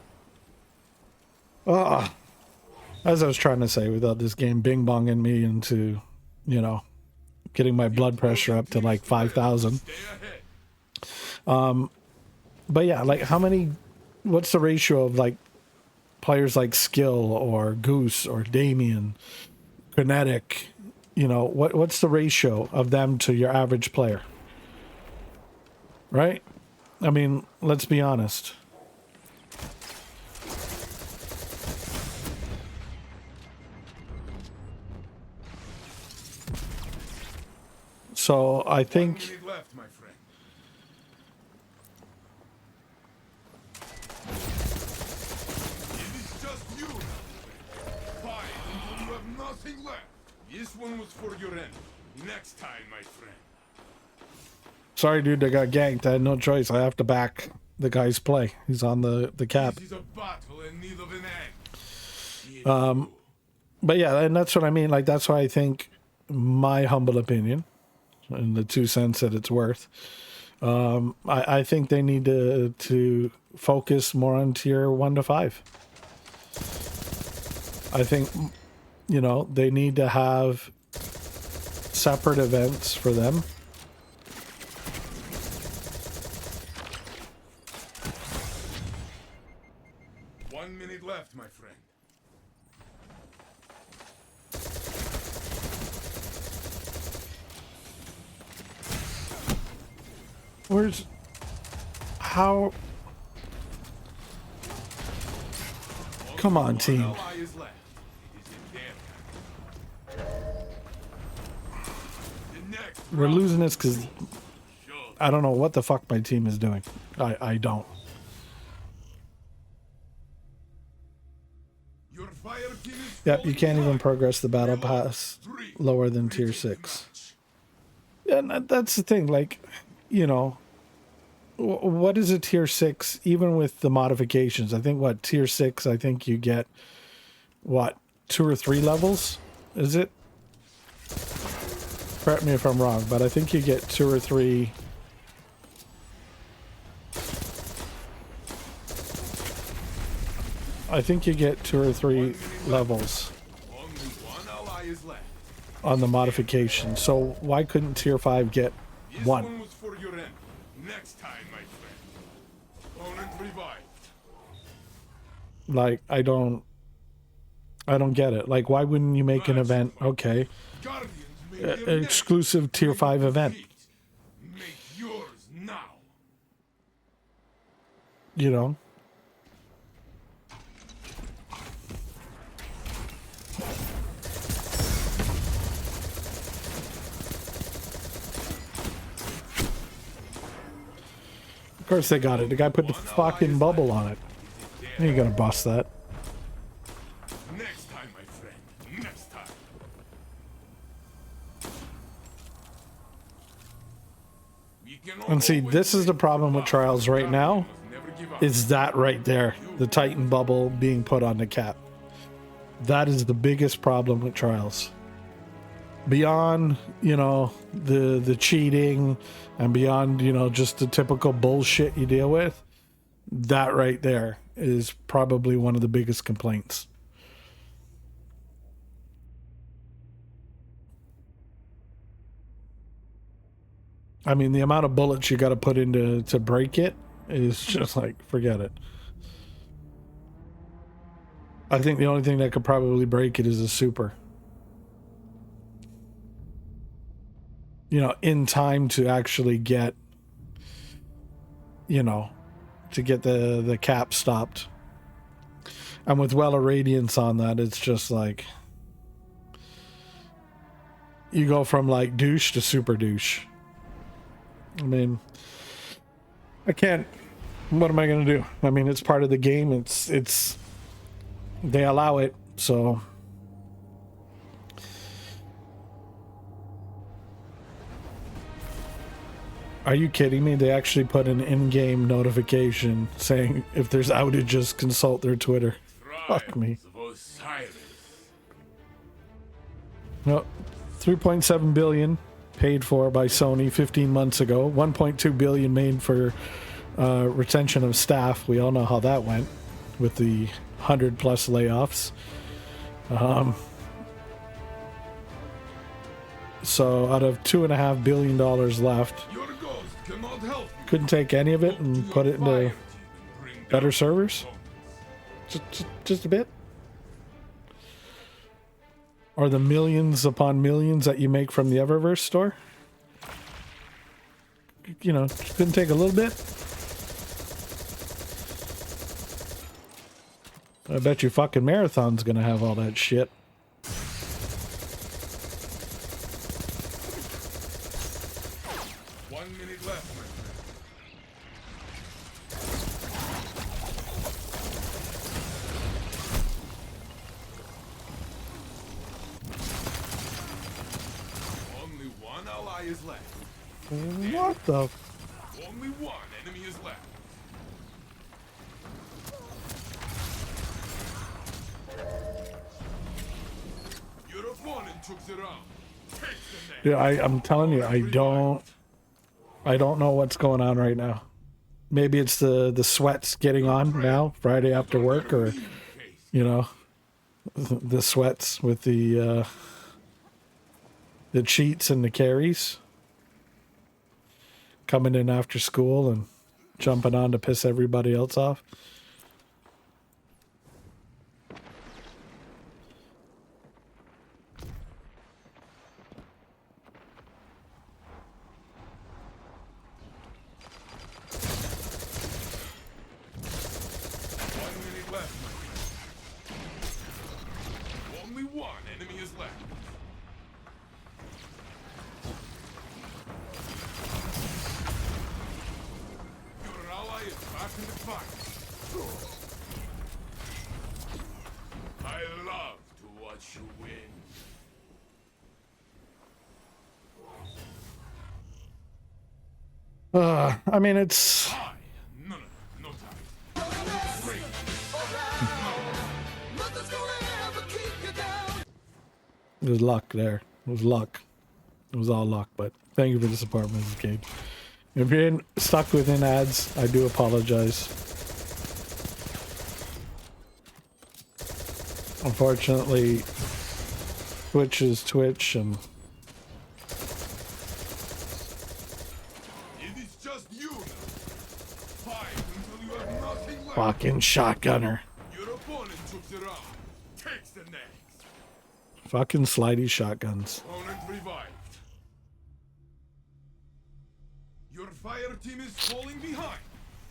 as I was trying to say, without this game bing bonging me into, you know, getting my blood pressure up to like 5,000. But yeah, like how many, what's the ratio of like players like Skill or Goose or Damien, Kinetic, you know, what's the ratio of them to your average player? Right? I mean, let's be honest. So I think left, my friend. It is just you. Fight until you have nothing left. This one was for your end. Next time, my friend. sorry, dude, I got ganked. I had no choice. I have to back the guy's play. He's on the cap. This is a battle in need of an end. But yeah, and that's what I mean. Like, that's why I think, my humble opinion, and the 2 cents that it's worth, I think they need to focus more on tier 1 to 5. I think, you know, they need to have separate events for them. One minute left, my friend. Where's... How... Come on, team. We're losing this because I don't know what the fuck my team is doing. I don't. Yep, you can't even progress the battle pass lower than tier 6. Yeah, and that's the thing. Like, you know, what is a tier 6, even with the modifications? I think, what, tier 6, I think you get, what, 2 or 3 levels? Is it? Correct me if I'm wrong, but I think you get 2 or 3. I think you get 2 or 3 levels on the modification. So why couldn't tier 5 get 1? Next time, my friend. Opponent revived. Like, I don't get it. Like, why wouldn't you make an event? Okay, exclusive tier 5 event. Make yours now. You know. Of course they got it. The guy put the fucking bubble on it. You're gonna bust that. Next time, my friend. Next time. We And see, this is the problem with Trials right now, is that right there, the Titan bubble being put on the cap. That is the biggest problem with Trials. Beyond, you know, the cheating and beyond, you know, just the typical bullshit you deal with, that right there is probably one of the biggest complaints. I mean, the amount of bullets you got to put into to break it is just like, forget it. I think the only thing that could probably break it is a super. You know, in time to actually get, you know, to get the cap stopped. And with Well of Radiance on that, it's just like, you go from like douche to super douche. I mean, I can't, what am I going to do? I mean, it's part of the game. It's, they allow it, so. Are you kidding me? They actually put an in-game notification saying if there's outages, consult their Twitter. Fuck me. No, 3.7 billion paid for by Sony 15 months ago. 1.2 billion made for retention of staff. We all know how that went with the 100+ layoffs. So out of $2.5 billion left, couldn't take any of it and put it into better servers? Just a bit? Or the millions upon millions that you make from the Eververse store? You know, couldn't take a little bit? I bet you fucking Marathon's gonna have all that shit. What the? Only one enemy is left. Your opponent took the round. Dude, I'm telling you, I don't know what's going on right now. Maybe it's the sweats getting on now, Friday after work, or, you know, the sweats with the cheats and the carries. Coming in after school and jumping on to piss everybody else off. I mean, it's... There's luck there. It was luck. It was all luck, but thank you for the support, Mrs. Cage. If you're stuck within ads, I do apologize. Unfortunately, Twitch is Twitch, and... Fucking shotgunner. Your opponent took the round. Takes the next. Fucking slidey shotguns. Opponent revived. Your fire team is falling behind.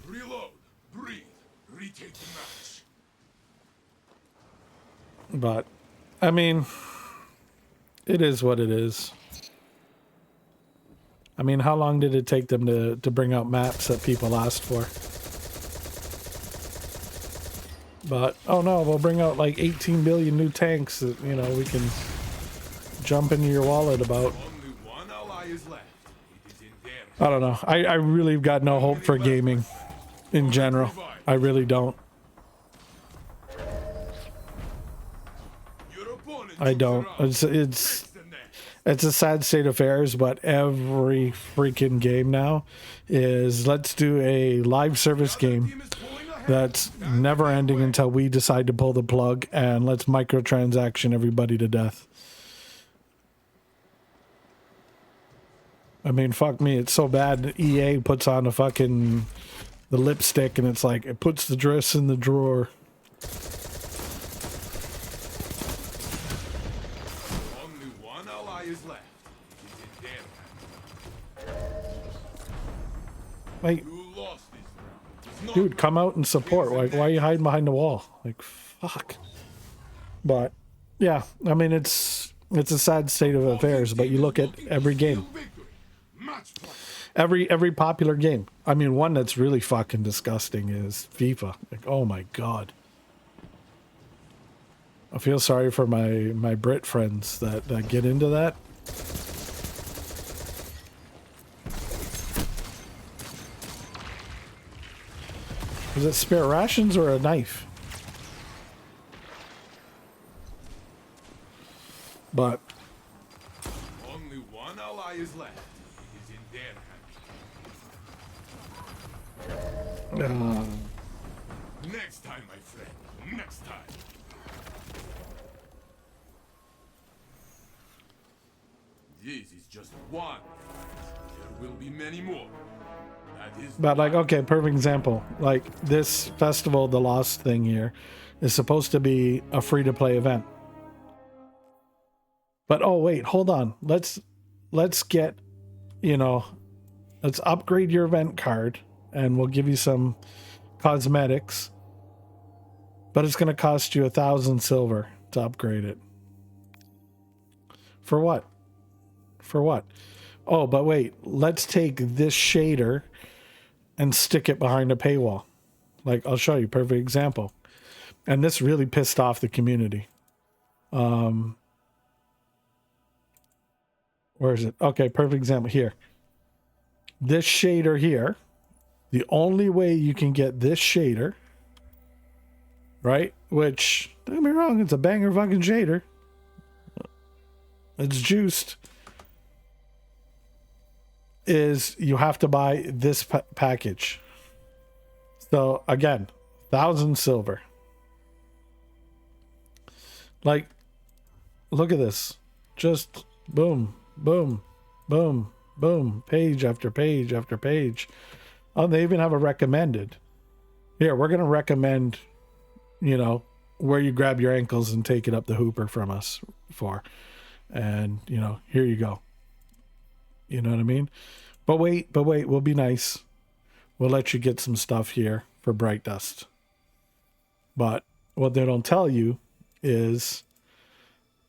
Reload. Breathe. Retake the match. But, I mean, it is what it is. I mean, how long did it take them to bring out maps that people asked for? But, oh no, we'll bring out like 18 billion new tanks that, you know, we can jump into your wallet about. Only one ally is left. It is in their I don't know. I really got no hope for gaming in general. I really don't. I don't. It's a sad state of affairs, but every freaking game now is let's do a live service game that's never ending until we decide to pull the plug, and let's microtransaction everybody to death. I mean, fuck me, it's so bad that EA puts on the lipstick and it's like, it puts the dress in the drawer. Only one ally is left. He's in damn. Wait, You lost this round. It's not dude, come out and support. Like, why are you hiding behind the wall? Like, fuck. But, yeah, I mean, it's a sad state of affairs, but you look at every game. Every popular game. I mean, one that's really fucking disgusting is FIFA. Like, oh my god. I feel sorry for my Brit friends that get into that. Is it spare rations or a knife? But only one ally is left. He's in damn hands. Next time, my friend. Next time. This is just one. There will be many more. That is But like, okay, perfect example. Like this festival, the Lost thing here, is supposed to be a free-to-play event. But oh wait, hold on. Let's get, let's upgrade your event card, and we'll give you some cosmetics. But it's going to cost you 1,000 silver to upgrade it. For what? For what? Oh, but wait, let's take this shader and stick it behind a paywall. Like, I'll show you, perfect example. And this really pissed off the community. Where is it? Okay, perfect example here. This shader here, the only way you can get this shader, right? Which, don't get me wrong, it's a banger fucking shader. It's juiced. Is you have to buy this package. So again, 1,000 silver. Like, look at this. Just boom, boom, boom, boom, page after page after page. Oh, they even have a recommended. Here, we're gonna recommend, where you grab your ankles and take it up the hooper from us for. And, here you go. You know what I mean? But wait, we'll be nice. We'll let you get some stuff here for Bright Dust. But what they don't tell you is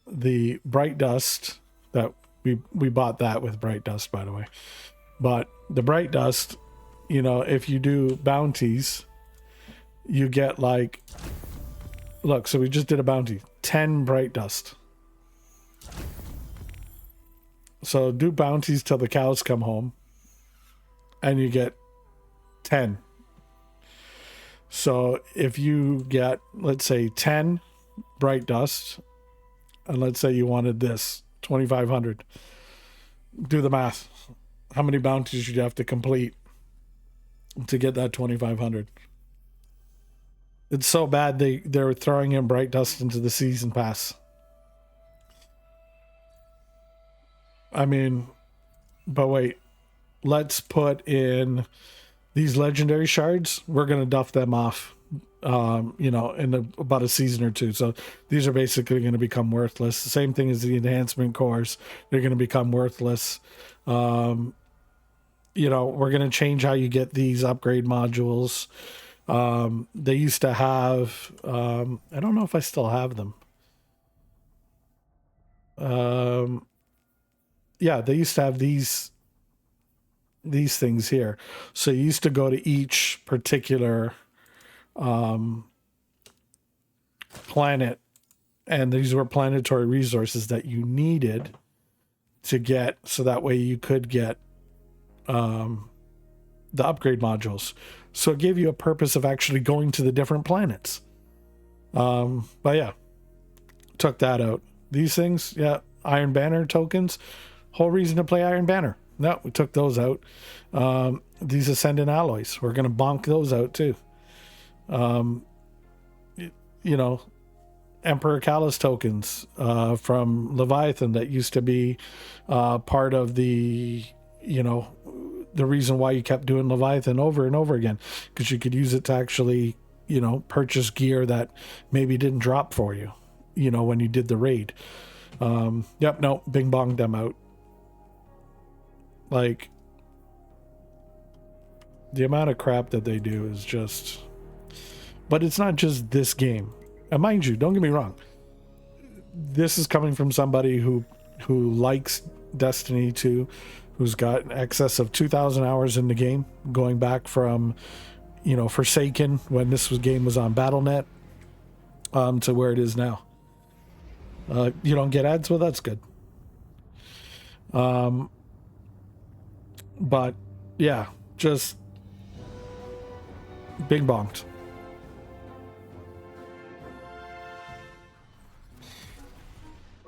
the Bright Dust that we bought that with Bright Dust, by the way. But the Bright Dust, if you do bounties, you get like, look, so we just did a bounty, 10 Bright Dust. So do bounties till the cows come home, and you get 10. So if you get, let's say, 10 Bright Dust, and let's say you wanted this, 2,500, do the math. How many bounties should you have to complete to get that 2,500? It's so bad they're throwing in Bright Dust into the season pass. I mean, but wait, let's put in these legendary shards. We're going to duff them off, in about a season or two. So these are basically going to become worthless. The same thing as the enhancement cores. They're going to become worthless. We're going to change how you get these upgrade modules. They used to have, I don't know if I still have them. Yeah, they used to have these things here. So you used to go to each particular planet, and these were planetary resources that you needed to get, so that way you could get the upgrade modules. So it gave you a purpose of actually going to the different planets. But yeah, took that out. These things, yeah, Iron Banner tokens, whole reason to play Iron Banner. No, we took those out. These Ascendant alloys, we're going to bonk those out too. You know, Emperor Callus tokens from Leviathan that used to be part of the, you know, the reason why you kept doing Leviathan over and over again, because you could use it to actually, you know, purchase gear that maybe didn't drop for you, you know, when you did the raid. Yep, no, bing bonged them out. Like, the amount of crap that they do is just... But it's not just this game. And mind you, don't get me wrong. This is coming from somebody who likes Destiny 2, who's got an excess of 2,000 hours in the game, going back from, you know, Forsaken, when this game was on Battle.net, to where it is now. You don't get ads? Well, that's good. But, yeah, just big bonked.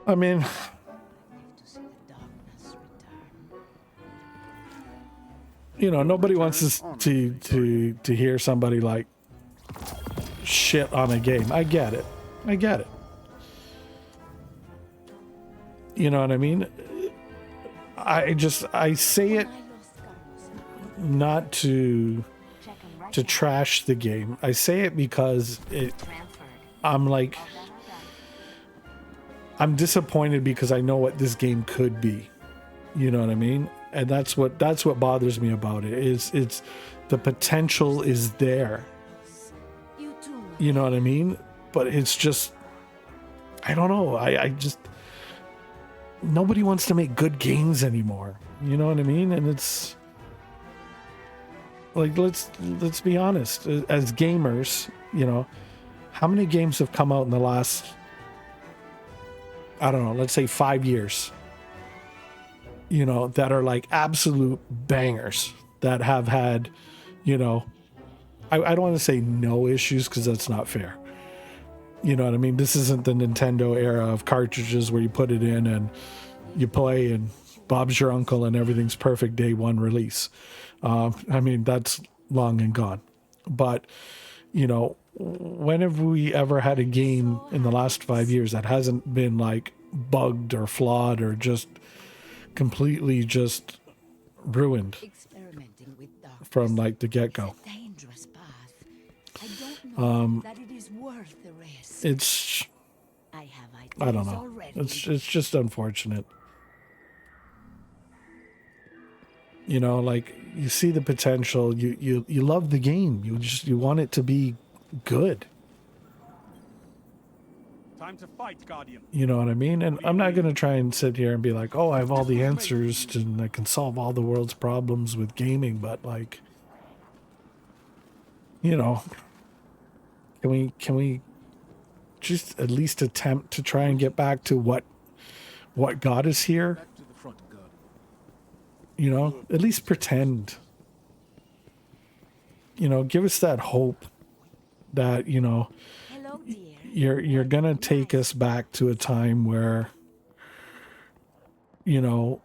I mean, you know, nobody wants to hear somebody like shit on a game. I get it. You know what I mean? I say it not to trash the game. I say it because I'm disappointed because I know what this game could be. You know what I mean? And that's what bothers me about it. It's the potential is there. You know what I mean? But it's just, I don't know. I just, nobody wants to make good games anymore. You know what I mean? And it's like, let's be honest. As gamers, you know, how many games have come out in the last, I don't know, let's say 5 years, you know, that are like absolute bangers that have had, you know, I don't want to say no issues because that's not fair. You know what I mean? This isn't the Nintendo era of cartridges where you put it in and you play and Bob's your uncle and everything's perfect day one release. I mean, that's long and gone. But, you know, when have we ever had a game in the last 5 years that hasn't been like bugged or flawed or just completely just ruined from like the get-go? It's, I don't know. It's just unfortunate. You know, like you see the potential, you love the game. You want it to be good. Time to fight, Guardian. You know what I mean? And I'm not going to try and sit here and be like, oh, I have all the answers and I can solve all the world's problems with gaming. But like, you know, can we just at least attempt to try and get back to what got us here? You know, at least pretend. You know, give us that hope that, you know, you're gonna take us back to a time where, you know,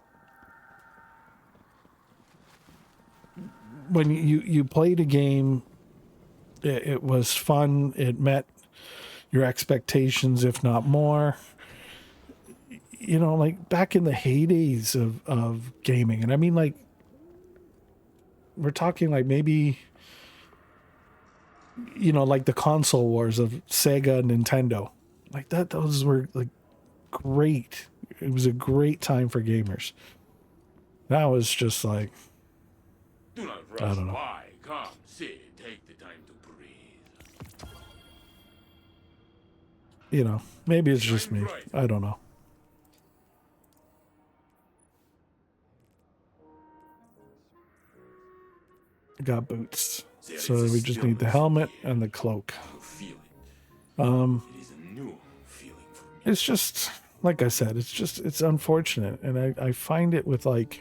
when you played a game, it was fun, it met your expectations, if not more. You know, like back in the heydays of gaming. And I mean, like, we're talking like maybe, you know, like the console wars of Sega and Nintendo. Like that, those were like great. It was a great time for gamers. Now it's just like, Do not rush I don't know. by. Come, sit, take the time to breathe. You know, maybe it's just me. I don't know. Got boots. So we just need the helmet and the cloak. It's just, like I said, it's unfortunate. And I find it with like,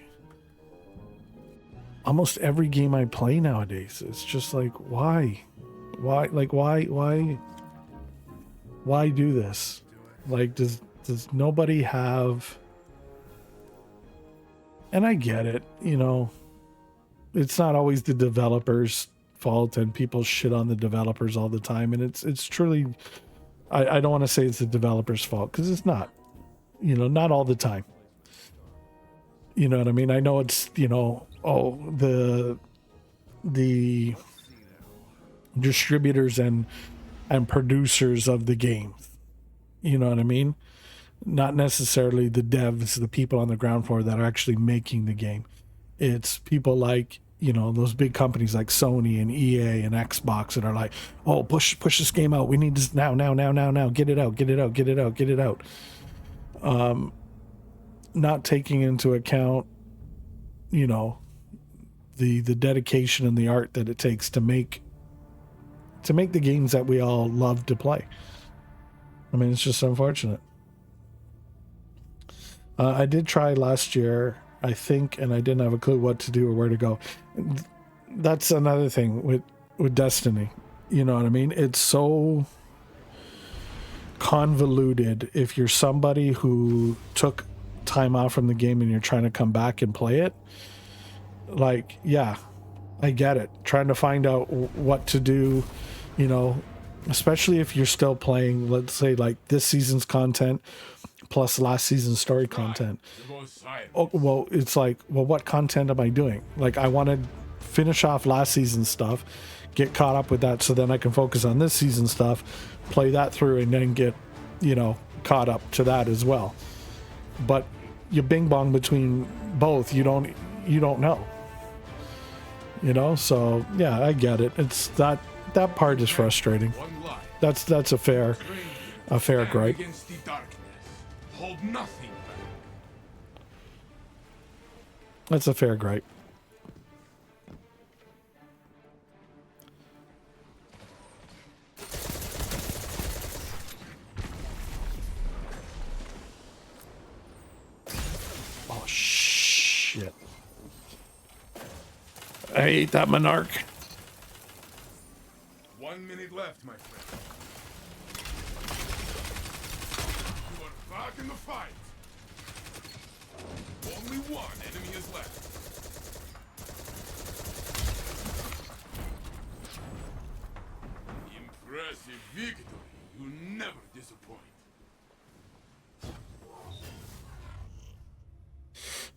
almost every game I play nowadays. It's just like, why do this? Like, does nobody have? And I get it, you know, it's not always the developers' fault, and people shit on the developers all the time, and it's truly, I don't want to say it's the developers' fault, because it's not, you know, not all the time. You know what I mean? I know it's, you know, oh, the distributors and producers of the game. You know what I mean? Not necessarily the devs, the people on the ground floor that are actually making the game. It's people like, you know, those big companies like Sony and EA and Xbox that are like, oh, push this game out. We need this now. Get it out. Not taking into account, you know, the dedication and the art that it takes to make the games that we all love to play. I mean, it's just unfortunate. I did try last year, I think, and I didn't have a clue what to do or where to go. That's another thing with Destiny. You know what I mean? It's so convoluted. If you're somebody who took time off from the game and you're trying to come back and play it, like, yeah, I get it. Trying to find out what to do, you know, especially if you're still playing, let's say, like this season's content plus last season's story content. Oh, well, it's like, well, what content am I doing? Like, I want to finish off last season's stuff, get caught up with that, so then I can focus on this season's stuff, play that through, and then get, you know, caught up to that as well. But you bing bong between both, you don't know. You know, so yeah, I get it. It's that part is frustrating. That's a fair gripe. Hold nothing back. That's a fair gripe. Oh shit. I hate that Monarch. 1 minute left, my friend. You are back in the fight. Only one enemy is left. Impressive victory. You never disappoint.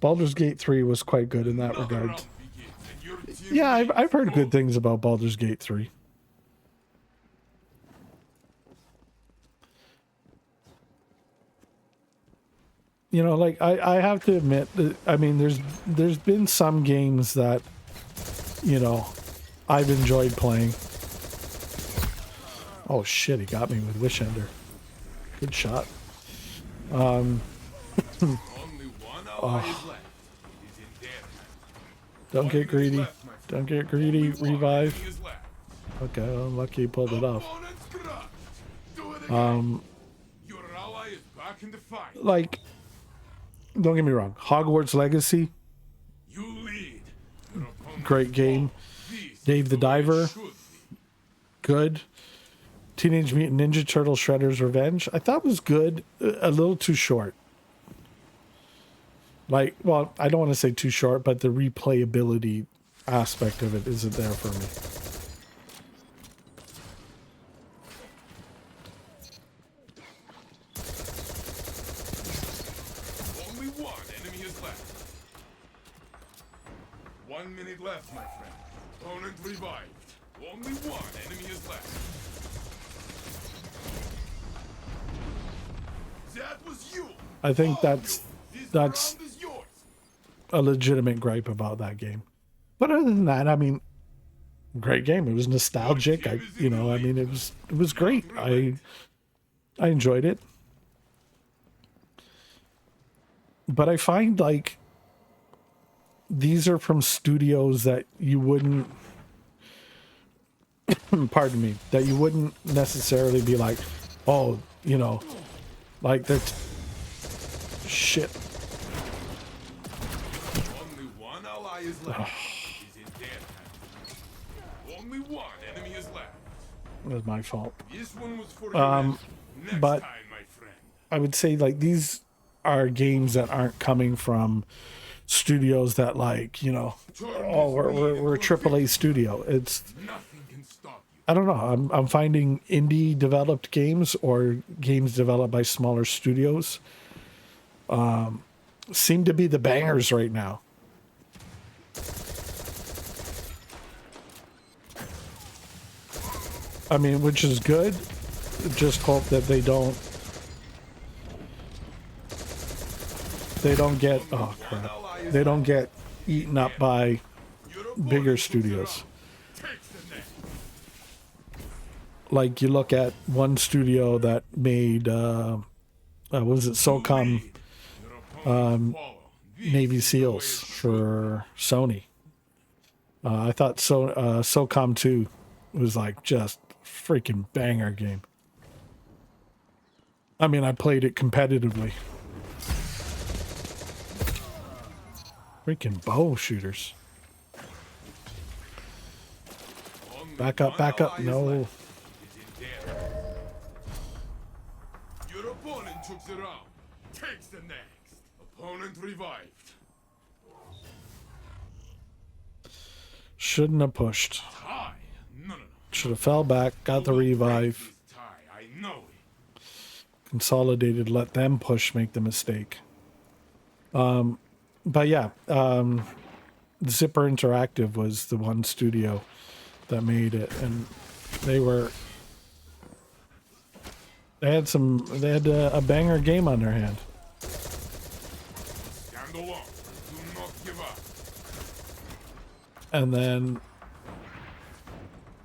Baldur's Gate 3 was quite good in that regard. Yeah, I've heard good things about Baldur's Gate 3. You know, like, I have to admit that, I mean, there's been some games that, you know, I've enjoyed playing. Oh shit, he got me with Wish Ender. Good shot. Oh. Don't get greedy. Don't get greedy. Revive. Okay, well, I'm lucky he pulled it off. Like, don't get me wrong. Hogwarts Legacy. Great game. Dave the Diver. Good. Teenage Mutant Ninja Turtle Shredder's Revenge. I thought was good. A little too short. Like, well, I don't want to say too short, but the replayability aspect of it isn't there for me. Only one enemy is left. 1 minute left, my friend. Opponent revived. Only one enemy is left. That was you. I think that's a legitimate gripe about that game. But other than that, I mean, great game. It was nostalgic. It was great. I enjoyed it. But I find, like, these are from studios that you wouldn't pardon me, that you wouldn't necessarily be like, oh, you know, like that's shit. Only one ally is left. Only one enemy is left. It was my fault. This one was for your end. Next but time, my friend. I would say like these are games that aren't coming from studios that like, you know, oh, we're a AAA studio. It's, Nothing can stop you. I don't know. I'm finding indie developed games or games developed by smaller studios seem to be the bangers right now. I mean, which is good. Just hope that they don't get, oh crap, they don't get eaten up by bigger studios. Like you look at one studio that made what was it, SOCOM Navy SEALs for Sony. I thought SOCOM 2 was like just freaking banger game. I mean, I played it competitively. Freaking bow shooters. Back up, back up. No. Your opponent took the round. Takes the next. Opponent revived. Shouldn't have pushed. Tie. No. Should have fell back, got the revive. Tie. I know it. Consolidated, let them push, make the mistake. But yeah, Zipper Interactive was the one studio that made it, and they had a banger game on their hand. Stand alone. Do not give up. And then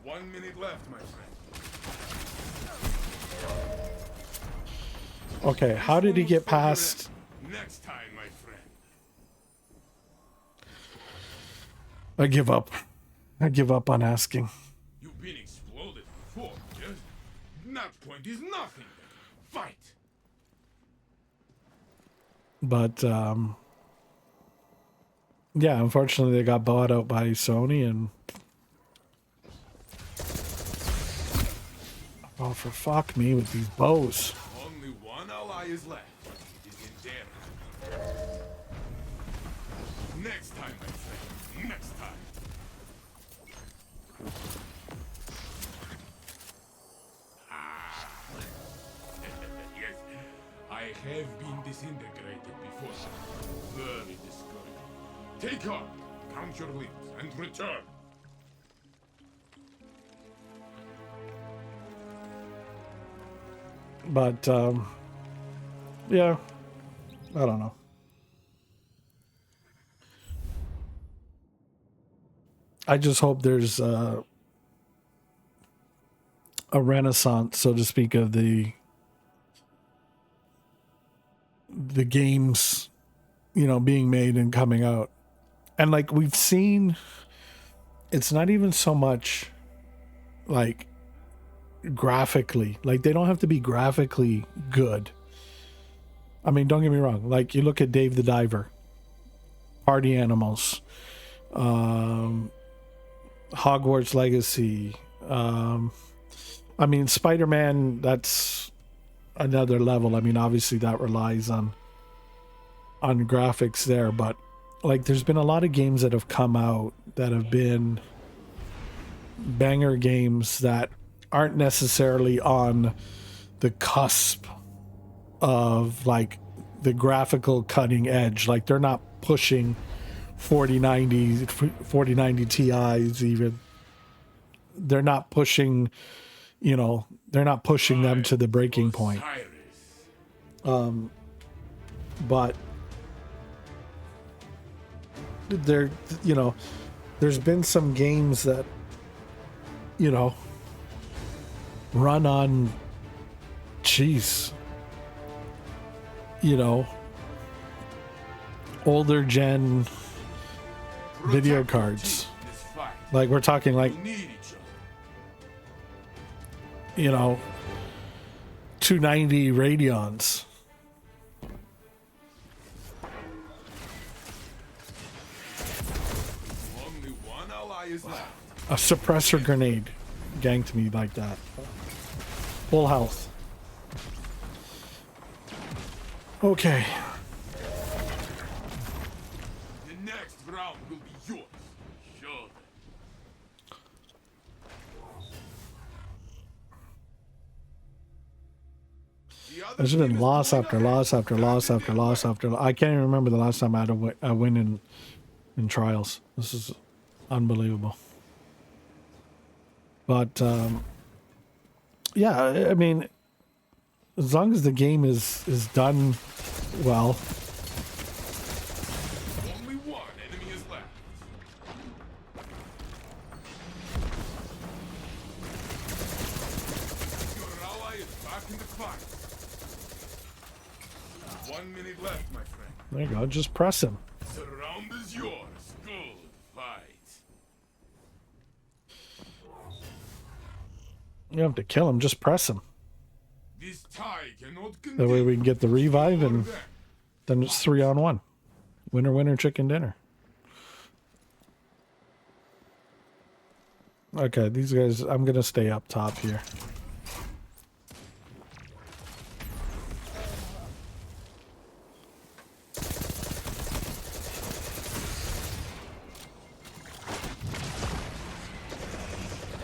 1 minute left, my friend. okay, how did he get past? Next time, my friend. I give up. I give up on asking. You've been exploded before, yes? That point is nothing. Fight. But yeah, unfortunately they got bought out by Sony, and oh, for fuck me with these bows. Only one ally is left. It is in there. Next time, my friend. Next time. Yes, I have been disintegrated before. Very discouraging. Take heart, count your limbs, and return. But yeah, I don't know. I just hope there's a renaissance, so to speak, of the games, you know, being made and coming out. And like we've seen, it's not even so much like graphically, like they don't have to be graphically good. I mean, don't get me wrong, like you look at Dave the Diver, Party Animals, Hogwarts Legacy, I mean Spider-Man, that's another level. I mean, obviously that relies on graphics there, but like there's been a lot of games that have come out that have been banger games that aren't necessarily on the cusp of like the graphical cutting edge. Like they're not pushing 4090 Ti's even. They're not pushing, you know, they're not pushing them to the breaking point. But there, you know, there's been some games that, you know, run on, geez, you know, older gen video cards. Like we're talking like, you know, 290 Radeons. Only one ally is left. A suppressor grenade ganked me like that. Full health. Okay. The next round will be yours. Sure. There's been loss after loss after loss after loss after. I can't even remember the last time I had a win in trials. This is unbelievable. But yeah, I mean, as long as the game is done well. Only one enemy is left. Your ally is back in the fight. 1 minute left, my friend. There you go. Just press him. The round is yours. Good fight. You don't have to kill him. Just press him. This tie cannot continue. That way we can get the revive, and then it's 3-on-1. Winner, winner, chicken dinner. Okay, these guys, I'm going to stay up top here.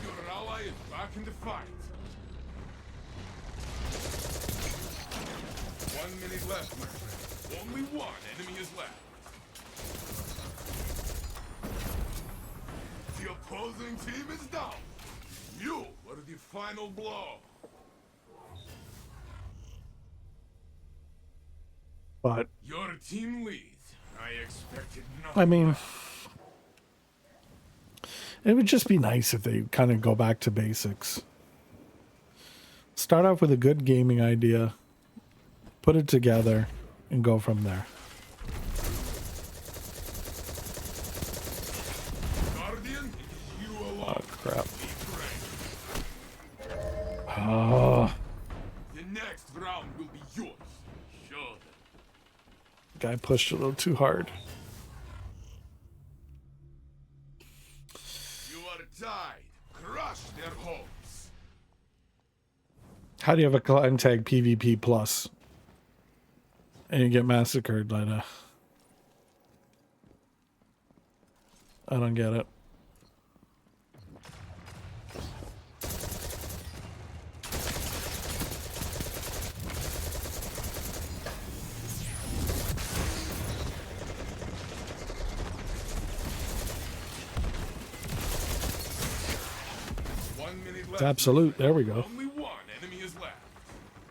Your ally is back in the fight. 1 minute left, my friend. Only one enemy is left. The opposing team is down. You are the final blow. But Your team leads. I expected nothing. I mean, it would just be nice if they kind of go back to basics. Start off with a good gaming idea, put it together, and go from there. Guardian, it is you alone. Oh, crap. Be brave. Oh, The next round will be yours. Sure. guy pushed a little too hard. You are tied. Crush their hopes. How do you have a clan tag PvP plus and you get massacred like that? I don't get it. It's absolute. There we go. Only one enemy is left.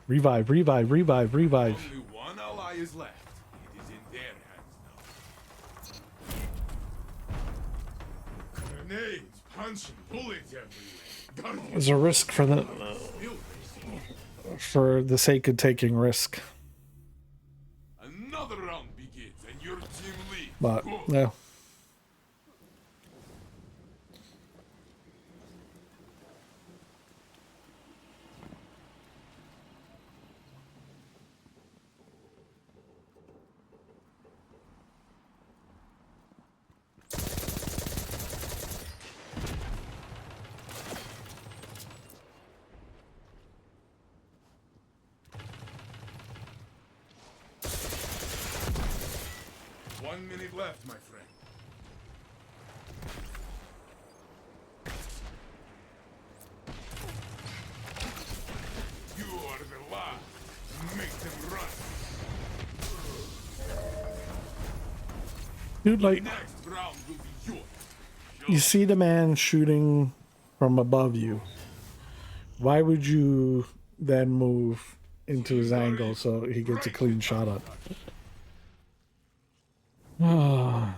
Revive, revive, revive, revive. Only one ally is left. It is in their hands now. Grenades, punching, bullets everywhere. Guardian, There's a risk for the still racing. sake of taking risk. Another round begins and your team leads. But Go. yeah. One minute left, my friend. You are the last. Make them run. Dude, like, Next round will be yours. you see the man shooting from above you. Why would you then move into his angle so he gets a clean shot up? Ah.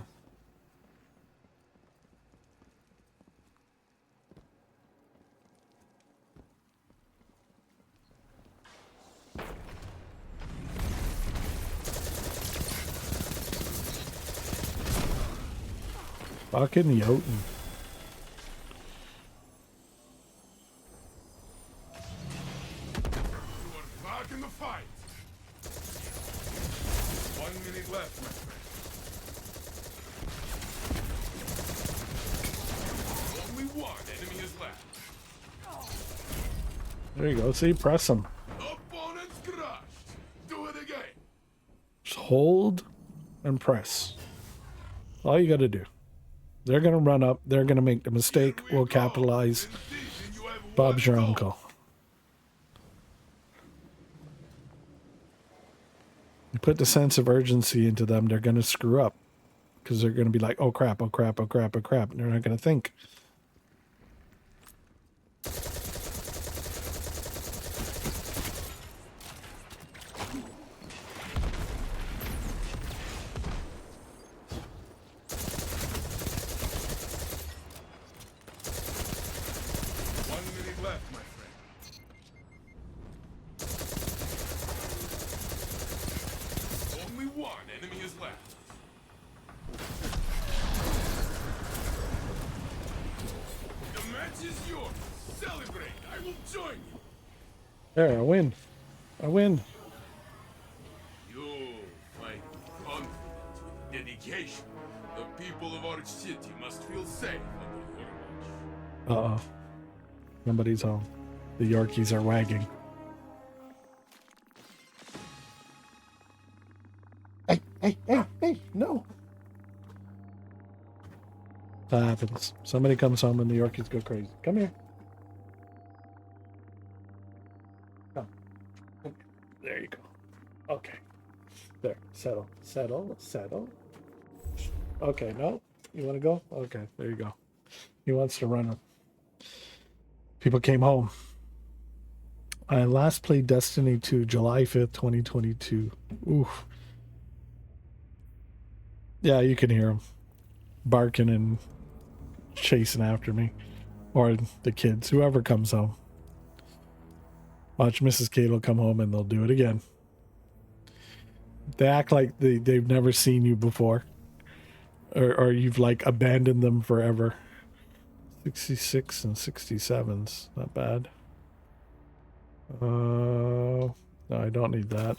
Fucking Jotun. You are back in the fight. 1 minute left, my friend. Only one There you go. See, press them. Opponents crushed. Do it again. Just hold and press. All you got to do. They're going to run up. They're going to make the mistake. We'll capitalize. Bob's your uncle. You put the sense of urgency into them, they're going to screw up. Because they're going to be like, oh crap, oh crap, oh crap, oh crap. And they're not going to think. There, I win. I win. You fight with confidence, with dedication. The people of Arch City must feel safe under your watch. Uh-oh. Somebody's home. The Yorkies are wagging. Hey, no. That happens. Somebody comes home and the Yorkies go crazy. Come here. Come. There you go. Okay. There. Settle. Settle. Settle. Okay, no. You want to go? Okay, there you go. He wants to run. People came home. I last played Destiny 2 July 5th, 2022. Oof. Yeah, you can hear them barking and chasing after me. Or the kids, whoever comes home. Watch Mrs. Kate will come home and they'll do it again. They act like they've never seen you before. Or you've like abandoned them forever. 66 and 67's not bad. No, I don't need that.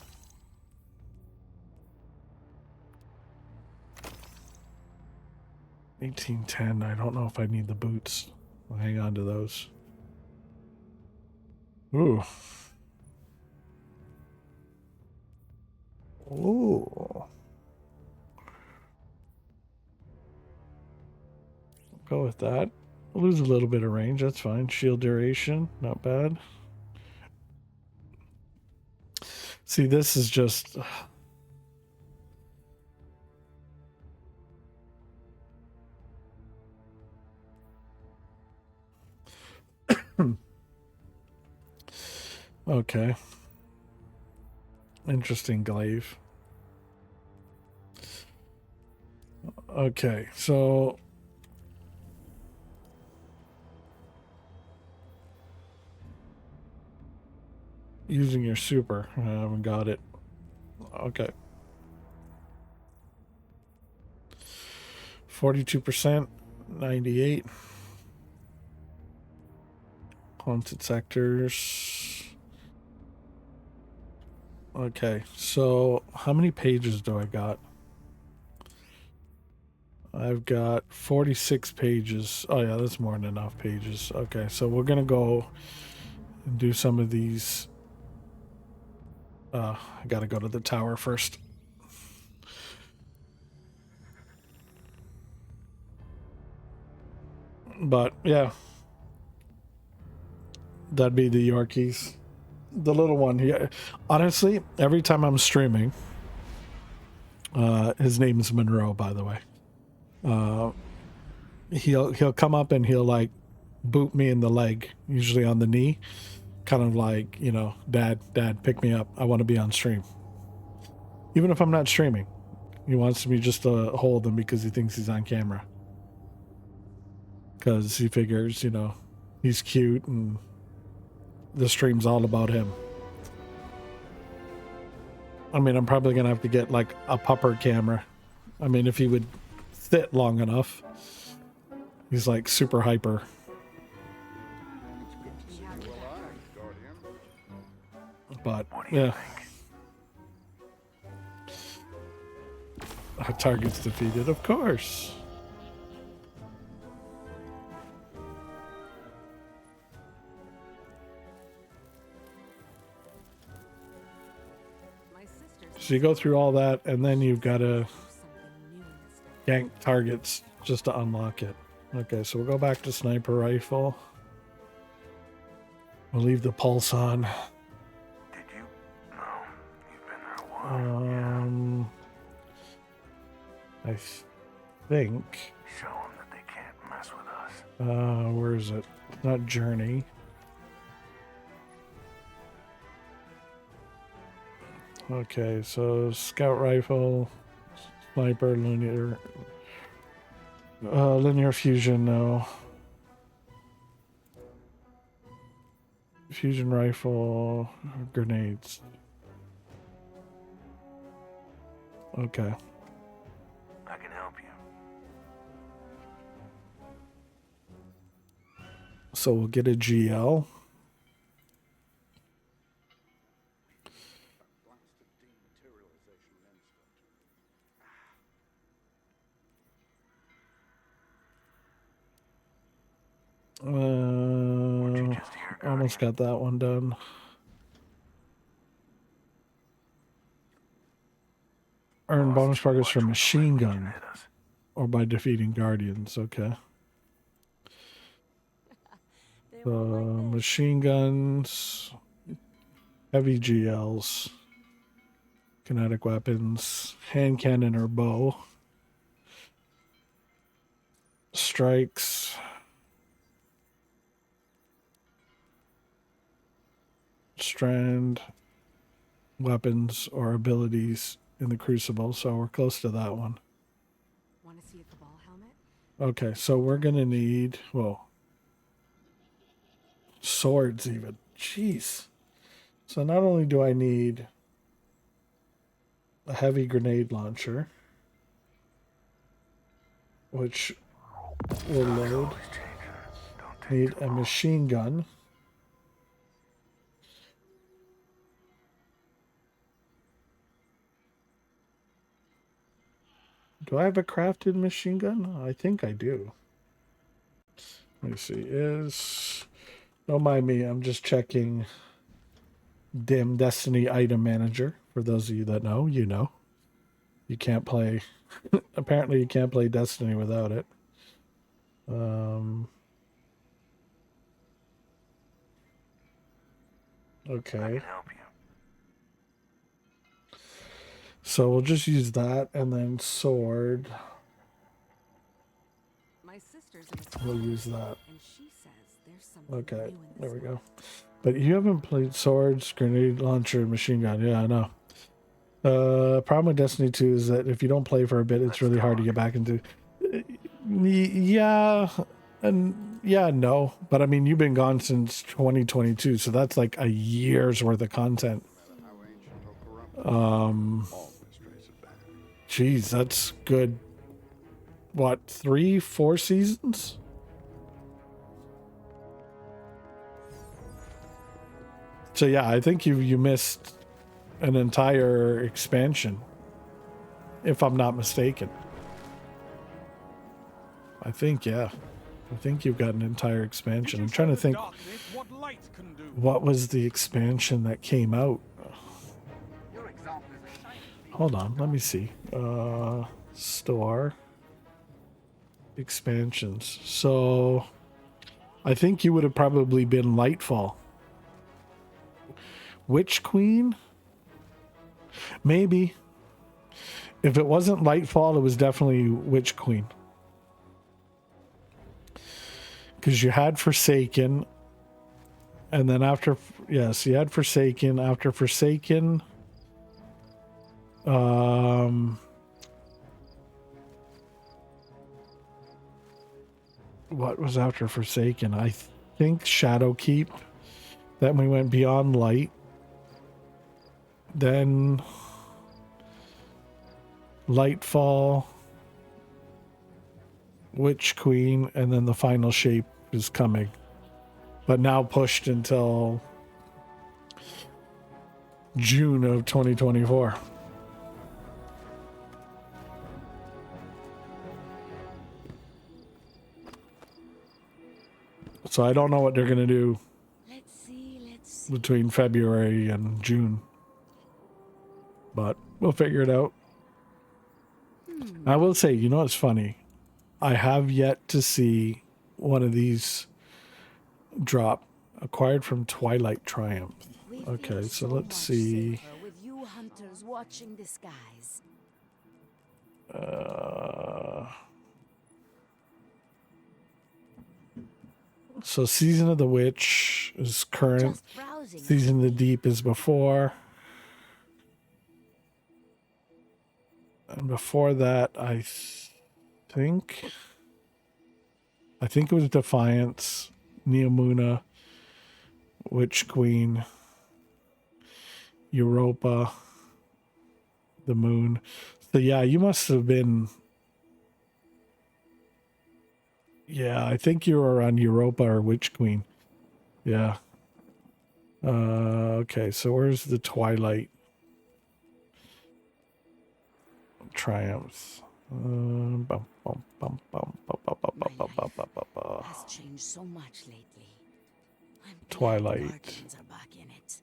$18.10. I don't know if I need the boots. I'll hang on to those. Ooh. Ooh. Go with that. Lose a little bit of range. That's fine. Shield duration. Not bad. See, this is just... Okay. Interesting glaive. Okay, so... using your super. I haven't got it. Okay. 42%, 98. Haunted sectors. Okay, so how many pages do I got? I've got 46 pages. Oh yeah, that's more than enough pages. Okay, so we're gonna go and do some of these. I gotta go to the tower first. But yeah, that'd be the Yorkies. The little one. Yeah, honestly, every time I'm streaming, his name is Monroe, by the way. He'll come up and he'll like boot me in the leg, usually on the knee. Kind of like, you know, dad, pick me up. I want to be on stream. Even if I'm not streaming. He wants me just to hold him because he thinks he's on camera. Because he figures, you know, he's cute and the stream's all about him. I mean, I'm probably going to have to get like a pupper camera. I mean, if he would sit long enough. He's like super hyper. But yeah, target's defeated, of course. So you go through all that, and then you've got to gank targets just to unlock it. Okay, so we'll go back to sniper rifle. We'll leave the pulse on. Did you? No. You've been there a while. I think. Show them that they can't mess with us. Where is it? Not Journey. Okay, so scout rifle, sniper, linear fusion, no. Fusion rifle, grenades. Okay. I can help you. So we'll get a GL. Almost got that one done. Earn bonus progress from machine gun or by defeating guardians. Okay. Machine guns, heavy GLs, kinetic weapons, hand cannon or bow, strikes, strand, weapons or abilities in the Crucible. So we're close to that one. Want to see a Cabal helmet? Okay, so we're gonna need, whoa, swords even. Jeez. So not only do I need a heavy grenade launcher, which will load, need a machine gun, do I have a crafted machine gun? I think I do. Let me see. Don't mind me. I'm just checking Dim Destiny Item Manager. For those of you that know, you know. You can't play. Apparently, you can't play Destiny without it. Okay. So we'll just use that and then sword. My sister's We'll use that. and she says there's something Okay, new in there this we go. But you haven't played swords, grenade launcher, machine gun. Yeah, I know. Problem with Destiny 2 is that if you don't play for a bit, it's really hard to get back into. Yeah, and yeah, no. But I mean, you've been gone since 2022, so that's like a year's worth of content. Geez, that's good. What, 3-4 seasons? So yeah, I think you missed an entire expansion, if I'm not mistaken. I think, yeah. I think you've got an entire expansion. I'm trying to think, what was the expansion that came out? Hold on, let me see. Store. Expansions. So, I think you would have probably been Lightfall. Witch Queen? Maybe. If it wasn't Lightfall, it was definitely Witch Queen. Because you had Forsaken. And then after... Yes, you had Forsaken. After Forsaken... what was after Forsaken? I think Shadowkeep. Then we went Beyond Light. Then Lightfall, Witch Queen, and then the final shape is coming. But now pushed until June of 2024. So I don't know what they're going to do between February and June. But We'll figure it out. I will say, you know what's funny? I have yet to see one of these drop. Acquired from Twilight Triumph. We Okay, feel so so let's much see. safer with you hunters watching the skies. So Season of the Witch is current. Just browsing. Season of the Deep is before. And before that, I think it was Defiance, Neomuna, Witch Queen, Europa, the Moon. So yeah, you must have been. Yeah, I think you were on Europa or Witch Queen. Yeah. Okay, so where's the Twilight Triumphs? Has changed so much lately. I'm glad Twilight. Guardians are back in it.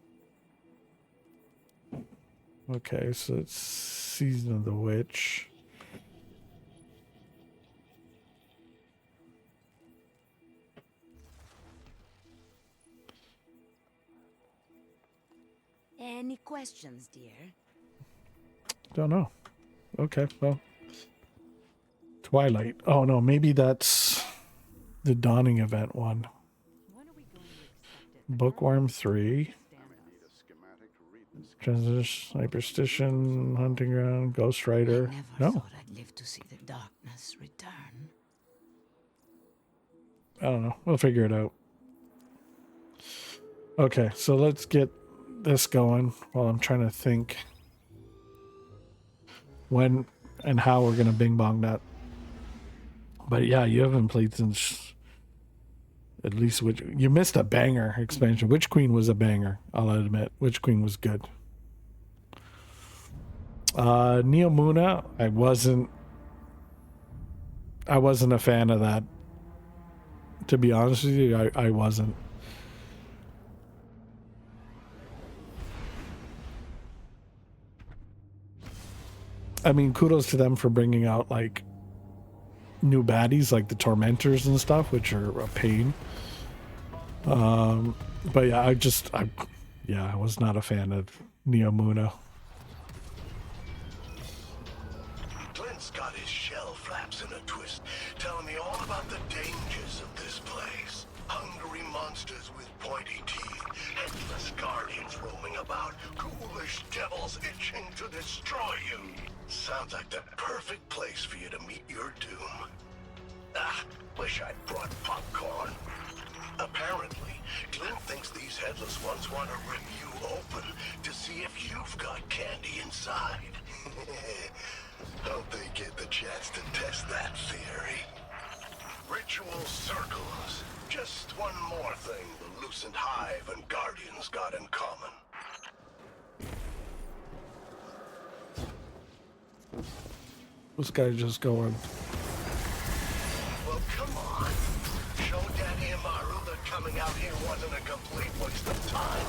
Okay, so it's Season of the Witch. Any questions, dear? Don't know. Okay, well. Twilight. Oh no, maybe that's the Dawning Event one. Bookworm 3. Transition, Hyperstition, Hunting Ground, Ghost Rider. I never No, thought I'd live to see the darkness return. I don't know. We'll figure it out. Okay, so let's get this going while I'm trying to think when and how we're gonna bing bong that. But yeah, you haven't played since at least you missed a banger expansion. Witch Queen was a banger, I'll admit. Witch Queen was good. Neomuna, I wasn't a fan of that. To be honest with you, I wasn't. I mean, kudos to them for bringing out like new baddies like the Tormentors and stuff, which are a pain. But yeah, I was not a fan of Neomuna. Clint's got his shell flaps in a twist, telling me all about the dangers of this place. Hungry monsters with pointy teeth, headless guardians roaming about, ghoulish devils itching to destroy you. Sounds like the perfect place for you to meet your doom. Ah, wish I'd brought popcorn. Apparently, Clint thinks these headless ones want to rip you open to see if you've got candy inside. Hope they get the chance to test that theory. Ritual circles. Just one more thing the Lucent Hive and Guardians got in common. This guy's just going. Well, come on. Show Daddy Amaru that coming out here wasn't a complete waste of time.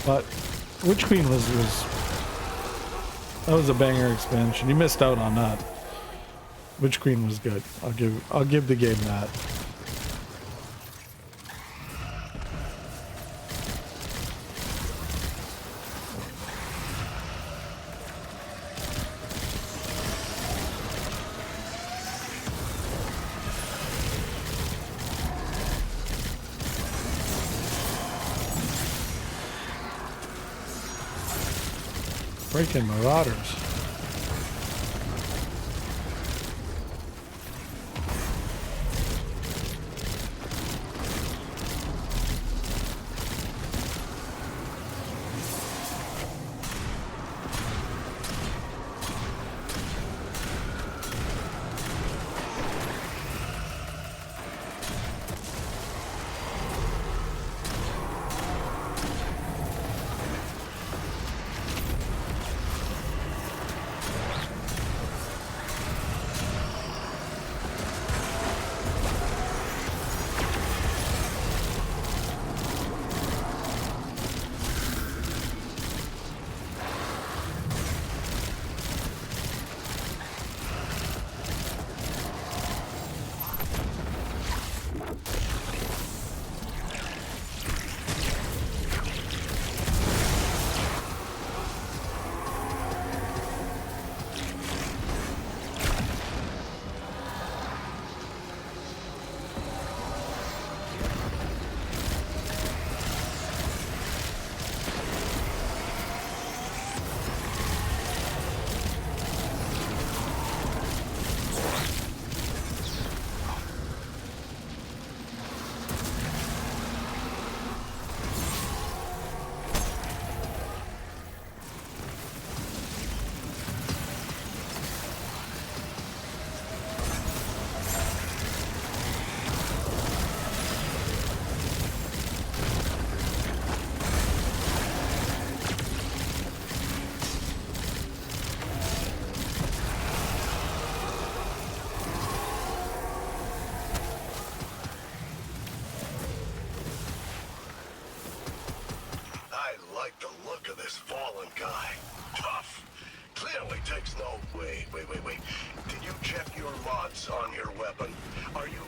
But Witch Queen was that was a banger expansion. You missed out on that. Witch Queen was good. I'll give the game that. Freaking marauders. I like the look of this fallen guy. Tough. Clearly takes no... Wait. Did you check your mods on your weapon? Are you...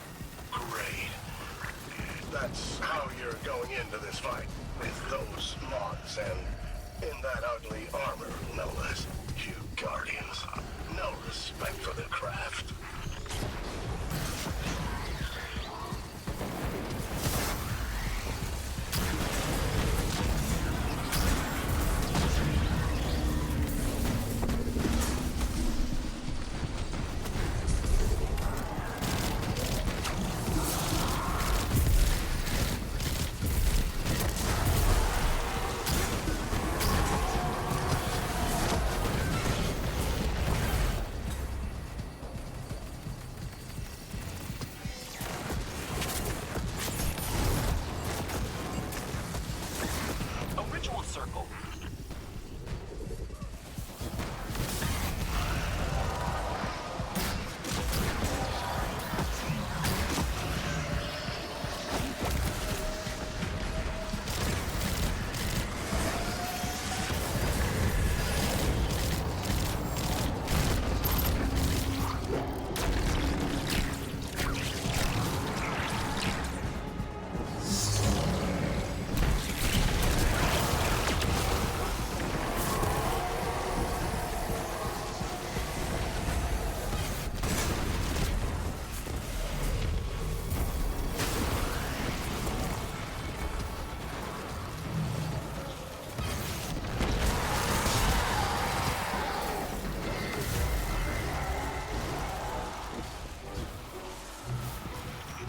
Great. That's how you're going into this fight. With those mods and in that ugly armor, no less. You Guardians. No respect for the craft.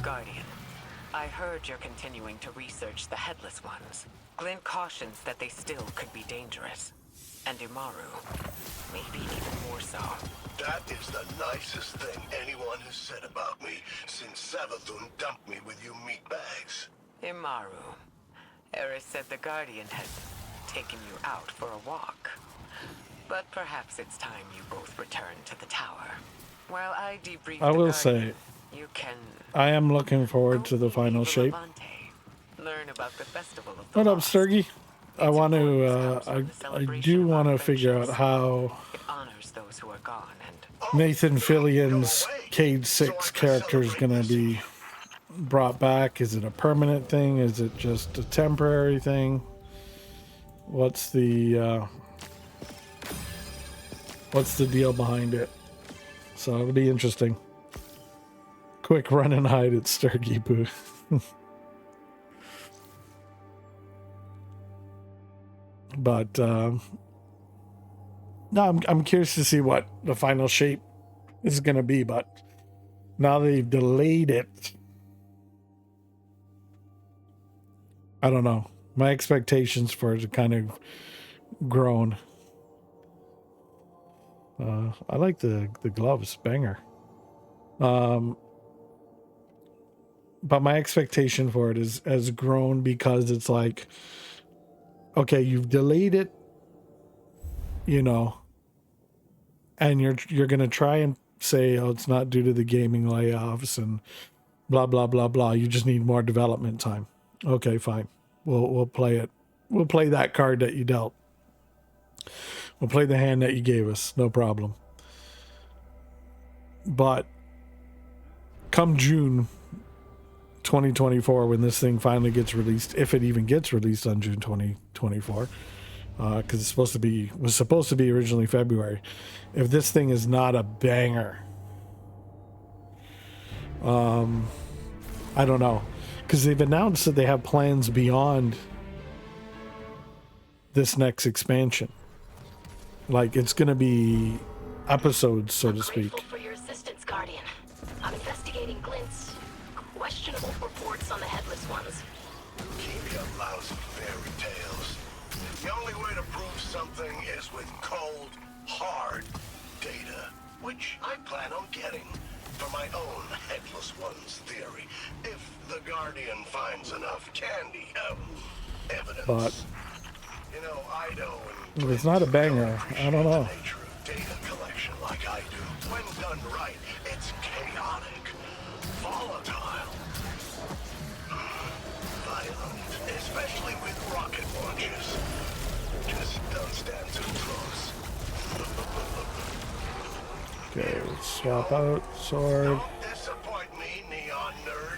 Guardian, I heard you're continuing to research the Headless Ones. Glint cautions that they still could be dangerous. And Imaru, maybe even more so. That is the nicest thing anyone has said about me since Savathun dumped me with you meatbags. Imaru, Eris said the Guardian had taken you out for a walk. But perhaps it's time you both return to the tower. While I debrief I the will Guardian, say, you can I am looking forward go to the final to shape. Levante, learn about the festival of the What up, Lost. Sturgy? I Its want to, importance comes from the I celebration do of want our to figure out friendships. how It honors those who are gone and Nathan Fillion's Cade 6 character is going to be brought back. Is it a permanent thing? Is it just a temporary thing? What's the deal behind it? So it'll be interesting. Quick run and hide at Sturgy Boo. But No, I'm curious to see what the final shape is going to be, but now they've delayed it. I don't know. My expectations for it are kind of grown. I like the gloves, banger. But my expectation for it has grown because it's like, okay, you've delayed it, you know, and you're gonna try and say, oh, it's not due to the gaming layoffs and blah blah blah blah. You just need more development time. Okay, fine. We'll play it. We'll play that card that you dealt. We'll play the hand that you gave us. No problem. But come June 2024, when this thing finally gets released, if it even gets released on June 2024, because it's was supposed to be originally February. If this thing is not a banger, I don't know, because they've announced that they have plans beyond this next expansion. Like, it's going to be episodes, so to speak. For your assistance, Guardian. I'm investigating Glint's questionable reports on the Headless Ones. Keep your lousy fairy tales. The only way to prove something is with cold, hard data, which I plan on getting for my own Headless Ones theory, if the Guardian finds enough candy, evidence. But you know, Ido and if it's not a banger, I don't know. data collection like I do. When done right, it's chaotic, volatile, violent, especially with rocket launches. Just don't stand too close. Okay, let's swap out sword. Don't disappoint me, neon nerd.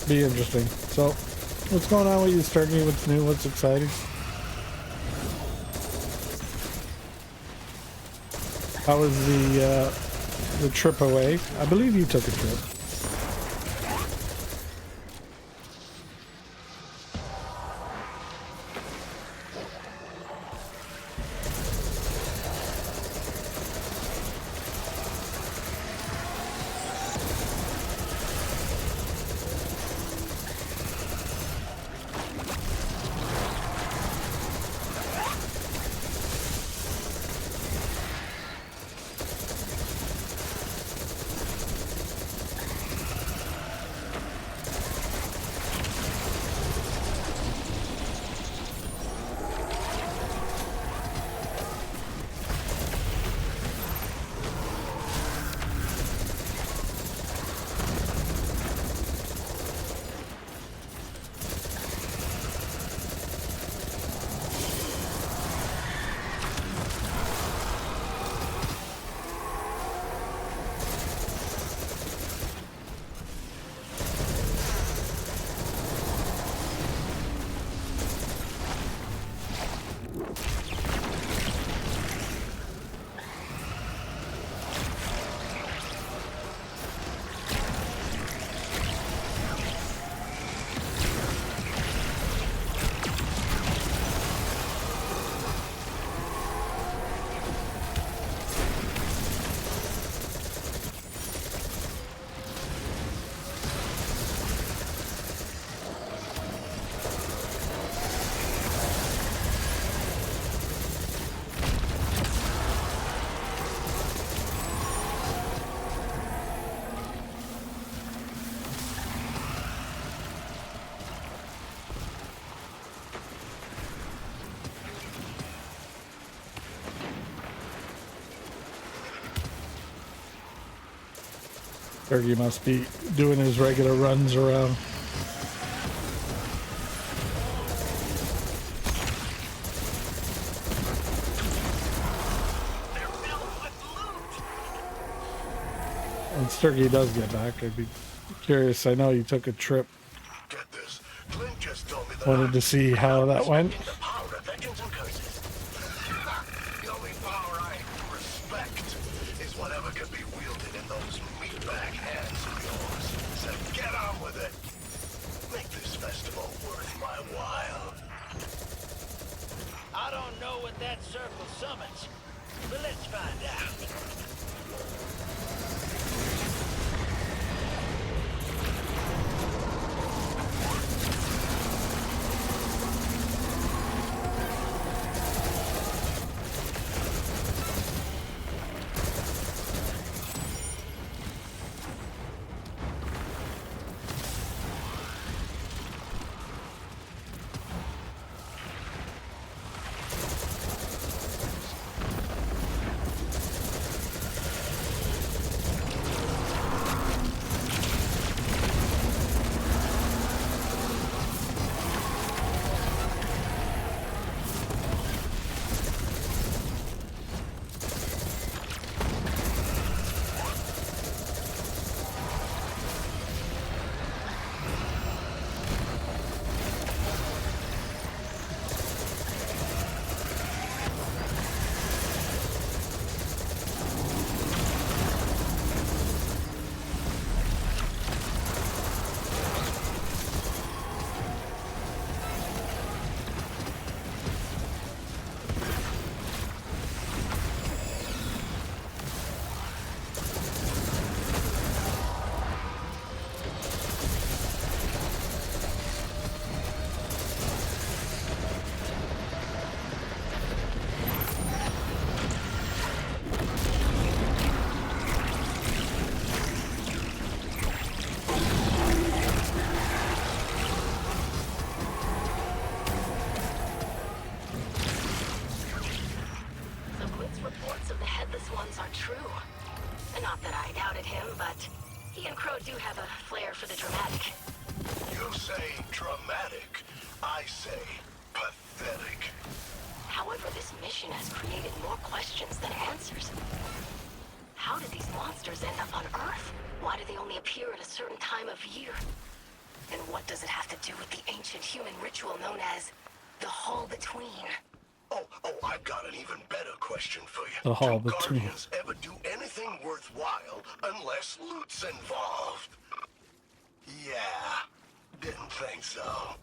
Be interesting. So, what's going on with you, Sturgy? What's new? What's exciting? How was the trip away? I believe you took a trip. Turkey must be doing his regular runs around. Once Turkey does get back, I'd be curious. I know you took a trip. Get this. Clint just told me that Wanted to see how that went. the power of vengeance and curses. The only power I respect is whatever can be wielded in those meatbag hands of yours. So get on with it. Make this festival worth my while. I don't know what that circle summons, but let's find out. The hall between. Guardians ever do anything worthwhile unless loot's involved? Yeah, didn't think so.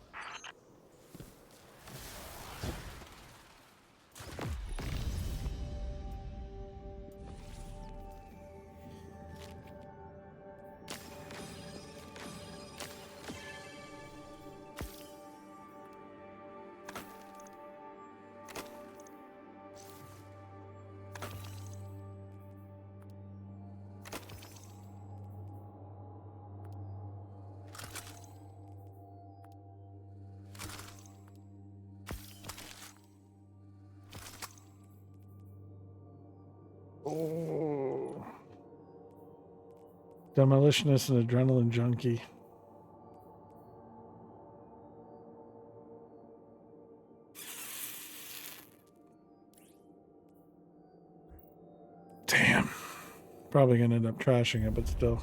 Oh. Demolitionist and adrenaline junkie. Damn. Probably gonna end up trashing it, but still.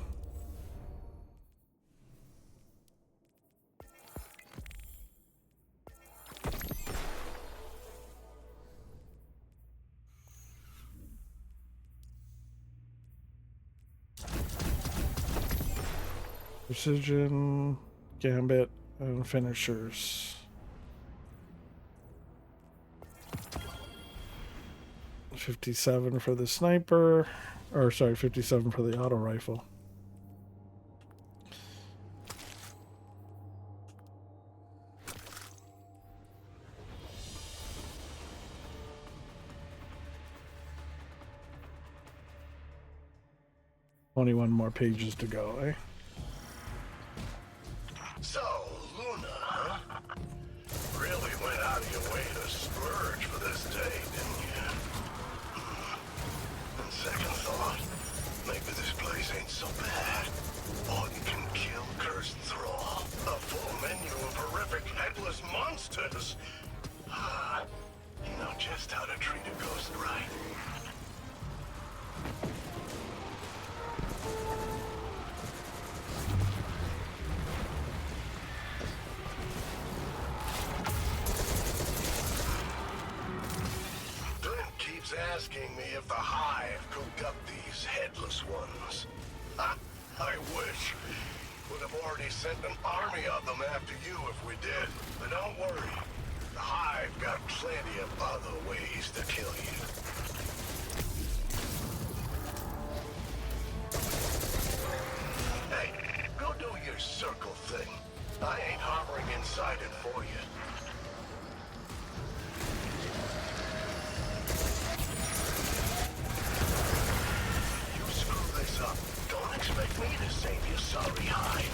Precision, Gambit, and finishers. 57 for the sniper, or sorry, 57 for the auto rifle. Only one more pages to go, eh? So, Luna, huh? Really went out of your way to splurge for this day, didn't you? On second thought, maybe this place ain't so bad. All you can kill cursed thrall. A full menu of horrific headless monsters. You know just how to treat a ghost right. Flint keeps asking me if the Hive cooked up these headless ones. I wish. Would have already sent an army of them after you if we did. But don't worry. The Hive got plenty of other ways to kill you. Hey, go do your circle thing. I ain't hovering inside it for you. You screw this up. Don't expect me to save your sorry hide.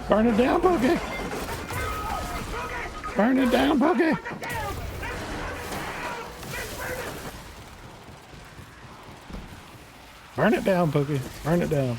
Burn it down, Boogie! Burn it down, Boogie! Burn it down, Boogie! Burn it down.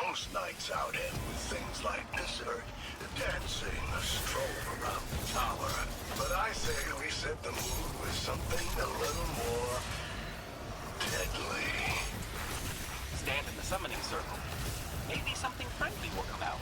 Most nights out end with things like dessert, dancing, a stroll around the tower. But I say we set the mood with something a little more deadly. Stand in the summoning circle. Maybe something friendly will come out.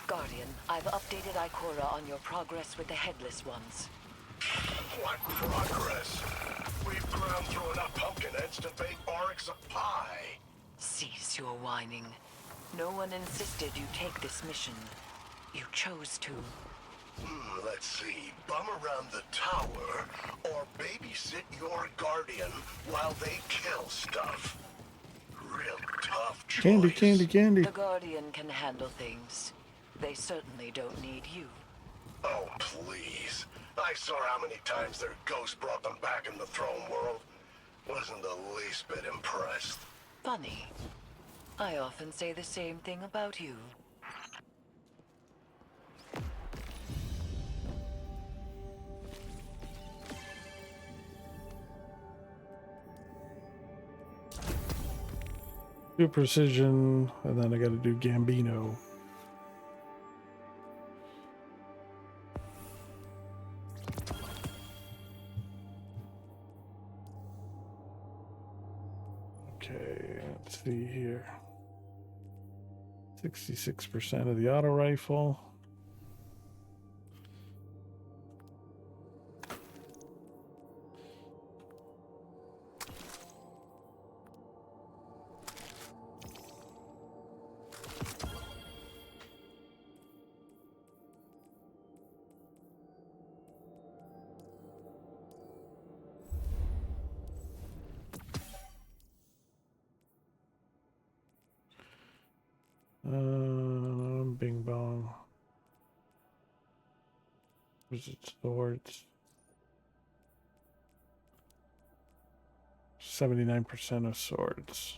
Guardian, I've updated Ikora on your progress with the Headless Ones. What progress? We've ground through enough pumpkin heads to bake Oryx a pie. Cease your whining. No one insisted you take this mission. You chose to. Let's see. Bum around the tower, or babysit your Guardian while they kill stuff. Real tough choice. Candy. The Guardian can handle things. They certainly don't need you. Oh, please. I saw how many times their ghost brought them back in the throne world. Wasn't the least bit impressed. Funny. I often say the same thing about you. Do precision, and then I gotta do Gambino. Okay, let's see here. 66% of the auto rifle. Bing bong. Was it swords? 79% of swords.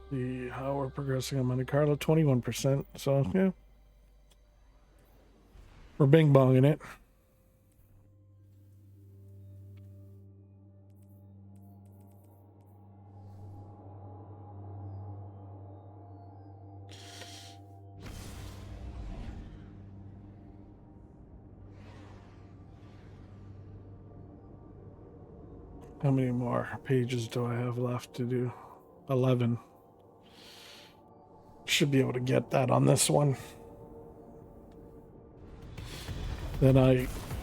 See how we're progressing on Monte Carlo, 21%. So yeah, we're bing bonging it. How many more pages do I have left to do? 11. Should be able to get that on this one. Then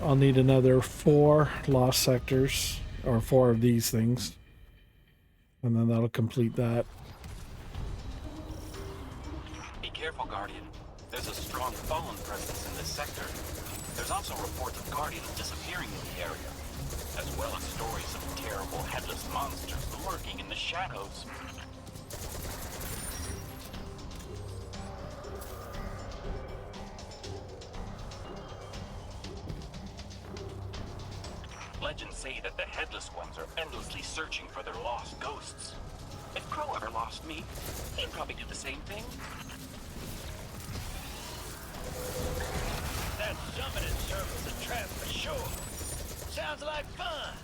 I'll need another 4 lost sectors, or 4 of these things. And then that'll complete that. Be careful, Guardian. There's a strong fallen presence in this sector. There's also reports of Guardians disappearing in the area, as well as stories of terrible headless monsters lurking in the shadows. legends say that the Headless Ones are endlessly searching for their lost ghosts. If Crow ever lost me, he'd probably do the same thing. That summoning circle's a trap for sure. Sounds like fun.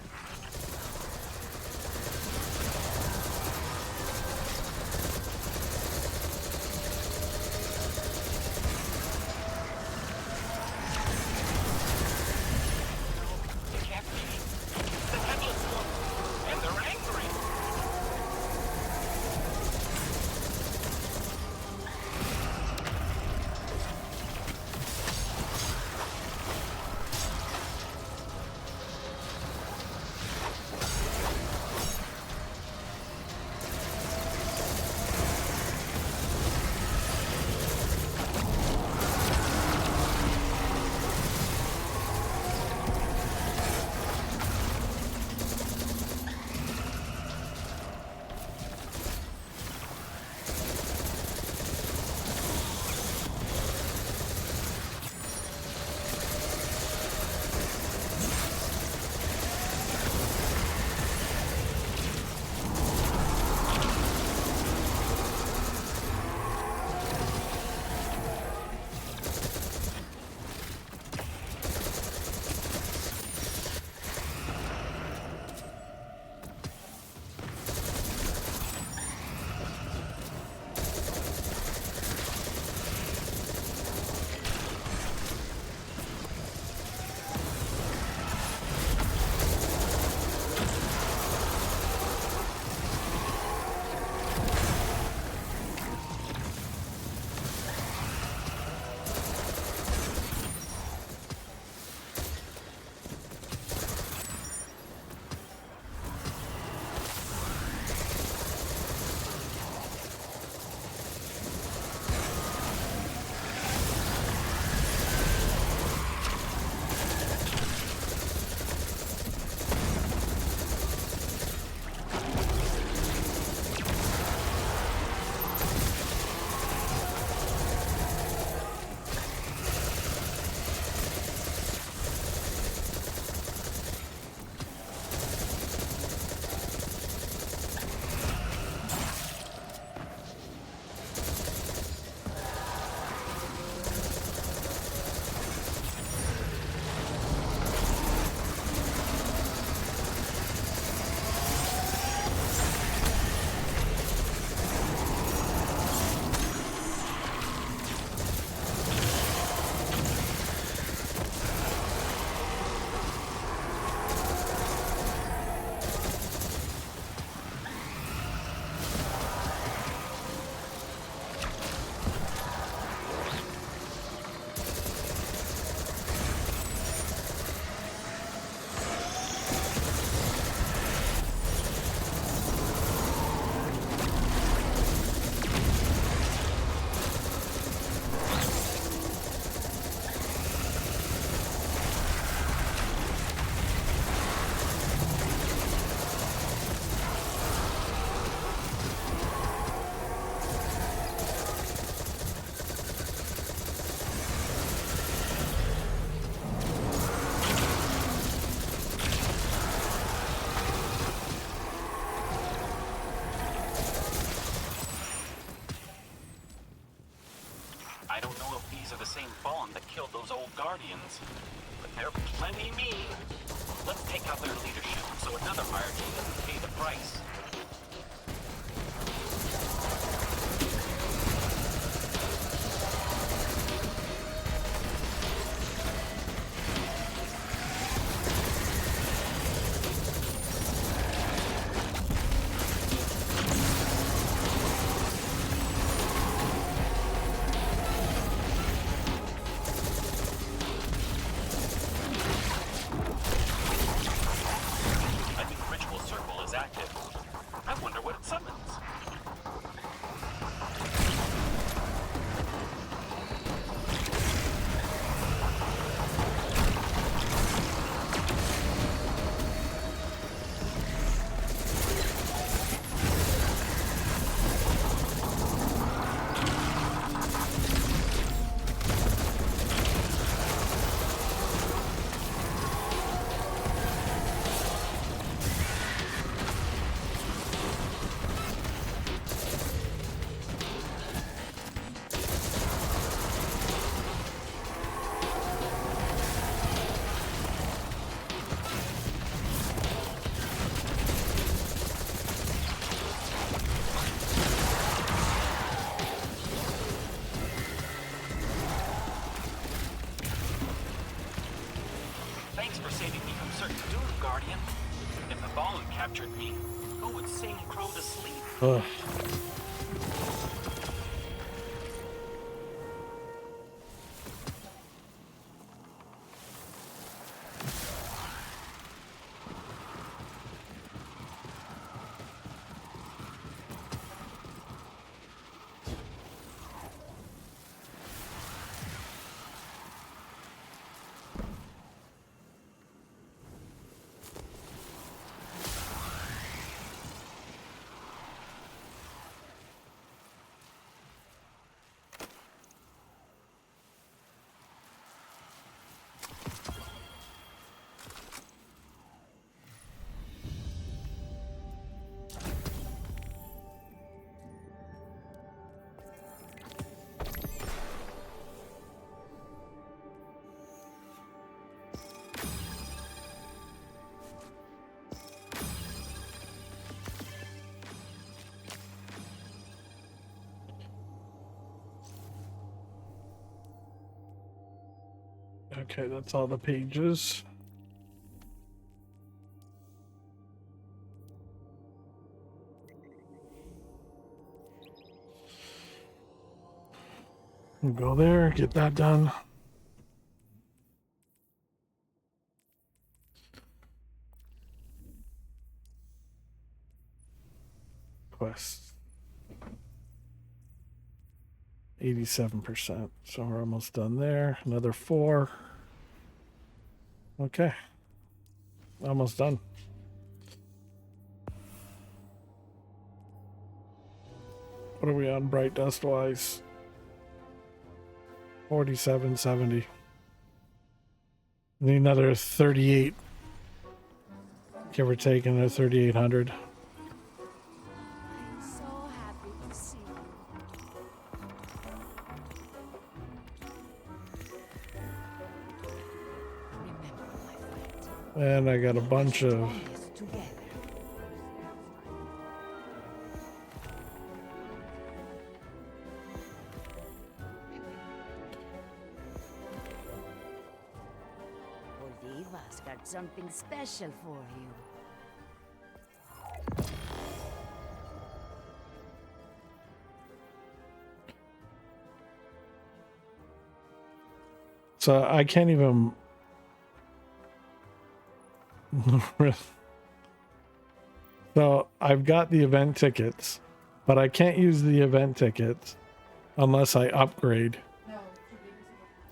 It can't be. The Headless Ones. And they're angry. I don't know if these are the same Fallen that killed those old Guardians, but they're plenty mean. Let's take out their leadership so another hierarchy doesn't pay the price. I think Ritual Circle is active. Thanks for saving me from certain doom, Guardian. If the Fallen captured me, who would sing Crow to sleep? Ugh. Okay, that's all the pages. We'll go there, get that done. Quest. 87%. So we're almost done there. Another 4. Okay. Almost done. What are we on bright dust wise? 4770. Need another 38. Give or take another 3800. I'm so happy to see you. And I got a bunch of Oliva's got something special for you. so I can't even so I've got the event tickets, but I can't use the event tickets unless I upgrade.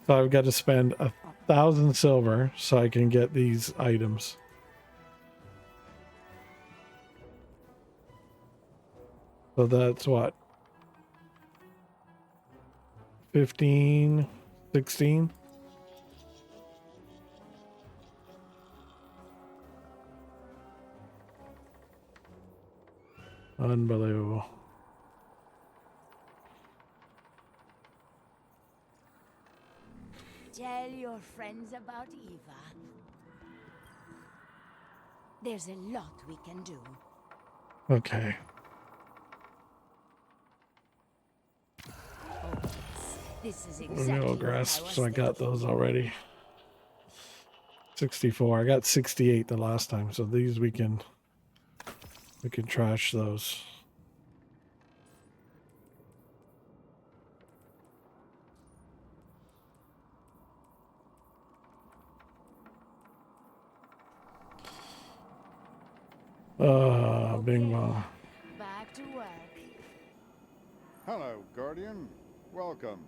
So I've got to spend 1,000 silver so I can get these items. So that's what? 15, 16? Unbelievable. Tell your friends about Eva. There's a lot we can do. Okay. Oh, this is Renewal exactly what grasp, I was so I got thinking. those already. 64. I got 68 the last time, so these we can trash those. Bing bong. Back to work. Hello, Guardian. Welcome.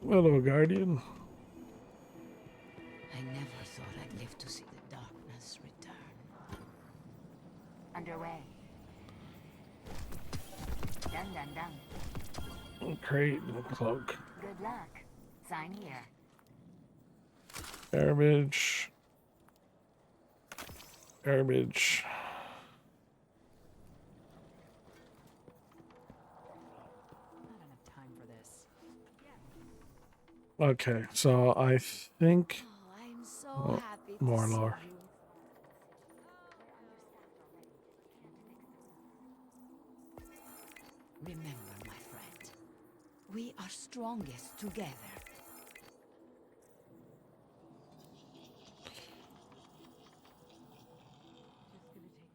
Hello, Guardian. I never thought I'd live to see the darkness return. Underway. Done. Crate and cloak. Good luck. Sign here. Garbage. Garbage. Not enough time for this. Okay, so I think Oh, I'm so happy to more see lore. you. Remember, my friend, we are strongest together.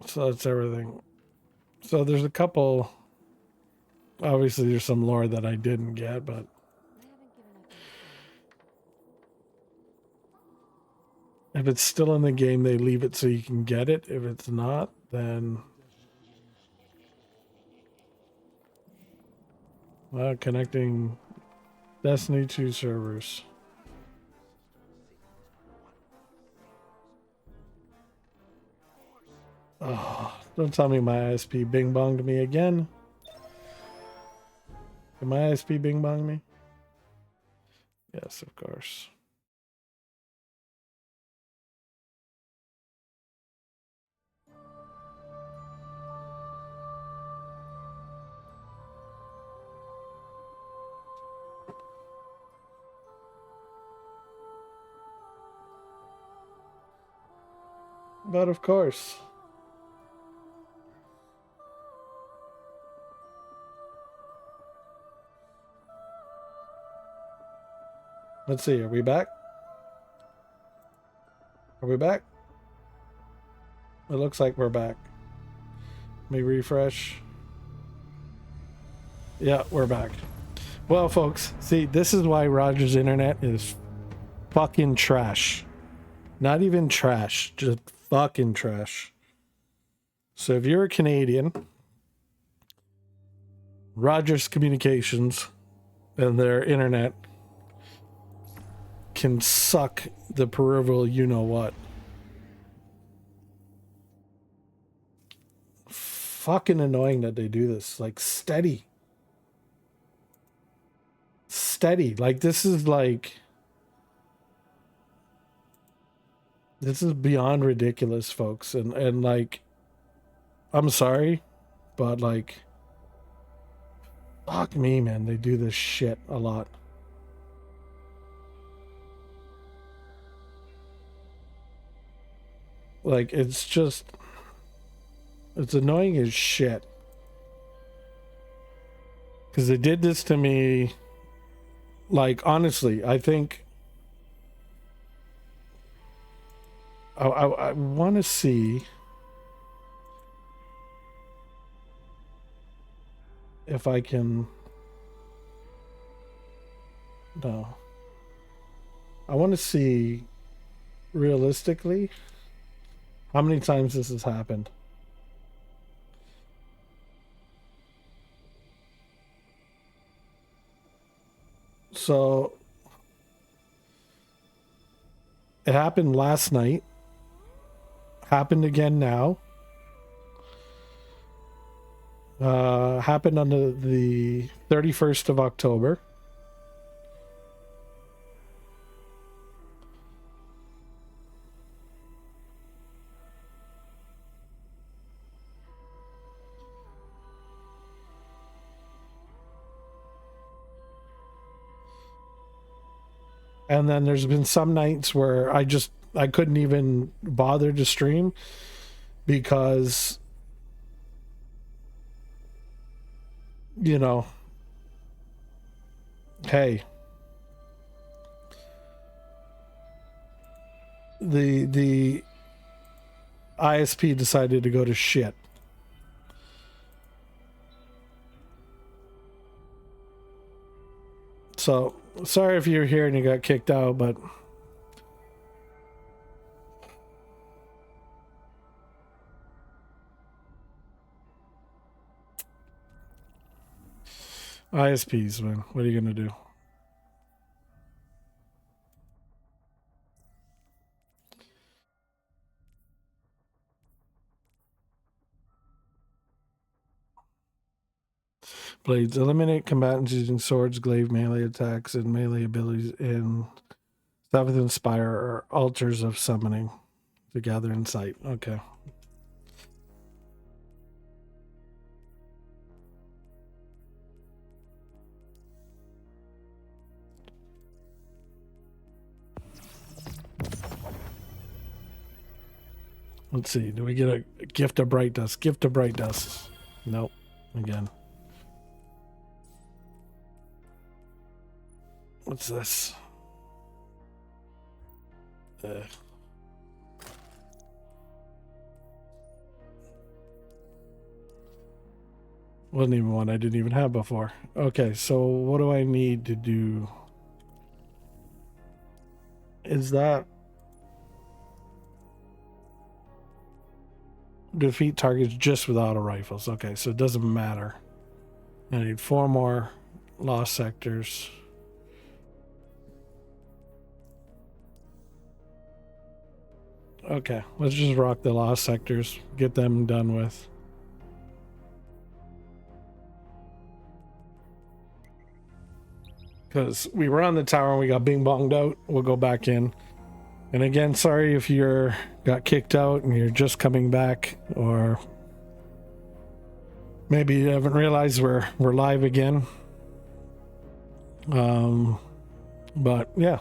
So that's everything. So there's a couple. Obviously, there's some lore that I didn't get, but if it's still in the game, they leave it so you can get it. If it's not, then connecting Destiny 2 servers. Oh, don't tell me my ISP bing bonged me again. Did my ISP bing bong me? Yes, of course. But of course. Let's see, are we back? Are we back? It looks like we're back. Let me refresh. Yeah, we're back. Well, folks, see, this is why Roger's internet is fucking trash. Not even trash, just fucking trash. So if you're a Canadian, Rogers Communications and their internet can suck the peripheral you-know-what. Fucking annoying that they do this. Like, steady. Like, this is beyond ridiculous, folks. And like, I'm sorry, but like, fuck me, man. They do this shit a lot. Like, it's annoying as shit. Because they did this to me. Like, honestly, I think I want to see if I can. No. I want to see realistically how many times this has happened. So it happened last night. Happened again now. Happened on the 31st of October. And then there's been some nights where I couldn't even bother to stream because, you know, hey, the ISP decided to go to shit. So sorry if you're here and you got kicked out, but ISPs, man, what are you gonna do? Blades eliminate combatants using swords, glaive, melee attacks, and melee abilities in Seventh Inspire or altars of summoning to gather insight. Okay. Let's see. Do we get a gift of bright dust? Gift of bright dust. Nope. Again. What's this? Wasn't even one I didn't even have before. Okay, so what do I need to do? Is that defeat targets just with auto rifles? Okay, so it doesn't matter. I need 4 more lost sectors. Okay, let's just rock the lost sectors, get them done with. Because we were on the tower and we got bing bonged out. We'll go back in. And again, sorry if you're got kicked out and you're just coming back, or maybe you haven't realized we're live again. But yeah.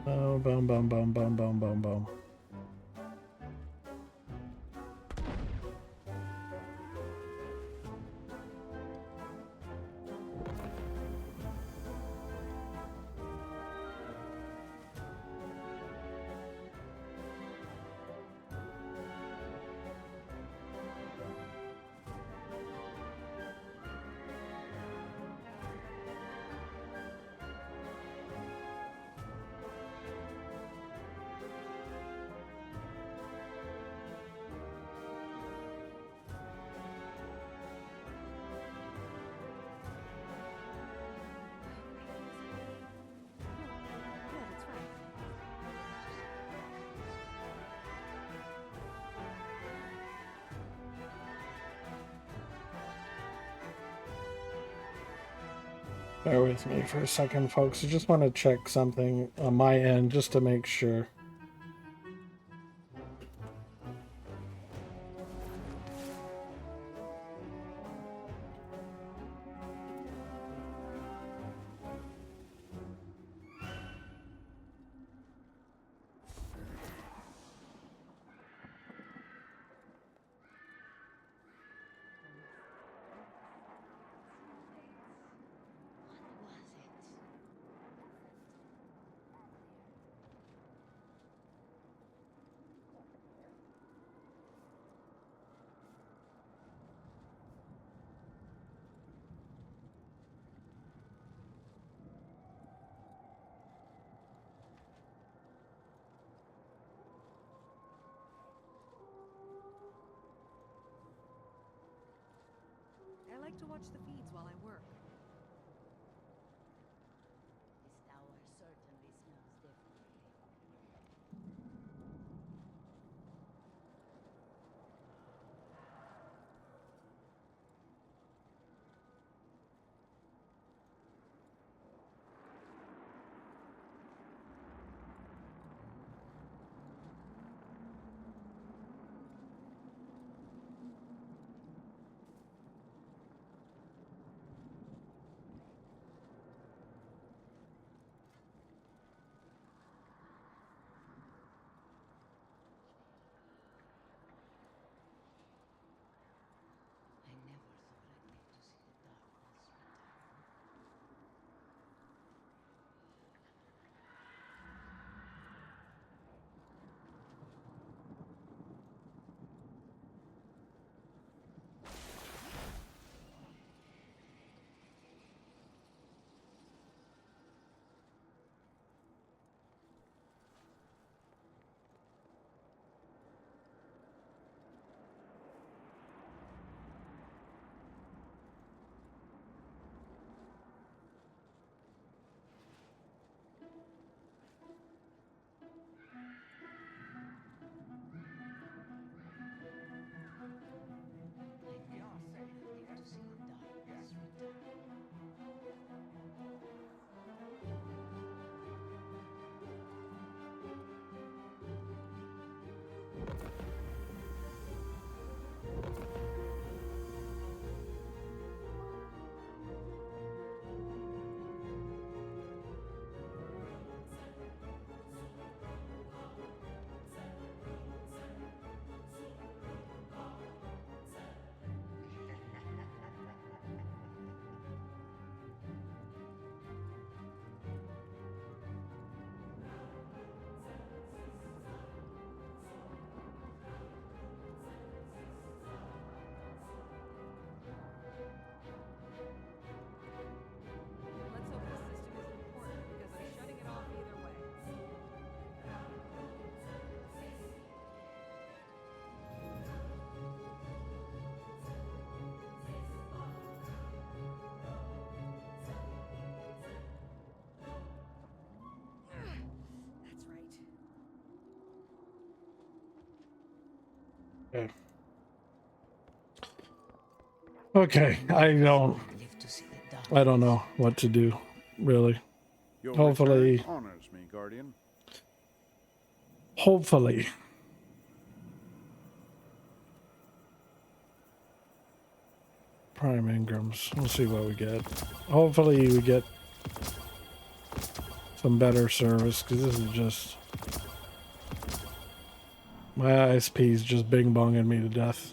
Oh, boom, boom, boom, boom, boom, boom, boom. Bear with me for a second, folks. I just want to check something on my end just to make sure. I like to watch the feeds while I work. This tower certainly smells different. Okay. Okay, I don't know what to do, really. Your Hopefully, return honors me, Guardian. hopefully. Prime Ingrams. We'll see what we get. Hopefully we get some better service, because this is just... My ISP is just bing-bonging me to death.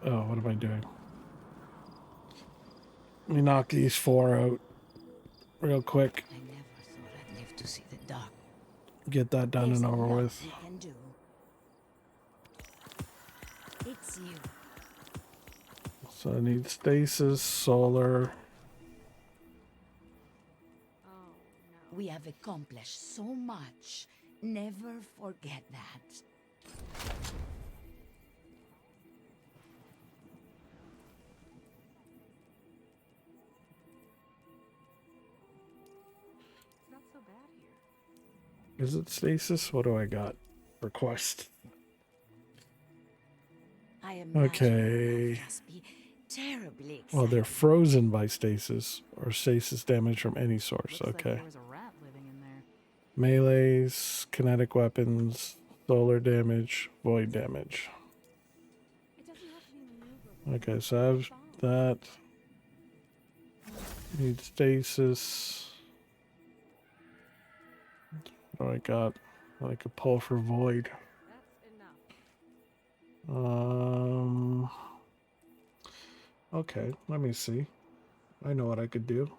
Oh, what am I doing? Let me knock these 4 out real quick. I never thought I'd live to see the dark. Get that done and over with. You can do. It's you. So I need stasis, solar. We have accomplished so much. Never forget that. It's not so bad here. Is it stasis? What do I got? Request. I am Okay. terribly excited. Well, they're frozen by stasis, or stasis damage from any source. Okay. There was a rat living in there. Melees, kinetic weapons, solar damage, void damage. It doesn't have to be maneuverable. Okay, so I have that. Need stasis. What do I got? I could pull for void. That's enough. Okay, let me see. I know what I could do.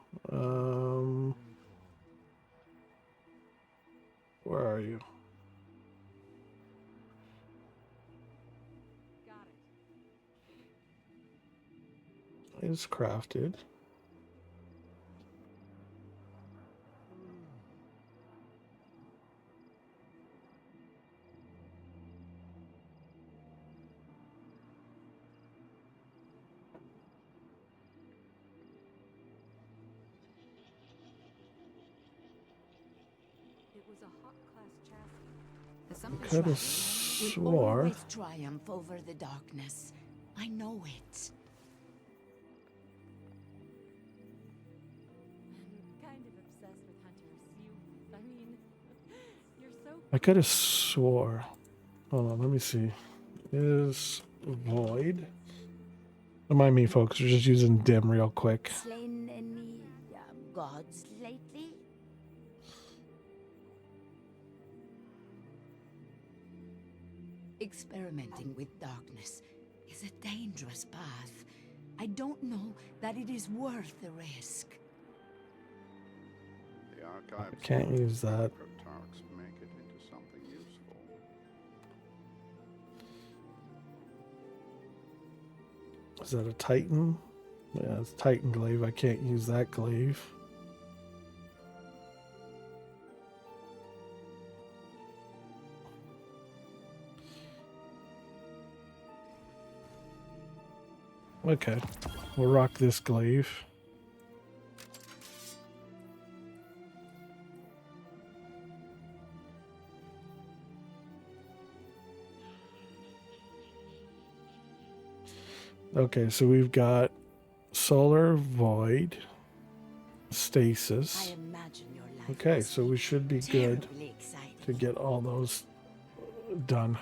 Where are you? Got it. It's crafted. It was a hot class chassis. There's something Could have Will swore. always triumph over the darkness. I know it. I'm kind of obsessed with Hunter's. I mean, you're so. I could have swore. Hold on, let me see. Is void? Remind me, folks. We're just using dim real quick. Slain any gods lately? Experimenting with darkness is a dangerous path. I don't know that it is worth the risk. The archives I can't use that. Cryptarchs make it into something useful. Is that a Titan? Yeah, it's Titan glaive. I can't use that glaive. Okay, we'll rock this glaive. Okay, so we've got solar, void, stasis. I imagine your life Okay, must so be we should be good terribly exciting. to get all those done.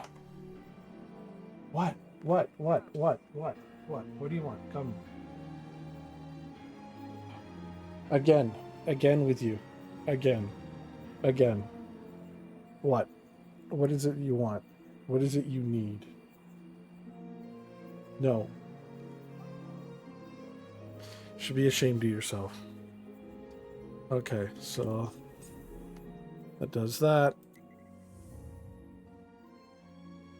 What? What do you want? Come. Again with you. Again. What? What is it you want? What is it you need? No. Should be ashamed of yourself. Okay, so that does that.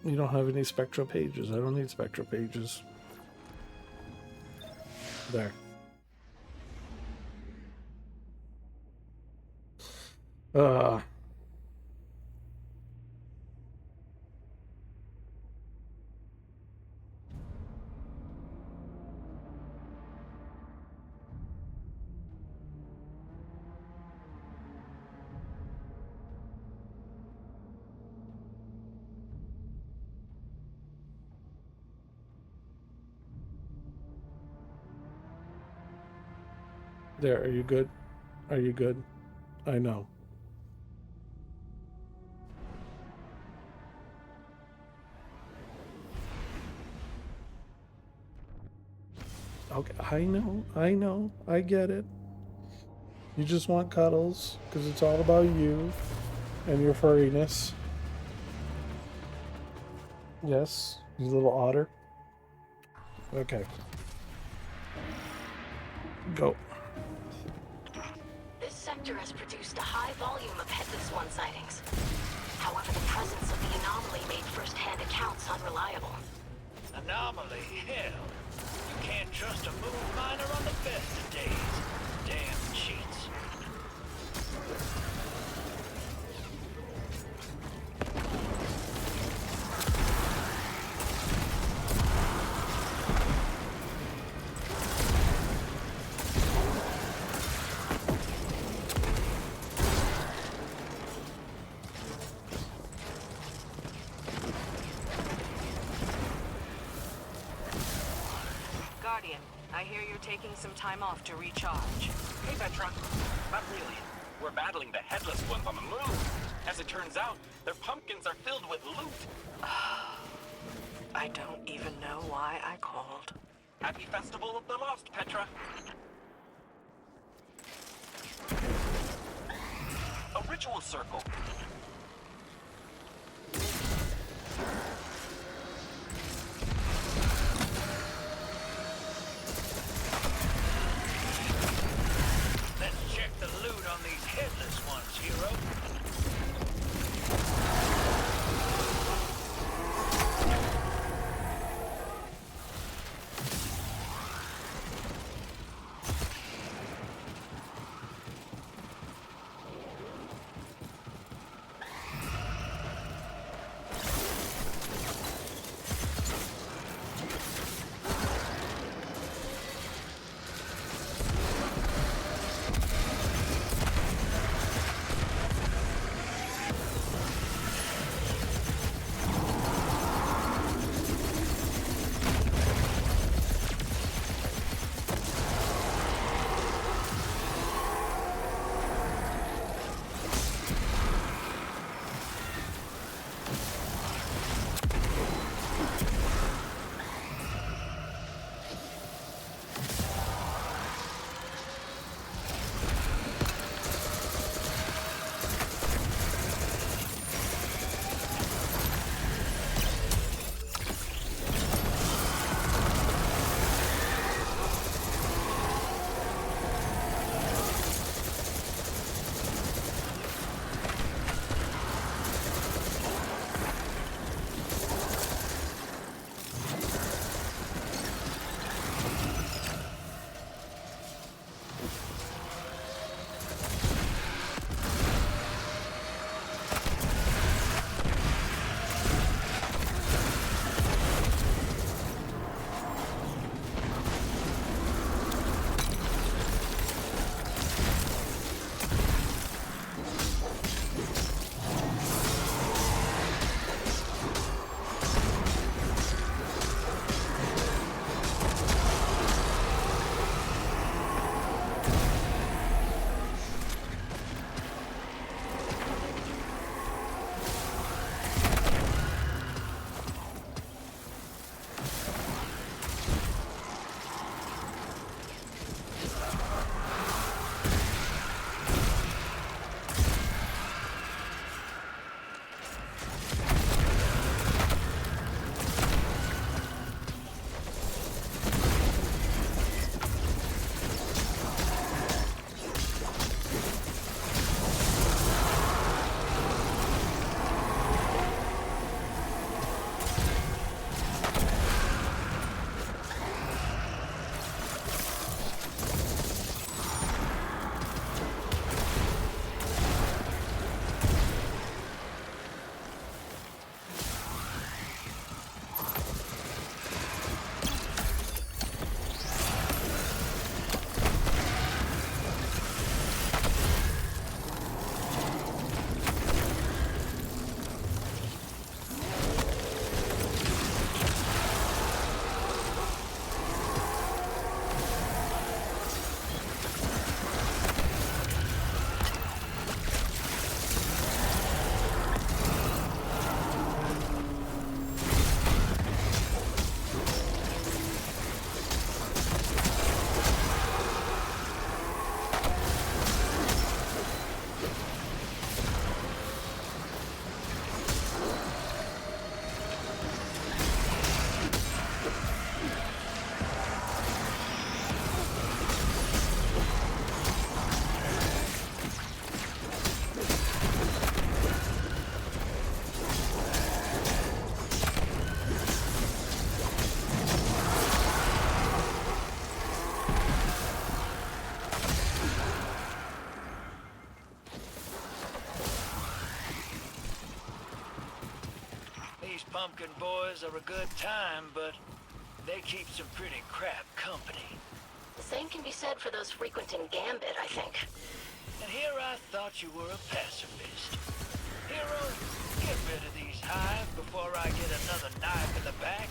You don't have any spectral pages. I don't need spectral pages. There. There, are you good? Are you good? I know. Okay, I know, I get it. You just want cuddles, because it's all about you and your furriness. Yes, you little otter. Okay. Go. This sector has produced a high volume of Headless One sightings. However, the presence of the anomaly made first-hand accounts unreliable. Anomaly? Hell. You can't trust a moon miner on the best of days. Damn cheats. Guardian, I hear you're taking some time off to recharge. Hey, Petra. Not really. We're battling the Headless Ones on the moon. As it turns out, their pumpkins are filled with loot. I don't even know why I called. Happy Festival of the Lost, Petra. A ritual circle. Let's check the loot on these Headless Ones, hero. These pumpkin boys are a good time, but they keep some pretty crap company. The same can be said for those frequenting Gambit, I think. And here I thought you were a pacifist. Hero, get rid of these hive before I get another knife in the back.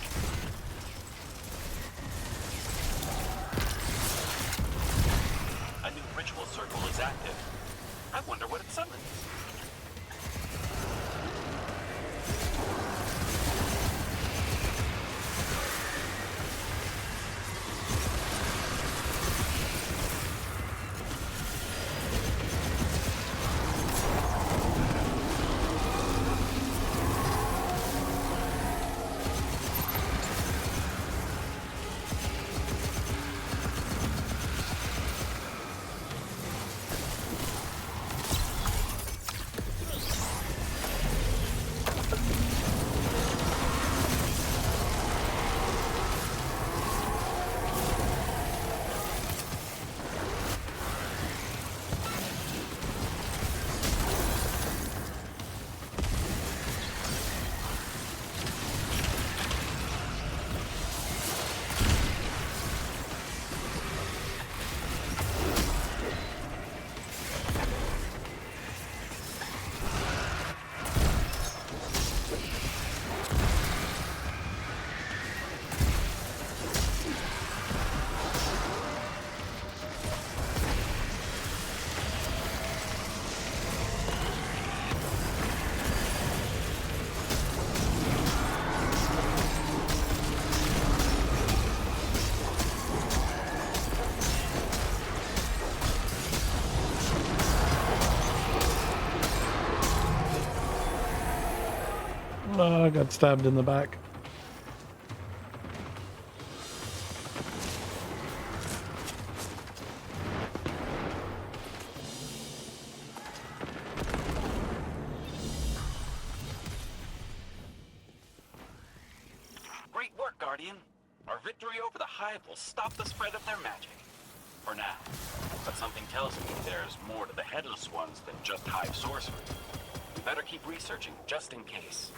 A new ritual circle is active. I wonder what it summons. I got stabbed in the back. Great work, Guardian. Our victory over the Hive will stop the spread of their magic. For now. But something tells me there's more to the Headless Ones than just Hive sorcery. We better keep researching, just in case.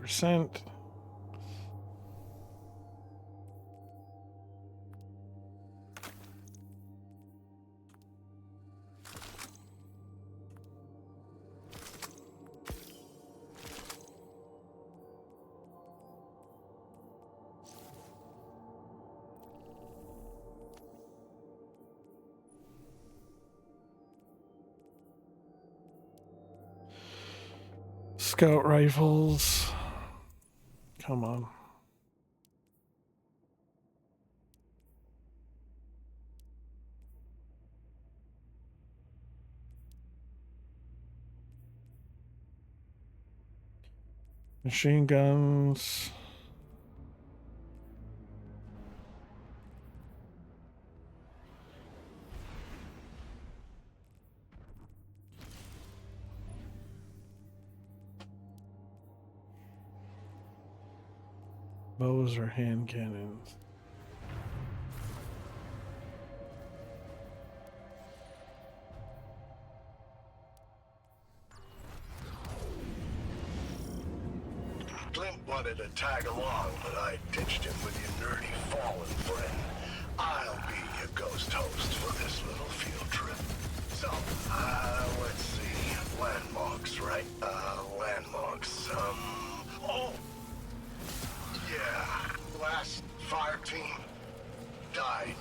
%. Scout rifles. Come on. Machine guns. Bows or hand cannons. Clint wanted to tag along, but I ditched him with your nerdy fallen friend. I'll be your ghost host for this little field trip. So, let's see. Landmarks, right? Landmarks, oh! Yeah, last fire team died.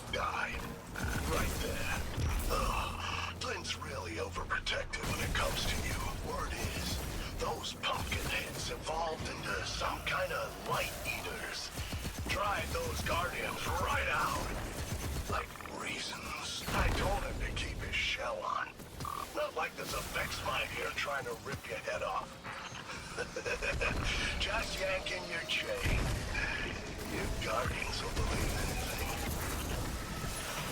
I told him to keep his shell on. Not like this affects my here trying to rip your head off. Just yanking your chain. You guardians will believe anything.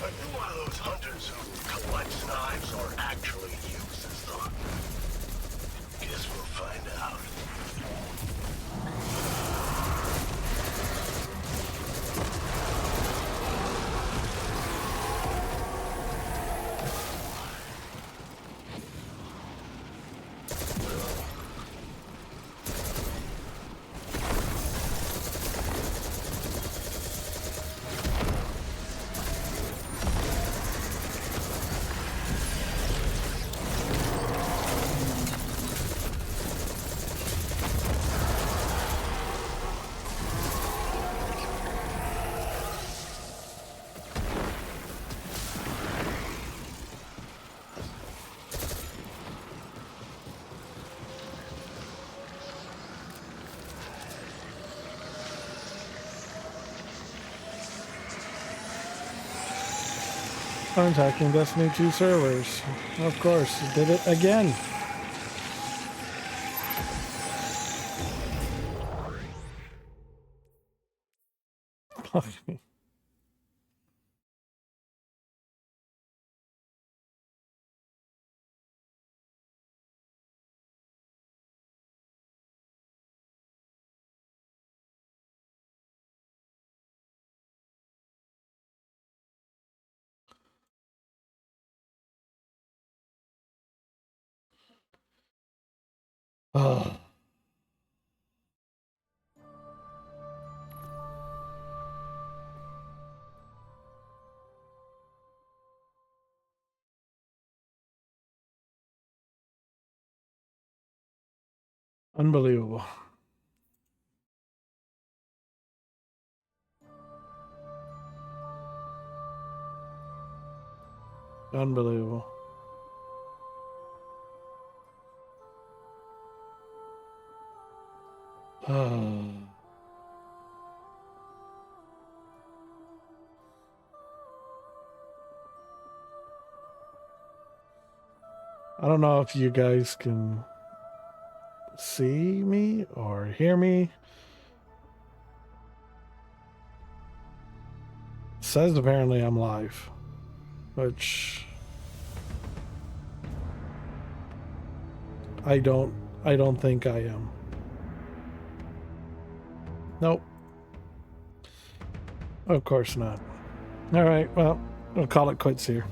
Are you one of those hunters who collects knives or actually uses them? Guess we'll find out. Contacting Destiny 2 servers. Of course, did it again. Fuck me. Oh. Unbelievable. Unbelievable. I don't know if you guys can see me or hear me. It says apparently I'm live, which I don't think I am. Nope. Of course not. All right, well, we'll call it quits here.